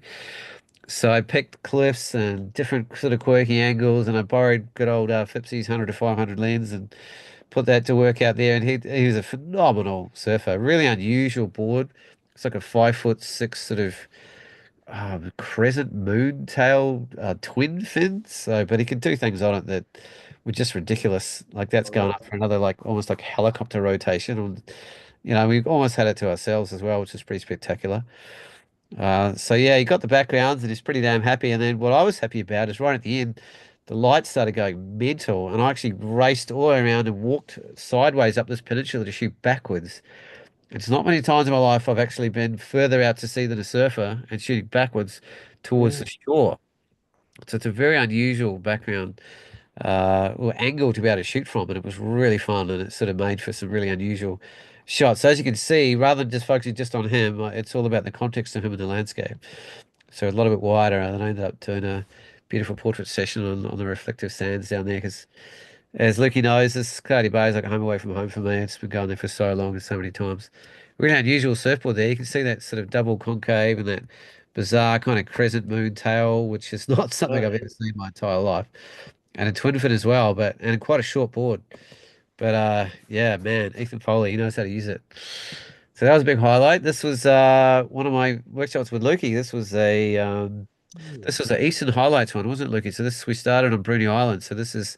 B: I picked cliffs and different sort of quirky angles, and I borrowed good old Phipsey's 100 to 500 lens and put that to work out there. And he was a phenomenal surfer, really unusual board. It's like a 5'6" sort of crescent moon tail twin fin. So, but he could do things on it that were just ridiculous. Like that's
A: I
B: going
A: love
B: up for another like almost like helicopter rotation. And, we almost had it to ourselves as well, which is pretty spectacular. So yeah, he got the backgrounds and he's pretty damn happy. And then what I was happy about is right at the end, the lights started going mental, and I actually raced all the way around and walked sideways up this peninsula to shoot backwards. It's not many times in my life I've actually been further out to sea than a surfer and shooting backwards towards the
A: it.
B: shore. So it's a very unusual background or angle to be able to shoot from, and it was really fun, and it sort of made for some really unusual shots. So as you can see, rather than just focusing just on him, it's all about the context of him in the landscape. So a lot of it wider, and I ended up doing a beautiful portrait session on the reflective sands down there because as Lukey knows, this Cloudy Bay is like a home away from home for me. It's been going there for so long and so many times. Really unusual surfboard there. You can see that sort of double concave and that bizarre kind of crescent moon tail, which is not something
A: Oh,
B: I've ever seen in my entire life. And a twin fin as well, and quite a short board. But yeah, man, Ethan Foley, he knows how to use it. So that was a big highlight. This was one of my workshops with Lukey.
A: yeah.
B: This was the Eastern Highlights one, wasn't it, Lukey? So this we started on Bruny Island. So this is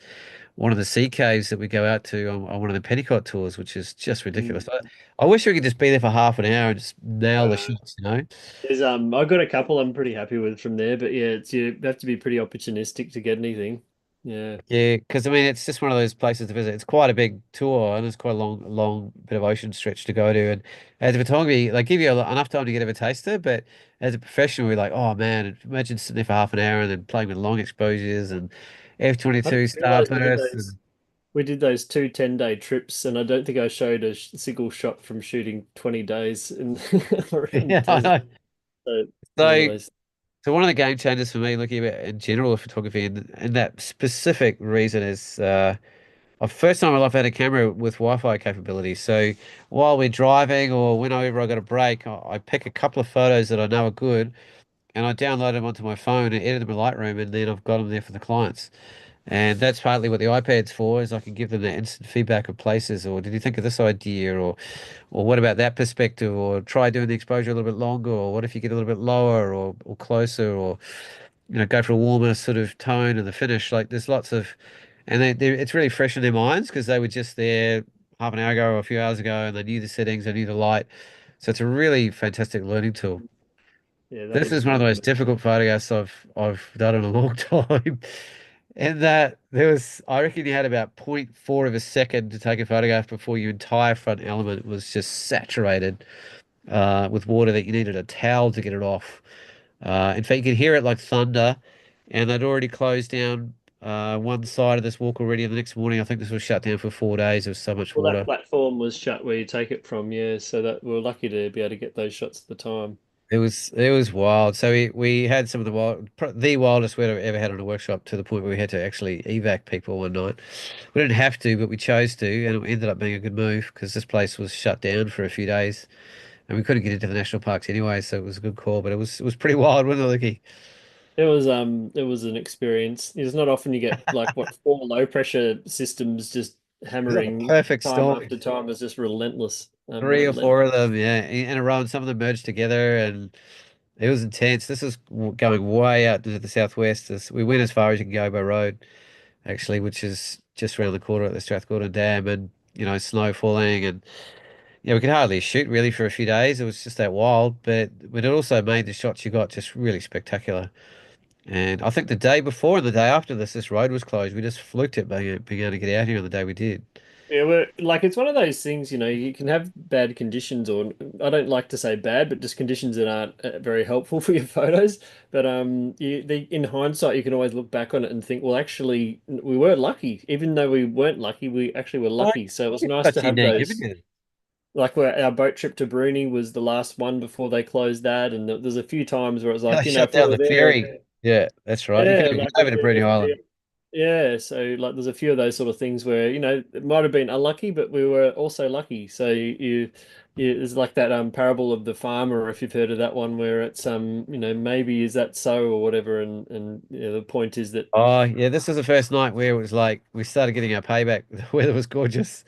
B: one of the sea caves that we go out to on one of the Petticoat tours, which is just ridiculous.
A: Mm.
B: I wish we could just be there for half an hour and just nail the
A: Uh,
B: shots.
A: I got a couple I'm pretty happy with from there, but yeah, you have to be pretty opportunistic to get anything. Yeah.
B: Yeah, because I mean, it's just one of those places to visit. It's quite a big tour, and it's quite a long bit of ocean stretch to go to. And as a photography, they give you enough time to get a taster, but as a professional, we're like, oh man, imagine sitting there for half an hour and then playing with long exposures and
A: I
B: F-22
A: didn't realize
B: starbursts. And
A: we did those two 10-day trips, and I don't think I showed a single shot from shooting 20 days in around the
B: yeah, I
A: desert.
B: know.
A: So one of
B: So,
A: those.
B: so one of the game changers for me, looking at in general of photography, and that specific reason is. First time in my life I had a camera with Wi-Fi capability. So while we're driving or whenever I got a break, I pick a couple of photos that I know are good and I download them onto my phone and edit them in Lightroom, and then I've got them there for the clients. And that's partly what the iPad's for, is I can give them that instant feedback of places, or did you think of this idea, or what about that perspective, or try doing the exposure a little bit longer, or what if you get a little bit lower or closer, or go for a warmer sort of tone in the finish. Like there's lots of, and it's really fresh in their minds because they were just there half an hour ago or a few hours ago, and they knew the settings, they knew the light. So it's a really fantastic learning tool.
A: Yeah, that
B: This
A: is
B: is one of the most difficult photographs I've done in a long time. And that there was, I reckon you had about zero point 0.4 of a second to take a photograph before your entire front element was just saturated with water that you needed a towel to get it off. In fact, you could hear it like thunder, and they'd already closed down one side of this walk already. And the next morning, I think this was shut down for 4 days. There was so much
A: well, that
B: water.
A: platform was shut where you take it from, yeah. So that we're lucky to be able to get those shots at the time.
B: It was wild. So we had some of the wildest we've ever had on a workshop, to the point where we had to actually evac people one night. We didn't have to, but we chose to, and it ended up being a good move because this place was shut down for a few days, and we couldn't get into the national parks anyway. So it was a good call, but it was pretty wild, wasn't it, Licky?
A: It was an experience. It's not often you get like what four low pressure systems just
B: It was like a
A: hammering
B: perfect
A: time
B: storm.
A: after time. It's just relentless.
B: Three or four of them, yeah, in a row, and some of them merged together, and it was intense. This was going way out into the southwest. We went as far as you can go by road, actually, which is just around the corner at the Strathcordon Dam, and snow falling, and yeah, we could hardly shoot really for a few days. It was just that wild, but it also made the shots you got just really spectacular. And I think the day before and the day after this road was closed. We just fluked it being able to get out here on the day we did.
A: Yeah, we're, like it's one of those things, you can have bad conditions, or I don't like to say bad, but just conditions that aren't very helpful for your photos. But in hindsight, you can always look back on it and think, well, actually, we were lucky. Even though we weren't lucky, we actually were
B: Oh,
A: lucky. So it was
B: it's
A: nice to
B: such
A: have
B: unique, isn't
A: those.
B: it?
A: Like where our boat trip to Bruni was the last one before they closed that, and there's a few times where it was
B: Yeah,
A: like,
B: they shut
A: if we
B: down
A: were
B: the
A: there,
B: ferry. Yeah, that's right. You
A: yeah,
B: couldn't even
A: like
B: get over to Bruny Island.
A: yeah, so like there's a few of those sort of things where, it might have been unlucky, but we were also lucky. So it's like that parable of the farmer, if you've heard of that one, where it's maybe is that so or whatever, and the point is that
B: Oh, yeah, this was the first night where it was like we started getting our payback. The weather was gorgeous.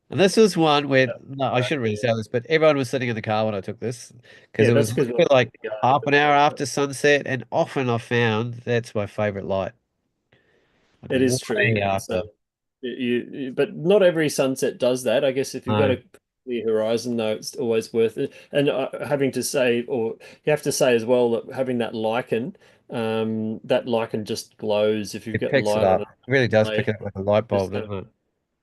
B: And this was one where, no, I shouldn't really say this, but everyone was sitting in the car when I took this because
A: yeah,
B: it
A: that's
B: was
A: because we're
B: literally like
A: in the
B: half an hour
A: garden.
B: after sunset. And often I've found that's my favorite light, like
A: It is true.
B: way
A: So
B: after.
A: but not every sunset does that. I guess if you've got
B: No,
A: a clear horizon, though, it's always worth it. And having to say, or you have to say as well, that having that lichen just glows if you've
B: it
A: got
B: picks it
A: light on
B: up.
A: it.
B: It really does pick
A: Like,
B: it up like a light bulb,
A: just,
B: doesn't it?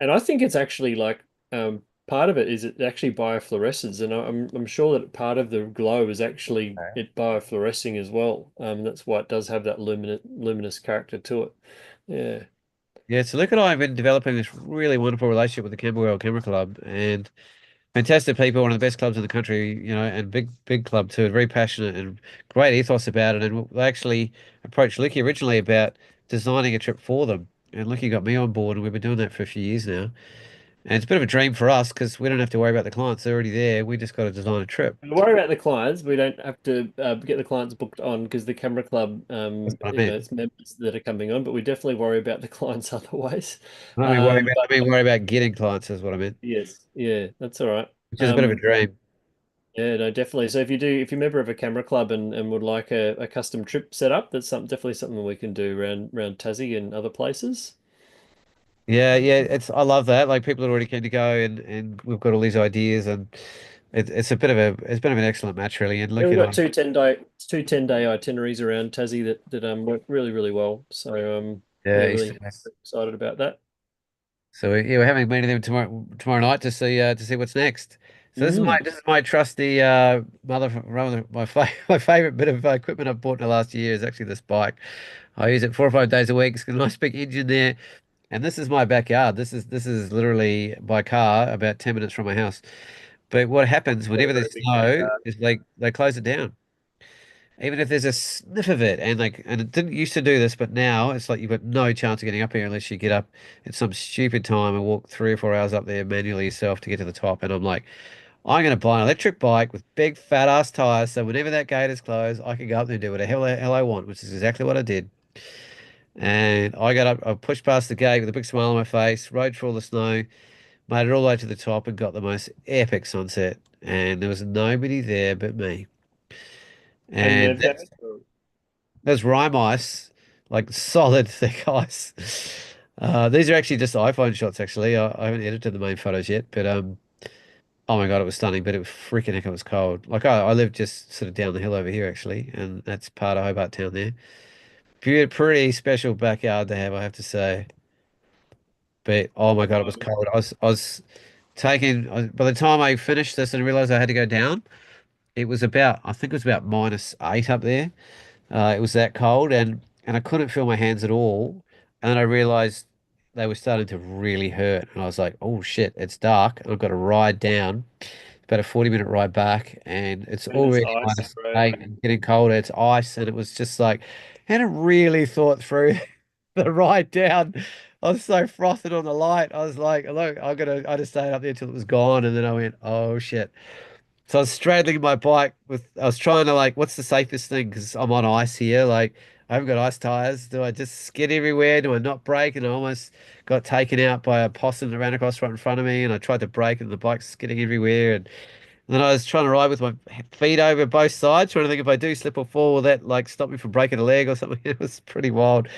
A: and I think it's actually like part of it is it actually biofluoresces, and I'm sure that part of the glow is actually it biofluorescing as well. That's why it does have that luminous character to it. Yeah.
B: Yeah, so Luke and I have been developing this really wonderful relationship with the Camberwell Camera Club, and fantastic people, one of the best clubs in the country, and big club too, very passionate and great ethos about it. And they actually approached Licky originally about designing a trip for them. And Licky got me on board, and we've been doing that for a few years now. And it's a bit of a dream for us because we don't have to worry about the clients. They're already there. We just got to design a trip.
A: Don't worry about the clients. We don't have to get the clients booked on because the camera club,
B: That's what I meant.
A: it's members that are coming on, but we definitely worry about the clients otherwise.
B: I mean worry about getting clients is what I meant,
A: Yes, yeah, that's all right.
B: which is a bit of a dream.
A: Yeah, no, definitely. So if you're a member of a camera club and would like a custom trip set up, that's definitely something we can do around Tassie and other places.
B: Yeah, yeah, I love that. Like people are already keen to go, and we've got all these ideas, and it's been an excellent match really. And
A: Yeah,
B: look,
A: we've got two 10-day itineraries around Tassie that work really, really well. So yeah,
B: yeah,
A: really excited about that.
B: so yeah, we're having a meeting with them tomorrow night to see what's next. So
A: Mm.
B: this is my trusty rather my favorite bit of equipment I've bought in the last year is actually this bike. I use it 4 or 5 days a week. It's got a nice big engine there, and this is my backyard. This is literally by car about 10 minutes from my house. But what happens
A: Got a
B: whenever
A: very
B: there's
A: big
B: snow
A: backyard.
B: is they close it down. Even if there's a sniff of it, and it didn't used to do this, but now it's like you've got no chance of getting up here unless you get up at some stupid time and walk 3 or 4 hours up there manually yourself to get to the top. And I'm like, I'm going to buy an electric bike with big fat ass tires, so whenever that gate is closed, I can go up there and do whatever the hell I want, which is exactly what I did. And I got up, I pushed past the gate with a big smile on my face, rode through all the snow, made it all the way to the top, and got the most epic sunset. And there was nobody there but me.
A: And
B: And
A: they've had
B: there's rime ice, like solid thick ice. These are actually just iPhone shots, actually. I haven't edited the main photos yet, but oh my God, it was stunning, but it was freaking heck, it was cold. Like I live just sort of down the hill over here, actually, and that's part of Hobart Town there. Pretty special backyard to have, I have to say. But oh my God, it was cold. I was taking, by the time I finished this and realized I had to go down, it was about, I think it was about -8 up there. It was that cold, and I couldn't feel my hands at all. And then I realized they were starting to really hurt, and I was like, "Oh shit, it's dark. I've got to ride down. It's about a 40-minute ride back, and it's
A: and it's
B: already
A: ice, right?
B: -8 and getting colder. It's ice, and it was just like, I hadn't really thought through the ride down. I was so frosted on the light. I was like, look, I just stayed up there till it was gone, and then I went, oh shit. So I was straddling my bike I was trying to like, what's the safest thing? Because I'm on ice here. Like, I haven't got ice tires. Do I just skid everywhere? Do I not brake? And I almost got taken out by a possum that ran across right in front of me. And I tried to brake and the bike's skidding everywhere. And then I was trying to ride with my feet over both sides, trying to think if I do slip or fall, will that like stop me from breaking a leg or something? It was pretty wild.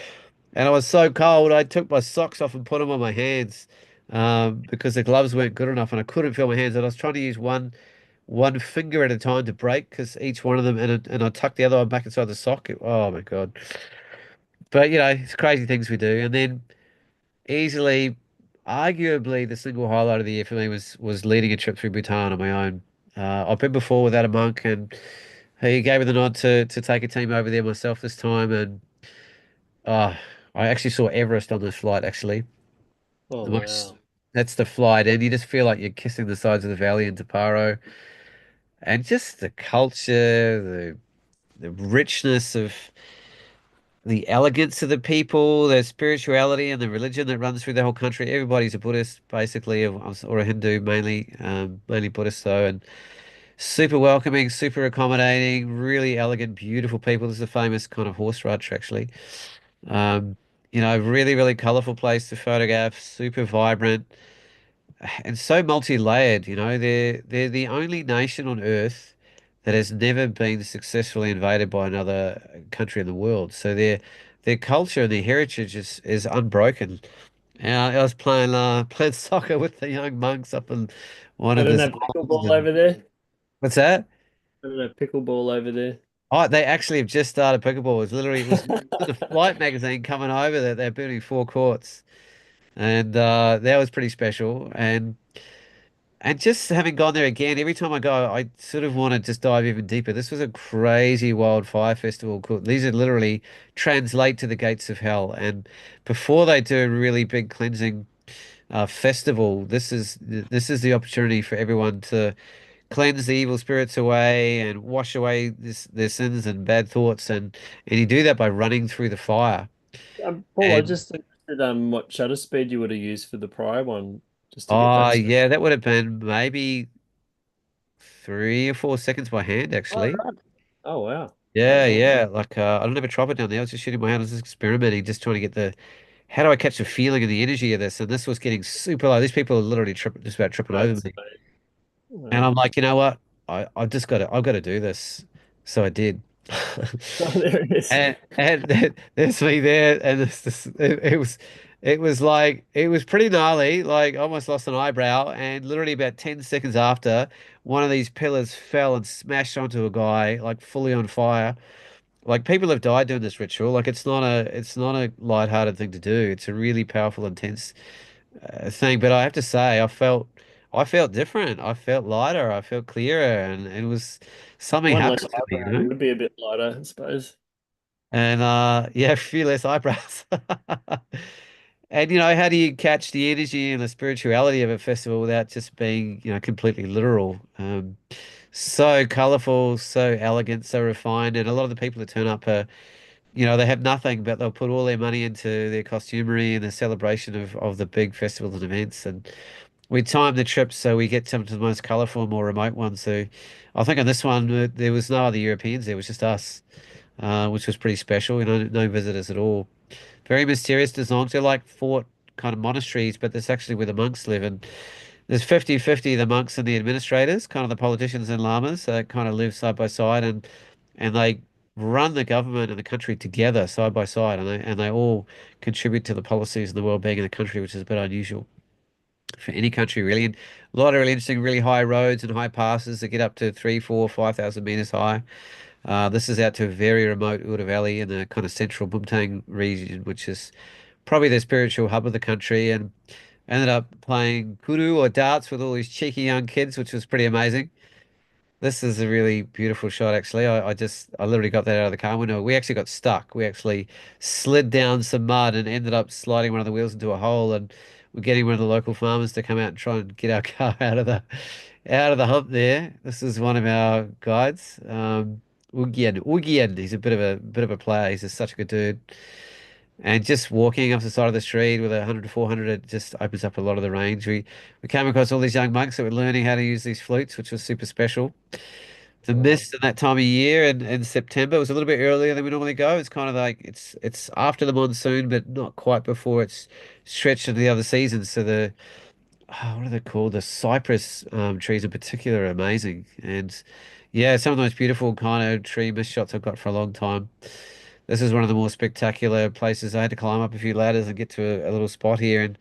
B: And I was so cold, I took my socks off and put them on my hands because the gloves weren't good enough and I couldn't feel my hands. And I was trying to use one finger at a time to break because each one of them, and I tucked the other one back inside the sock. Oh my God. But it's crazy things we do. And then easily, arguably, the single highlight of the year for me was leading a trip through Bhutan on my own. I've been before without a monk, and he gave me the nod to take a team over there myself this time. And uh, I actually saw Everest on this flight, actually.
A: Oh
B: The most,
A: wow.
B: that's the flight, and you just feel like you're kissing the sides of the valley into Paro. And just the culture, the richness of the elegance of the people, their spirituality, and the religion that runs through the whole country. Everybody's a Buddhist, basically, or a Hindu, mainly Buddhist though, and super welcoming, super accommodating, really elegant, beautiful people. This is a famous kind of horse ranch, actually. Um, really, really colorful place to photograph, super vibrant and so multi-layered. They're the only nation on Earth that has never been successfully invaded by another country in the world. So their culture and their heritage is unbroken. And I was playing soccer with the young monks up in one
A: They
B: of
A: don't
B: this
A: have
B: island.
A: pickleball
B: And
A: over there.
B: what's that?
A: They don't have pickleball over there.
B: Oh, they actually have just started pickleball. It was in the Flight magazine coming over that they're building 4 courts, and that was pretty special. And just having gone there again, every time I go, I sort of want to just dive even deeper. This was a crazy wildfire festival. These are literally translate to the gates of hell. And before they do a really big cleansing festival, this is the opportunity for everyone to cleanse the evil spirits away and wash away their sins and bad thoughts. And you do that by running through the fire.
A: Paul, I
B: And
A: just interested what shutter speed you would have used for the prior one, just to get
B: oh
A: that speed.
B: yeah, that would have been maybe 3 or 4 seconds by hand,
A: Oh,
B: actually.
A: right. Oh wow.
B: Yeah,
A: Okay.
B: yeah. Like I don't have a tripod down there. I was just shooting my hand. I was just experimenting, just trying to get the how do I catch the feeling and the energy of this? And this was getting super low. These people are literally just about tripping over
A: Great
B: me.
A: speed.
B: And
A: Wow.
B: I'm like, you know what? I've got to do this. So I did.
A: Oh, there it is.
B: And there's me there, and it was like it was pretty gnarly. Like I almost lost an eyebrow, and literally about 10 seconds after, one of these pillars fell and smashed onto a guy, like fully on fire. Like people have died doing this ritual. Like it's not a lighthearted thing to do. It's a really powerful, intense thing. But I have to say, I felt different. I felt lighter. I felt clearer, and it was something
A: One less
B: happened to me,
A: eyebrow, you would be a bit lighter, I suppose.
B: And yeah, a few less eyebrows. And how do you catch the energy and the spirituality of a festival without just being, completely literal? So colorful, so elegant, so refined, and a lot of the people that turn up are, they have nothing, but they'll put all their money into their costumery and the celebration of the big festivals and events. And we time the trips so we get some of the most colorful and more remote ones. So I think on this one, there was no other Europeans, there was just us. which was pretty special. No visitors at all. Very mysterious designs. They're like fort kind of monasteries, but that's actually where the monks live. And there's 50-50, the monks and the administrators, kind of the politicians and lamas, kind of live side by side, and they run the government and the country together side by side, and they all contribute to the policies and the well-being of the country, which is a bit unusual for any country, really. And a lot of really interesting, really high roads and high passes that get up to 3, 4, 5,000 meters high. This is out to a very remote Ura Valley in the kind of central Bumtang region, which is probably the spiritual hub of the country. And ended up playing kudu or darts with all these cheeky young kids, which was pretty amazing. This is a really beautiful shot, actually. I literally got that out of the car window. We actually got stuck. We actually slid down some mud and ended up sliding one of the wheels into a hole. And we're getting one of the local farmers to come out and try and get our car out of the hump there. This is one of our guides, Ugyen. Ugyen. He's a bit of a player. He's just such a good dude. And just walking off the side of the street with 100 to 400, it just opens up a lot of the range. We came across all these young monks that were learning how to use these flutes, which was super special. The
A: Wow.
B: mist in that time of year in September was a little bit earlier than we normally go. It's kind of like it's after the monsoon, but not quite before it's stretched into the other seasons. So what are they called? The cypress trees in particular are amazing. And yeah, some of the most beautiful kind of tree mist shots I've got for a long time. This is one of the more spectacular places. I had to climb up a few ladders and get to a little spot here. And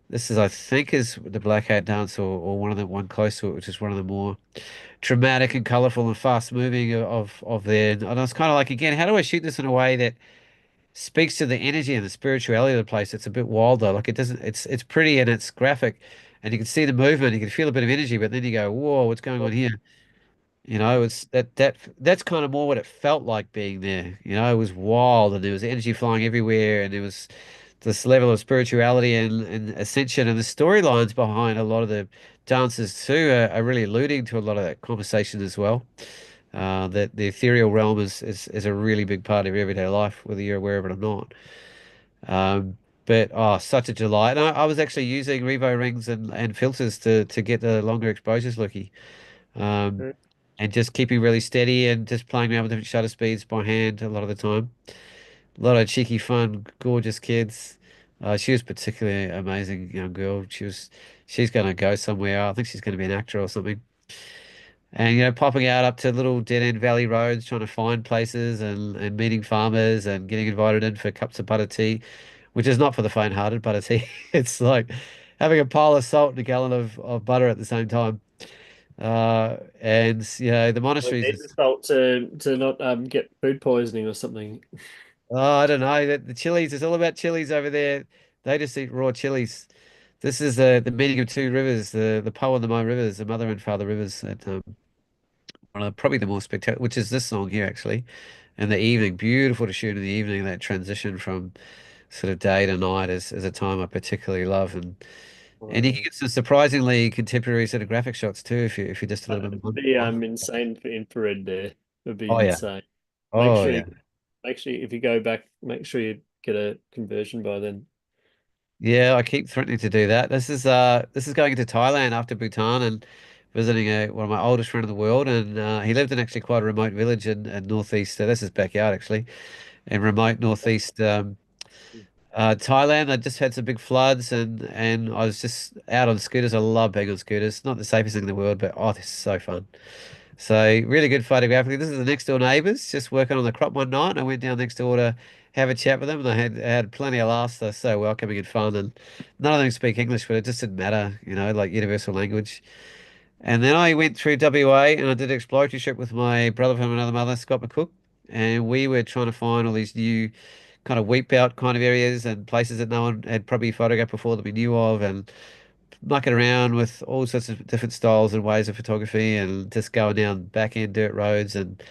B: this is, I think, is the Black Hat Dance, or one close to it, which is one of the more dramatic and colorful and fast moving of there. And I was kind of like, again, how do I shoot this in a way that speaks to the energy and the spirituality of the place? It's a bit wilder. Like it doesn't. It's pretty and it's graphic, and you can see the movement. You can feel a bit of energy, but then you go, whoa, what's going on here? It's that's kind of more what it felt like being there. It was wild and there was energy flying everywhere and there was this level of spirituality and ascension and the storylines behind a lot of the dances too are really alluding to a lot of that conversation as well. That the ethereal realm is a really big part of everyday life, whether you're aware of it or not. But such a delight. And I was actually using Revo rings and filters to get the longer exposures, Looky. Um,
A: Mm.
B: and just keeping really steady and just playing around with different shutter speeds by hand a lot of the time. A lot of cheeky, fun, gorgeous kids. She was particularly amazing young girl. She's going to go somewhere. I think she's going to be an actor or something. And popping out up to little dead end valley roads, trying to find places and meeting farmers and getting invited in for cups of butter tea, which is not for the faint-hearted butter tea. It's like having a pile of salt and a gallon of butter at the same time. And the
A: We
B: monasteries
A: need
B: is
A: the salt to not get food poisoning or something.
B: I don't know. The chilies, it's all about chilies over there. They just eat raw chilies. This is the meeting of two rivers, the Po and the Mo rivers, the mother and father rivers. One of probably the more spectacular, which is this song here actually. And the evening, beautiful to shoot in the evening. That transition from sort of day to night is a time I particularly love. And you can
A: Wow.
B: get some surprisingly contemporary sort of graphic shots too if you're just a little bit
A: It'd be
B: mindful.
A: insane for infrared there. It'd be
B: Oh yeah.
A: insane. Make
B: Oh
A: sure
B: yeah.
A: you make sure if you go back, make sure you get a conversion by then.
B: Yeah, I keep threatening to do that. This is going into Thailand after Bhutan and visiting one of my oldest friend in the world, and he lived in actually quite a remote village in northeast. This is backyard actually, in remote northeast Thailand. I just had some big floods, and I was just out on scooters. I love being on scooters. Not the safest thing in the world, but this is so fun. So really good photographically. This is the next door neighbours just working on the crop one night. And I went down next door to have a chat with them, and I had plenty of laughs. They're so welcoming and fun, and none of them speak English, but it just didn't matter, like universal language. And then I went through WA and I did an exploratory trip with my brother from another mother, Scott McCook, and we were trying to find all these new kind of wheat belt kind of areas and places that no one had probably photographed before that we knew of, and mucking around with all sorts of different styles and ways of photography and just going down back end dirt roads. And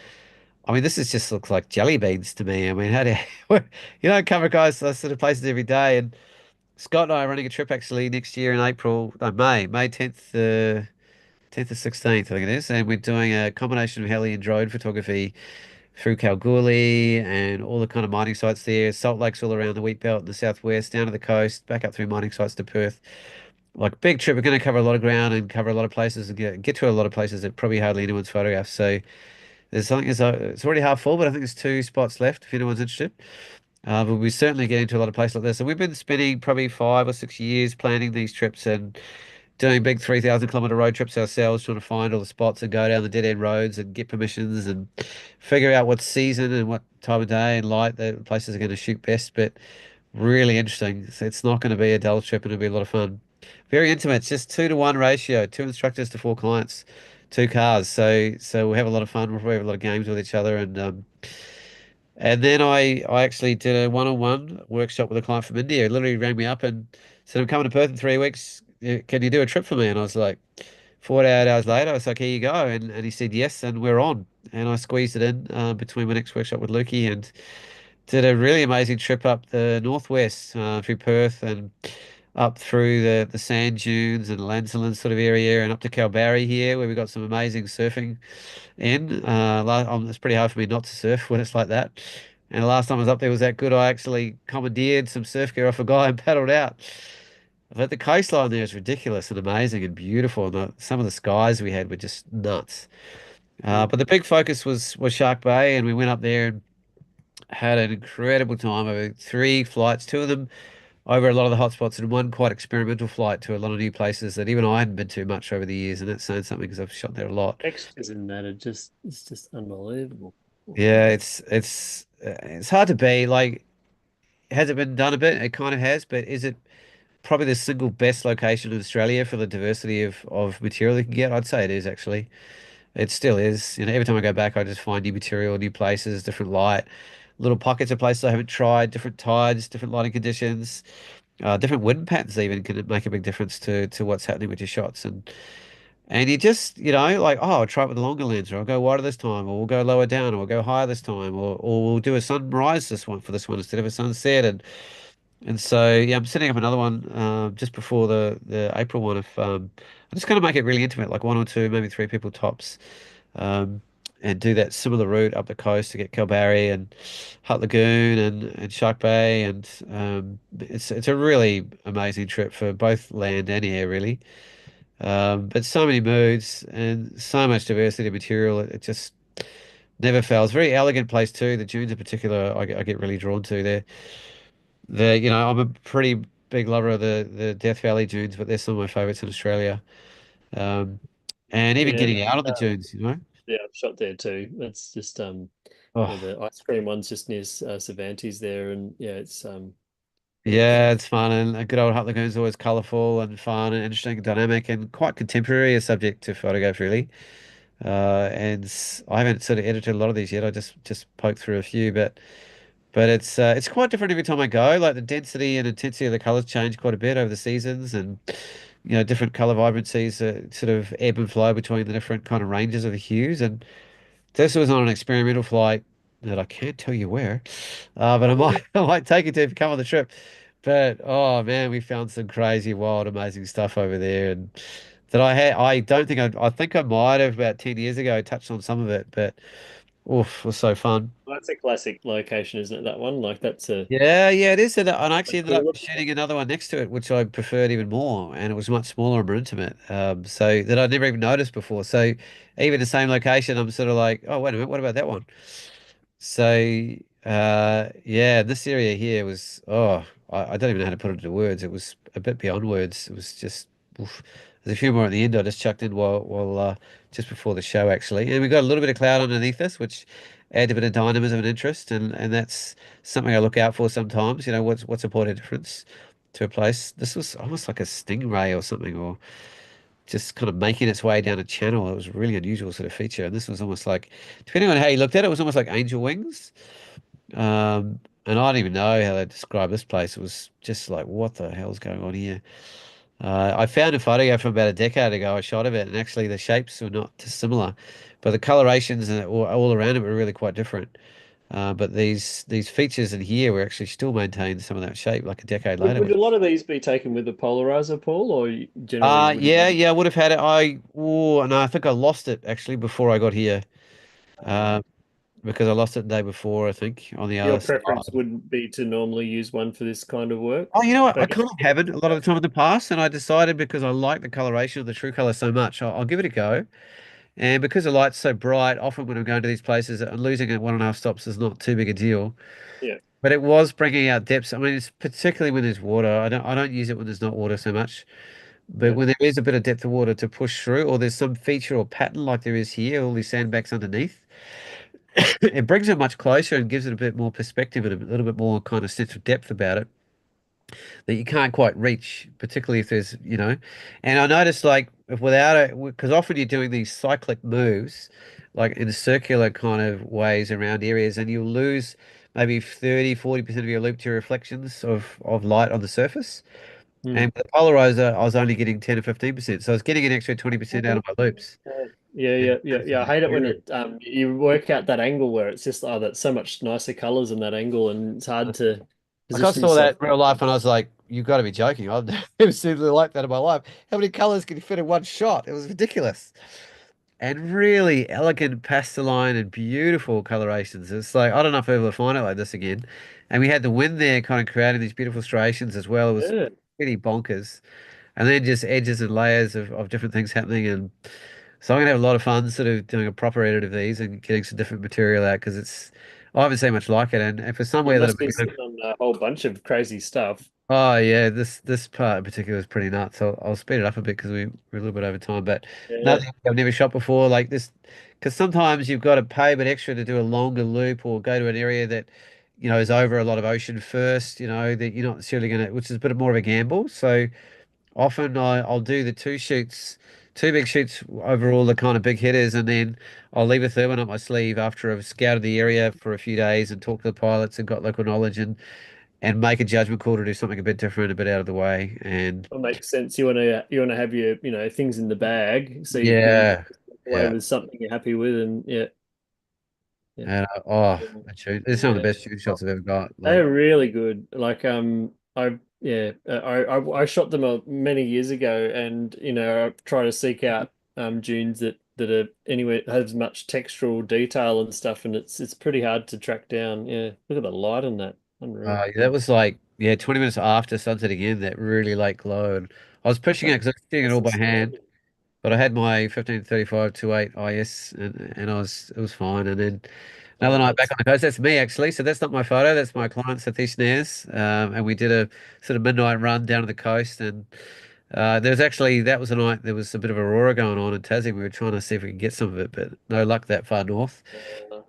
B: I mean, this is just looks like jelly beans to me. I mean, how do you don't come across those sort of places every day? And Scott and I are running a trip actually next year in April, no, May 10th, 10th to 16th, I think it is. And we're doing a combination of heli and drone photography through Kalgoorlie and all the kind of mining sites there, salt lakes all around the wheat belt in the southwest, down to the coast, back up through mining sites to Perth. Like big trip. We're going to cover a lot of ground and cover a lot of places and get to a lot of places that probably hardly anyone's photographed. So There's something, it's already half full, but I think there's two spots left if anyone's interested. But we certainly get into a lot of places like this. So we've been spending probably 5 or 6 years planning these trips and doing big 3,000 kilometer road trips ourselves, trying to find all the spots and go down the dead end roads and get permissions and figure out what season and what time of day and light the places are going to shoot best. But really interesting. It's not going to be a dull trip and it'll be a lot of fun. Very intimate. It's just 2-to-1 ratio, two instructors to four clients, two cars. So we have a lot of fun. We have a lot of games with each other and then I actually did a one-on-one workshop with a client from India. He literally rang me up and said, I'm coming to Perth in 3 weeks. Can you do a trip for me? And I was like, 48 hours later, I was like, here you go. And he said, yes, and we're on. And I squeezed it in between my next workshop with Lukey and did a really amazing trip up the northwest through Perth and up through the sand dunes and Lanzaland sort of area and up to Kalbarri here, where we got some amazing surfing in. It's pretty hard for me not to surf when it's like that. And the last time I was up there was that good. I actually commandeered some surf gear off a guy and paddled out. But the coastline there is ridiculous and amazing and beautiful. And some of the skies we had were just nuts.
A: Mm.
B: But the big focus was Shark Bay, and we went up there and had an incredible time over 3 flights, two of them over a lot of the hotspots, and one quite experimental flight to a lot of new places that even I hadn't been to much over the years. And that's saying something because I've shot there a lot.
A: Textures in that are just it's just unbelievable.
B: Yeah, it's hard to be like. Has it been done a bit? It kind of has, but is it probably the single best location in Australia for the diversity of material you can get? I'd say it is actually. It still is. Every time I go back, I just find new material, new places, different light, little pockets of places I haven't tried, different tides, different lighting conditions, different wind patterns even can make a big difference to what's happening with your shots. And you just, like, oh, I'll try it with a longer lens, or I'll go wider this time, or we'll go lower down, or we'll go higher this time, or we'll do a sunrise this one instead of a sunset. And so, yeah, I'm setting up another one just before the April one. If I'm just going to make it really intimate, like one or two, maybe three people tops, um, and do that similar route up the coast to get Kalbarri and Hutt Lagoon and Shark Bay, and it's a really amazing trip for both land and air, really. But so many moods and so much diversity of material. It just never fails. Very elegant place too. The dunes in particular, I get really drawn to. I'm a pretty big lover of the Death Valley dunes, but they're some of my favorites in Australia. Um, and even
A: Yeah,
B: getting out on the dunes.
A: yeah, I've shot there too. It's just yeah,
B: Oh,
A: the ice cream one's just near Cervantes there, and yeah, it's
B: yeah, it's fun. And a good old Hutt Lagoon is always colourful and fun and interesting and dynamic and quite contemporary a subject to photograph, really. I haven't sort of edited a lot of these yet. I just poked through a few, but it's quite different every time I go. Like the density and intensity of the colors change quite a bit over the seasons, and different color vibrancies sort of ebb and flow between the different kind of ranges of the hues. And this was on an experimental flight that I can't tell you where, but I might I might take you to if you come on the trip. But oh man, we found some crazy, wild, amazing stuff over there, and that I don't think I think I might have about 10 years ago touched on some of it, but oof, it was so fun.
A: that's a classic location, isn't it? That one, like that's
B: Yeah, yeah, it is. And I
A: a
B: actually ended up
A: cool.
B: shooting another one next to it, which I preferred even more, and it was much smaller and more intimate. So that I'd never even noticed before. So even the same location, I'm sort of like, oh, wait a minute, what about that one? So yeah, this area here was I don't even know how to put it into words. It was a bit beyond words. It was just oof. There's a few more at the end I just chucked in while just before the show actually. And we got a little bit of cloud underneath us, which add a bit of dynamism and interest and that's something I look out for sometimes. What's a point of difference to a place. This was almost like a stingray or something, or just kind of making its way down a channel. It was a really unusual sort of feature. And this was almost like, depending on how you looked at it, it was almost like angel wings. And I don't even know how they describe this place. It was just like, what the hell's going on here? I found a photo from about a decade ago, a shot of it, and actually the shapes were not dissimilar, but the colorations and all around it were really quite different. But these features in here were actually still maintained some of that shape like a decade later,
A: Would
B: which
A: a lot of these be taken with a polarizer, Paul, or generally would you
B: yeah,
A: use?
B: yeah, I would have had it. No, I think I lost it actually before I got here.
A: Uh,
B: Um, because I lost it the day before, I think, on the
A: your
B: other
A: preference
B: side.
A: would be to normally use one for this kind of work,
B: Oh, you know what? I
A: but
B: kind of haven't a lot of the time in the past, and I decided because I like the coloration of the true color so much, I'll give it a go. And because the light's so bright, often when I'm going to these places, losing at 1.5 stops is not too big a deal.
A: Yeah.
B: But it was bringing out depths. I mean, it's particularly when there's water. I don't use it when there's not water so much. But
A: Yeah.
B: when there is a bit of depth of water to push through, or there's some feature or pattern like there is here, all these sandbanks underneath, it brings it much closer and gives it a bit more perspective and a little bit more kind of sense of depth about it that you can't quite reach, particularly if there's, And I noticed like if without it, because often you're doing these cyclic moves, like in circular kind of ways around areas, and you'll lose maybe 30, 40% of your loop to reflections of light on the surface.
A: Mm.
B: And with the polarizer, I was only getting 10 or 15%. So I was getting an extra 20% out of my loops.
A: Yeah,
B: And
A: yeah, yeah, yeah. I hate it when it you work out that angle where it's just that's so much nicer colors in that angle, and it's hard to
B: like I
A: position
B: saw
A: yourself.
B: that in real life and I was like, you've got to be joking. I've never seen anything like that in my life. How many colors can you fit in one shot? It was ridiculous. And really elegant pasteline and beautiful colorations. It's like, I don't know if I'll ever find it like this again. And we had the wind there kind of creating these beautiful striations as well. It was
A: Yeah,
B: pretty bonkers. And then just edges and layers of different things happening. And so I'm gonna have a lot of fun sort of doing a proper edit of these and getting some different material out because I haven't seen much like it. And for
A: you
B: somewhere that
A: must
B: I'm
A: be
B: going,
A: sitting on a whole bunch of crazy stuff.
B: oh yeah, this part in particular is pretty nuts. I'll speed it up a bit because we're a little bit over time, but
A: Yeah,
B: nothing I've never shot before like this. Because sometimes you've got to pay a bit extra to do a longer loop or go to an area that is over a lot of ocean first. That you're not necessarily gonna, which is a bit more of a gamble. So often I'll do the two shoots, two big shoots over all the kind of big hitters, and then I'll leave a third one up my sleeve after I've scouted the area for a few days and talked to the pilots and got local knowledge and make a judgment call to do something a bit different, a bit out of the way. And
A: it makes sense. You want to have your things in the bag so you can
B: yeah,
A: walk away
B: yeah.
A: with something you're happy with, and yeah, yeah,
B: And oh,
A: yeah.
B: that shoot, it's some of the
A: Yeah.
B: best shooting shots I've ever got. Like,
A: They're really good. Like I yeah, I shot them many years ago, and I try to seek out dunes that are anywhere has much textural detail and stuff, and it's pretty hard to track down. Yeah, look at the light on that, unreal.
B: that was like, yeah, 20 minutes after sunset again, that really late glow. And I was pushing it because I was doing it
A: That's
B: all
A: the
B: by
A: story.
B: hand. But I had my 1535 28 IS and it was fine. And then another
A: Oh,
B: night back
A: that's
B: on the coast, that's me actually. So that's not my photo, that's my client Satish Nares. And we did a sort of midnight run down to the coast. And there's actually, that was a night there was a bit of aurora going on in Tassie. We were trying to see if we could get some of it, but no luck that far north.
A: oh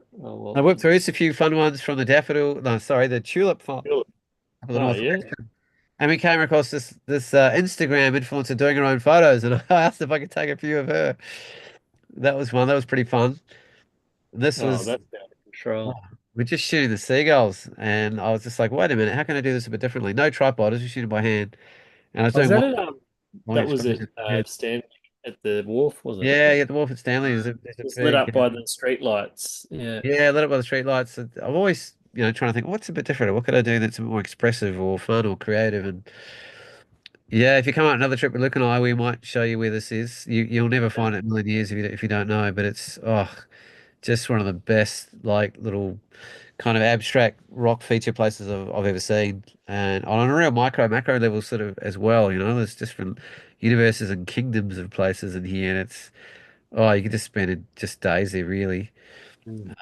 B: I
A: well.
B: worked through a few fun ones from the daffodil, no, sorry, the tulip farm
A: Cool.
B: up in the
A: Oh
B: northwest.
A: yeah.
B: And we came across this Instagram influencer doing her own photos, and I asked if I could take a few of her. That was one. That was pretty fun. This
A: Oh,
B: was
A: that's out of control.
B: we're just shooting the seagulls, and I was just like, wait a minute, how can I do this a bit differently? No tripod, I was just shooting by hand, and I was
A: Oh, was
B: doing
A: that it?
B: one
A: That was
B: exposure.
A: it. Stanley at the wharf, was it?
B: Yeah, yeah, the Wharf at Stanley is there's a
A: It's lit
B: big
A: up by the street lights. Yeah.
B: yeah, lit up by the street lights. I'm always trying to think what's a bit different. What could I do that's a bit more expressive or fun or creative and yeah, if you come on another trip with Luke and I, we might show you where this is. You'll never find it in a million years if you don't know, but it's just one of the best like little kind of abstract rock feature places I've ever seen, and on a real micro macro level sort of as well. There's different universes and kingdoms of places in here, and you could just spend just days there really.
A: Mm.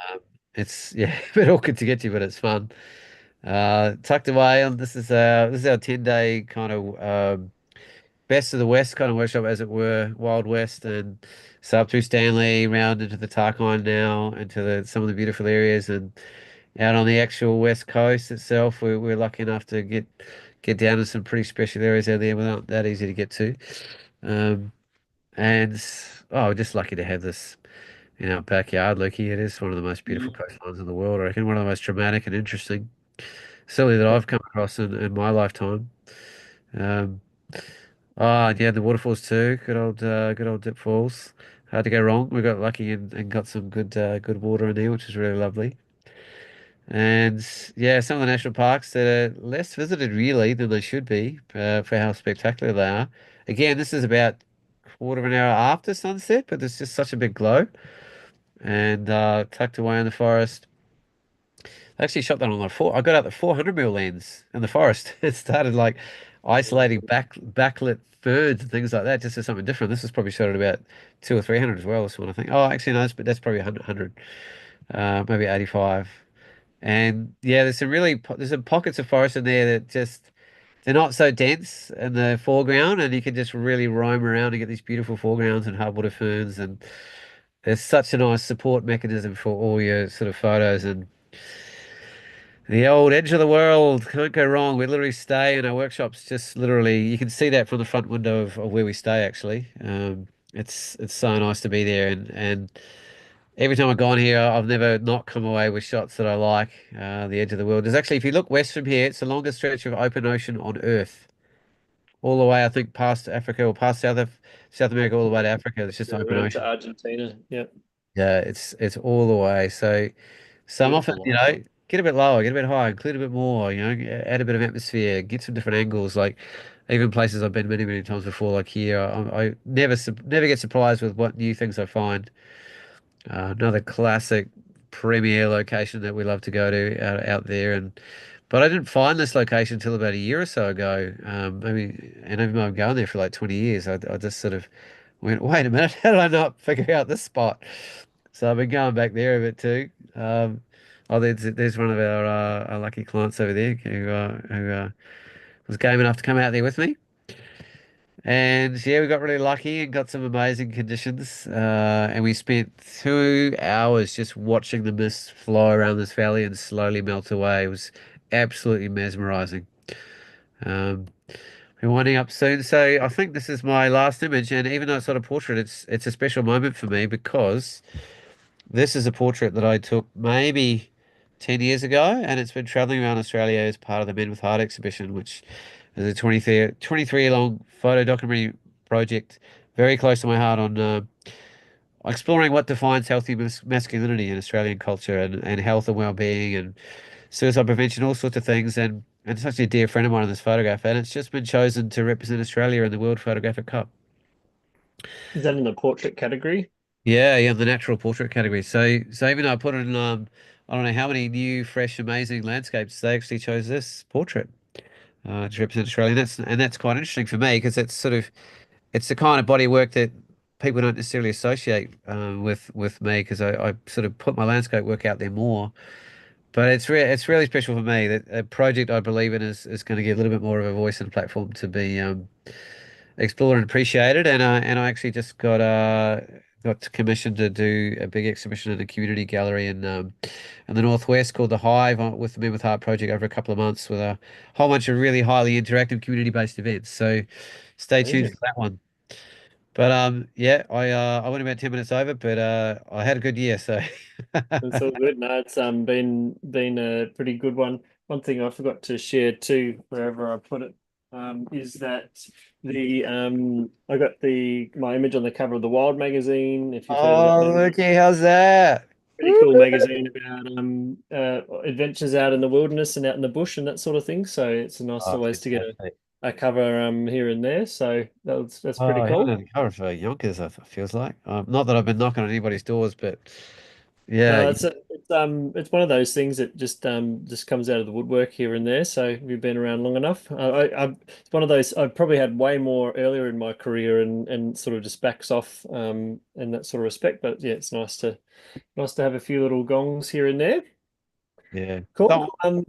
B: It's yeah, a bit awkward to get to, but it's fun. Tucked away on this is our 10-day kind of best of the West kind of workshop, as it were, Wild West, and so up through Stanley, round into the Tarkine now, into some of the beautiful areas, and out on the actual West Coast itself, we're lucky enough to get down to some pretty special areas out there, but not that easy to get to. Um, and we're just lucky to have this in our backyard, Loki. It is one of the most beautiful
A: Mm.
B: coastlines in the world, I reckon, one of the most dramatic and interesting, certainly that I've come across in my lifetime. Um, yeah, the waterfalls too. Good old dip falls. Hard to go wrong. We got lucky and got some good water in there, which is really lovely. And yeah, some of the national parks that are less visited really than they should be for how spectacular they are. Again, this is about quarter of an hour after sunset, but there's just such a big glow. And tucked away in the forest. I actually shot that on the four. I got out the 400 mil lens in the forest. It started like isolating backlit birds and things like that, just as something different. This is probably shot at about 200 or 300 as well, this one, I think. Oh, actually, no, but that's probably 100, maybe 85. And yeah, there's some pockets of forest in there that just they're not so dense in the foreground, and you can just really roam around and get these beautiful foregrounds and hardwater ferns, and there's such a nice support mechanism for all your sort of photos. And the old edge of the world, can't go wrong. We literally stay in our workshops, just literally, you can see that from the front window of where we stay actually. It's so nice to be there, and every time I've gone here, I've never not come away with shots that I like. The edge of the world. There's actually, if you look west from here, it's the longest stretch of open ocean on Earth, all the way, I think, past Africa or past South America, all the way to Africa. It's just
A: Yeah,
B: open
A: around to
B: ocean.
A: Argentina. Yeah,
B: Yeah, it's all the way. So I'm often,
A: beautiful line.
B: get a bit lower, get a bit higher, include a bit more, add a bit of atmosphere, get some different angles. Like even places I've been many times before, like here, I never get surprised with what new things I find. Another classic premier location that we love to go to out there, but I didn't find this location until about a year or so ago. Maybe, and even though I'm going there for like 20 years, I just sort of went, wait a minute, how did I not figure out this spot? So I've been going back there a bit too. Oh, there's one of our lucky clients over there who was game enough to come out there with me. And yeah, we got really lucky and got some amazing conditions. And we spent 2 hours just watching the mist flow around this valley and slowly melt away. It was absolutely mesmerizing. Um, we're winding up soon, so I think this is my last image. And even though it's not a portrait, it's a special moment for me because this is a portrait that I took maybe 10 years ago, and it's been traveling around Australia as part of the Men with Heart exhibition, which is a 23 year long photo documentary project very close to my heart on exploring what defines healthy masculinity in Australian culture and health and well-being and suicide prevention, all sorts of things. And it's actually a dear friend of mine in this photograph, and it's just been chosen to represent Australia in the World Photographic Cup.
A: Is that in the portrait category?
B: Yeah, yeah, the natural portrait category. So even though I put in I don't know how many new, fresh, amazing landscapes, they actually chose this portrait to represent Australia. And that's quite interesting for me because it's the kind of body work that people don't necessarily associate with me because I sort of put my landscape work out there more. But it's really special for me that a project I believe in is going to get a little bit more of a voice and platform to be explored and appreciated. And I actually just got commissioned to do a big exhibition in a community gallery in the Northwest called the Hive with the Men with Heart project over a couple of months with a whole bunch of really highly interactive community-based events. So stay tuned
A: Amazing.
B: for that one. But yeah, I went about 10 minutes over, but I had a good year, so
A: It's all good. No, it's been a pretty good one. One thing I forgot to share too, wherever I put it, is that the I got the my image on the cover of the Wild magazine. If you've heard of that
B: Oh,
A: magazine,
B: looky, how's that?
A: pretty cool magazine about adventures out in the wilderness and out in the bush and that sort of thing. So it's a nice
B: Oh,
A: always to get
B: fantastic.
A: a cover here and there. So that's
B: Oh,
A: pretty
B: I haven't
A: cool.
B: had a cover for Yonkers, it feels like. Not that I've been knocking on anybody's doors, but yeah.
A: No, it's one of those things that just comes out of the woodwork here and there. So we've been around long enough. It's one of those I probably had way more earlier in my career and sort of just backs off in that sort of respect. But yeah, it's nice to have a few little gongs here and there.
B: Yeah.
A: Cool.
B: Don't,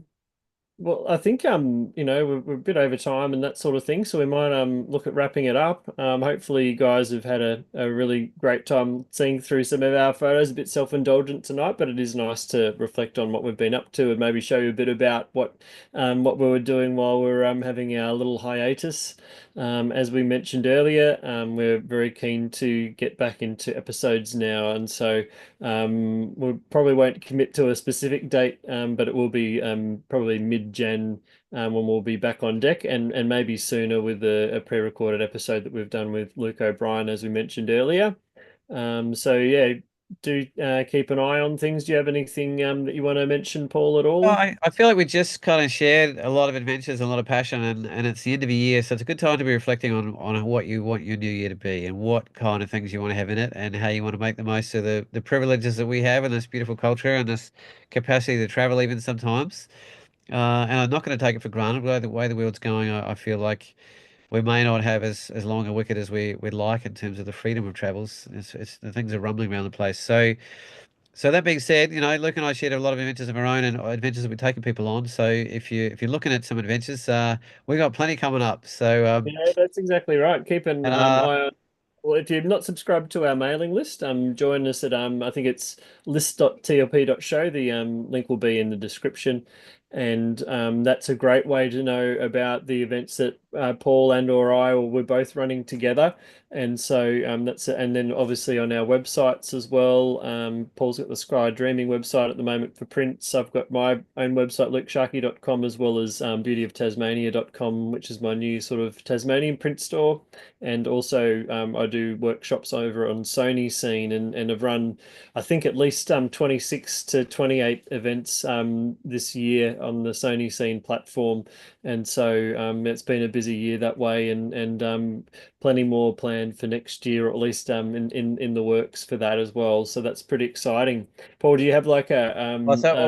A: Well, I think we're a bit over time and that sort of thing, so we might look at wrapping it up. Hopefully you guys have had a really great time seeing through some of our photos, a bit self-indulgent tonight, but it is nice to reflect on what we've been up to and maybe show you a bit about what we were doing while we are having our little hiatus. As we mentioned earlier, we're very keen to get back into episodes now, and so we probably won't commit to a specific date, but it will be probably mid-Jan when we'll be back on deck, and maybe sooner with a pre-recorded episode that we've done with Luke O'Brien, as we mentioned earlier. So yeah, do keep an eye on things. Do you have anything that you want to mention, Paul, at
B: well,
A: all?
B: I feel like we just kind of shared a lot of adventures and a lot of passion, and it's the end of a year, so it's a good time to be reflecting on what you want your new year to be and what kind of things you want to have in it and how you want to make the most of the privileges that we have in this beautiful culture and this capacity to travel even sometimes. And I'm not going to take it for granted. The way the world's going, I feel like we may not have as long a wicket as we'd like in terms of the freedom of travels. The things are rumbling around the place. So that being said, Luke and I shared a lot of adventures of our own and adventures that we've taken people on. So if you're looking at some adventures, we got plenty coming up. So
A: Yeah, that's exactly right. Keep an
B: and
A: eye on. Well, if you've not subscribed to our mailing list, join us at I think it's list.tlp.show. The link will be in the description, and that's a great way to know about the events that Paul and or I or we're both running together. And so and then obviously on our websites as well. Paul's got the Sky Dreaming website at the moment for prints. I've got my own website, lukesharkey.com, as well as beautyoftasmania.com, which is my new sort of Tasmanian print store. And also, I do workshops over on Sony Scene, and I've run, I think, at least 26 to 28 events this year on the Sony Scene platform. And so it's been a busy year that way, and plenty more planned for next year, or at least in the works for that as well. So that's pretty exciting. Paul, do you have like
B: well,
A: a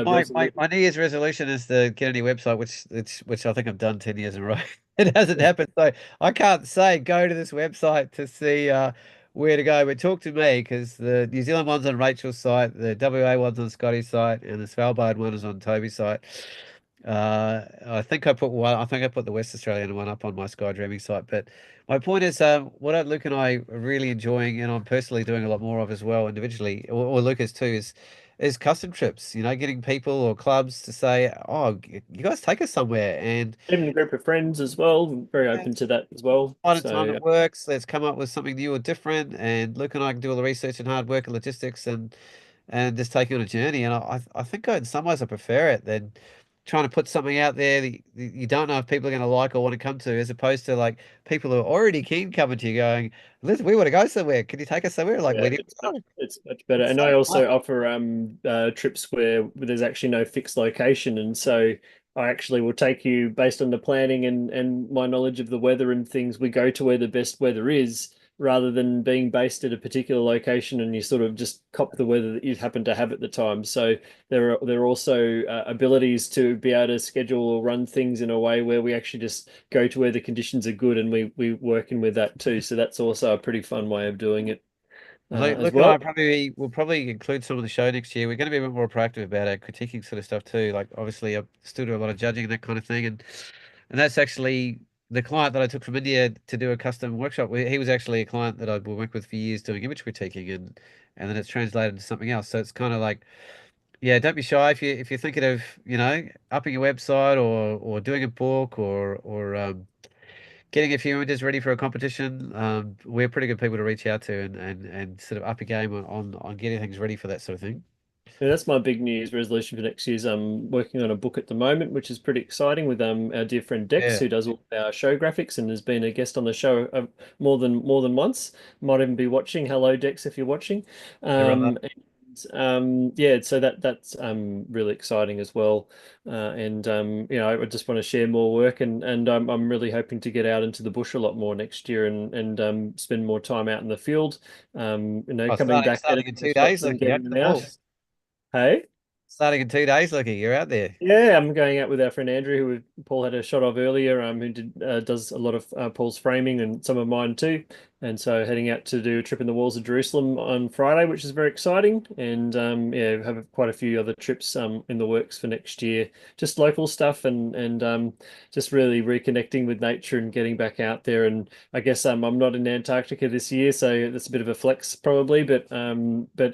B: my
A: resolution?
B: New Year's resolution is to get a new website, which I think I've done 10 years in a row. It hasn't happened, so I can't say go to this website to see where to go. But talk to me because the New Zealand one's on Rachel's site, the WA one's on Scotty's site, and the Svalbard one is on Toby's site. I think I put one. I think I put the West Australian one up on my Sky Dreaming site. But my point is, what Luke and I are really enjoying, and I'm personally doing a lot more of as well, individually, or Lucas too, is custom trips. Getting people or clubs to say, "Oh, you guys take us somewhere," and
A: Even a group of friends as well, very
B: yeah,
A: open to that as well.
B: find a time
A: So
B: that works. Let's come up with something new or different. And Luke and I can do all the research and hard work and logistics and just take you on a journey. And I think in some ways I prefer it than trying to put something out there that you don't know if people are going to like or want to come to, as opposed to like people who are already keen coming to you going, listen, we want to go somewhere. Can you take us somewhere? Like,
A: yeah,
B: where do you go?
A: it's much better.
B: It's
A: And
B: so
A: I
B: fun.
A: also offer trips where there's actually no fixed location, and so I actually will take you based on the planning and my knowledge of the weather and things. We go to where the best weather is, rather than being based at a particular location and you sort of just cop the weather that you happen to have at the time. So there are also abilities to be able to schedule or run things in a way where we actually just go to where the conditions are good, and we working with that too. So that's also a pretty fun way of doing it as
B: Luke and I
A: well.
B: probably will probably include some of the show next year. We're going to be a bit more proactive about our critiquing sort of stuff too. Like obviously I still do a lot of judging and that kind of thing. And that's actually the client that I took from India to do a custom workshop. He was actually a client that I'd worked with for years doing image critiquing and then it's translated into something else. So it's kind of like, yeah, don't be shy if you're thinking of, upping your website or doing a book or getting a few images ready for a competition. We're pretty good people to reach out to and sort of up a game on getting things ready for that sort of thing.
A: Yeah, that's my big New Year's resolution for next year. Is I'm working on a book at the moment, which is pretty exciting with our dear friend Dex,
B: Yeah.
A: who does all our show graphics and has been a guest on the show more than once. Might even be watching. Hello, Dex, if you're watching.
B: Hey, brother.
A: Yeah, so that's really exciting as well. And I just want to share more work, and I'm really hoping to get out into the bush a lot more next year and spend more time out in the field.
B: Oh,
A: Coming back out
B: starting in
A: into the
B: 2 days,
A: shops and
B: look, you're out
A: getting
B: to
A: them
B: the
A: out.
B: walls.
A: Hey.
B: Starting in 2 days, looky, you're out there.
A: Yeah, I'm going out with our friend Andrew, Paul had a shot of earlier, who does a lot of Paul's framing and some of mine too. And so heading out to do a trip in the walls of Jerusalem on Friday, which is very exciting. And yeah, have quite a few other trips in the works for next year, just local stuff and just really reconnecting with nature and getting back out there. And I guess I'm not in Antarctica this year, so that's a bit of a flex probably. But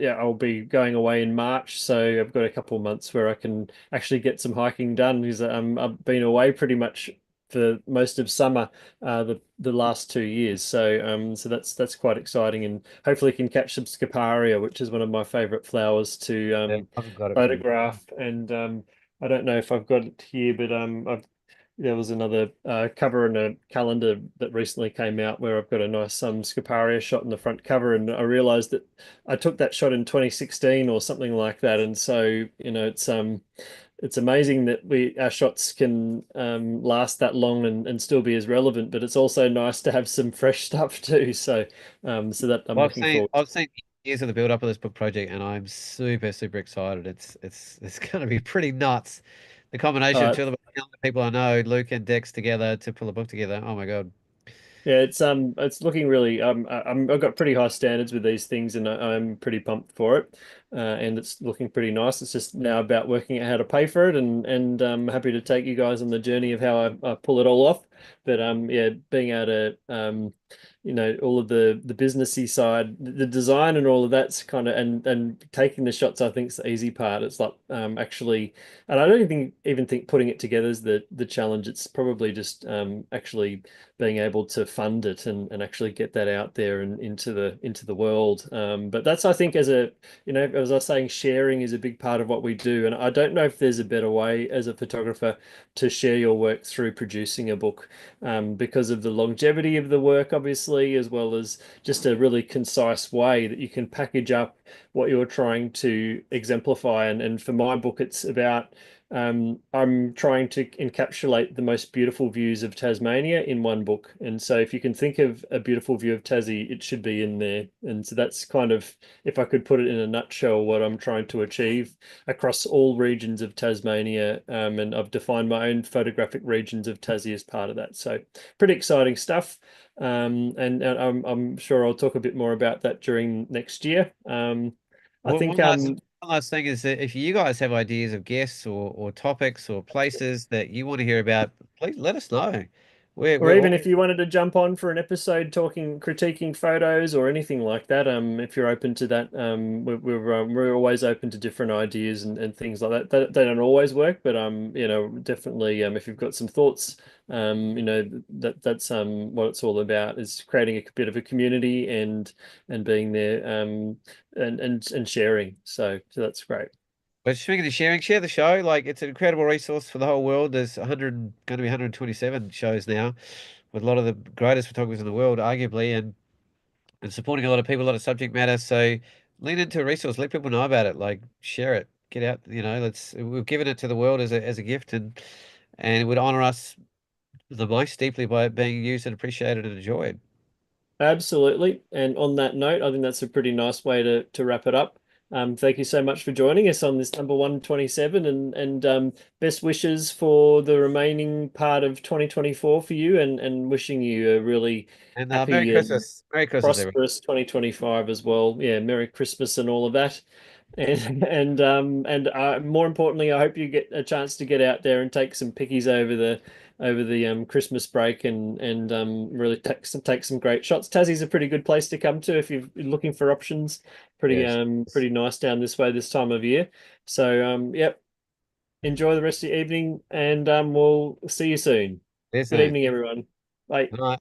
A: yeah, I'll be going away in March, so I've got a couple of months where I can actually get some hiking done because I've been away pretty much for most of summer the last 2 years. So that's quite exciting, and hopefully can catch some scaparia, which is one of my favorite flowers to
B: Yeah, I've got it for you.
A: photograph. And I don't know if I've got it here, but there was another cover in a calendar that recently came out where I've got a nice Scaparia shot in the front cover, and I realized that I took that shot in 2016 or something like that. And so it's amazing that we our shots can last that long and still be as relevant, but it's also nice to have some fresh stuff too. So that I'm
B: Well, I've
A: looking
B: seen
A: forward to.
B: I've seen years of the build up of this book project, and I'm super excited. It's going to be pretty nuts the combination of
A: Uh,
B: two of the most talented people I know, Luke and Dex together to pull a book together. Oh my God.
A: Yeah, it's looking really I've got pretty high standards with these things, and I'm pretty pumped for it, and it's looking pretty nice. It's just now about working out how to pay for it, and I'm happy to take you guys on the journey of how I pull it all off. But yeah, being able to all of the businessy side, the design and all of that's kind of, and taking the shots, I think is the easy part. It's like actually, and I don't even think putting it together is the challenge. It's probably just actually being able to fund it and actually get that out there and into the world. But that's, I think, as I was saying, sharing is a big part of what we do. And I don't know if there's a better way as a photographer to share your work through producing a book, because of the longevity of the work, obviously, as well as just a really concise way that you can package up what you're trying to exemplify. And for my book, it's about I'm trying to encapsulate the most beautiful views of Tasmania in one book. And so if you can think of a beautiful view of Tassie, it should be in there. And so that's kind of, if I could put it in a nutshell, what I'm trying to achieve across all regions of Tasmania. And I've defined my own photographic regions of Tassie as part of that. So pretty exciting stuff. And I'm sure I'll talk a bit more about that during next year. I
B: Well,
A: think
B: one last thing is that if you guys have ideas of guests or topics or places that you want to hear about, please let us know.
A: Or
B: We're
A: even
B: always,
A: if you wanted to jump on for an episode talking, critiquing photos or anything like that, if you're open to that, we're always open to different ideas and things like that. They don't always work, but definitely, if you've got some thoughts, that's what it's all about, is creating a bit of a community and being there, and sharing. So that's great.
B: but speaking of sharing, share the show. Like it's an incredible resource for the whole world. There's 100, going to be 127 shows now with a lot of the greatest photographers in the world, arguably, and supporting a lot of people, a lot of subject matter. So lean into a resource, let people know about it, like share it, get out, we've given it to the world as a gift and it would honor us the most deeply by it being used and appreciated and enjoyed.
A: Absolutely. And on that note, I think that's a pretty nice way to wrap it up. Thank you so much for joining us on this number 127, and best wishes for the remaining part of 2024 for you, and wishing you a really
B: And Merry
A: happy and
B: Christmas. Merry Christmas, everyone.
A: prosperous 2025 as well. Yeah, Merry Christmas and all of that. And more importantly, I hope you get a chance to get out there and take some pickies over the Christmas break, and really take some great shots. Tassie's a pretty good place to come to if you're looking for options. Pretty
B: Yes.
A: um pretty nice down this way this time of year. So yep, enjoy the rest of your evening, and we'll see you soon.
B: See you
A: Good
B: soon.
A: evening, everyone. Bye.
B: Good night.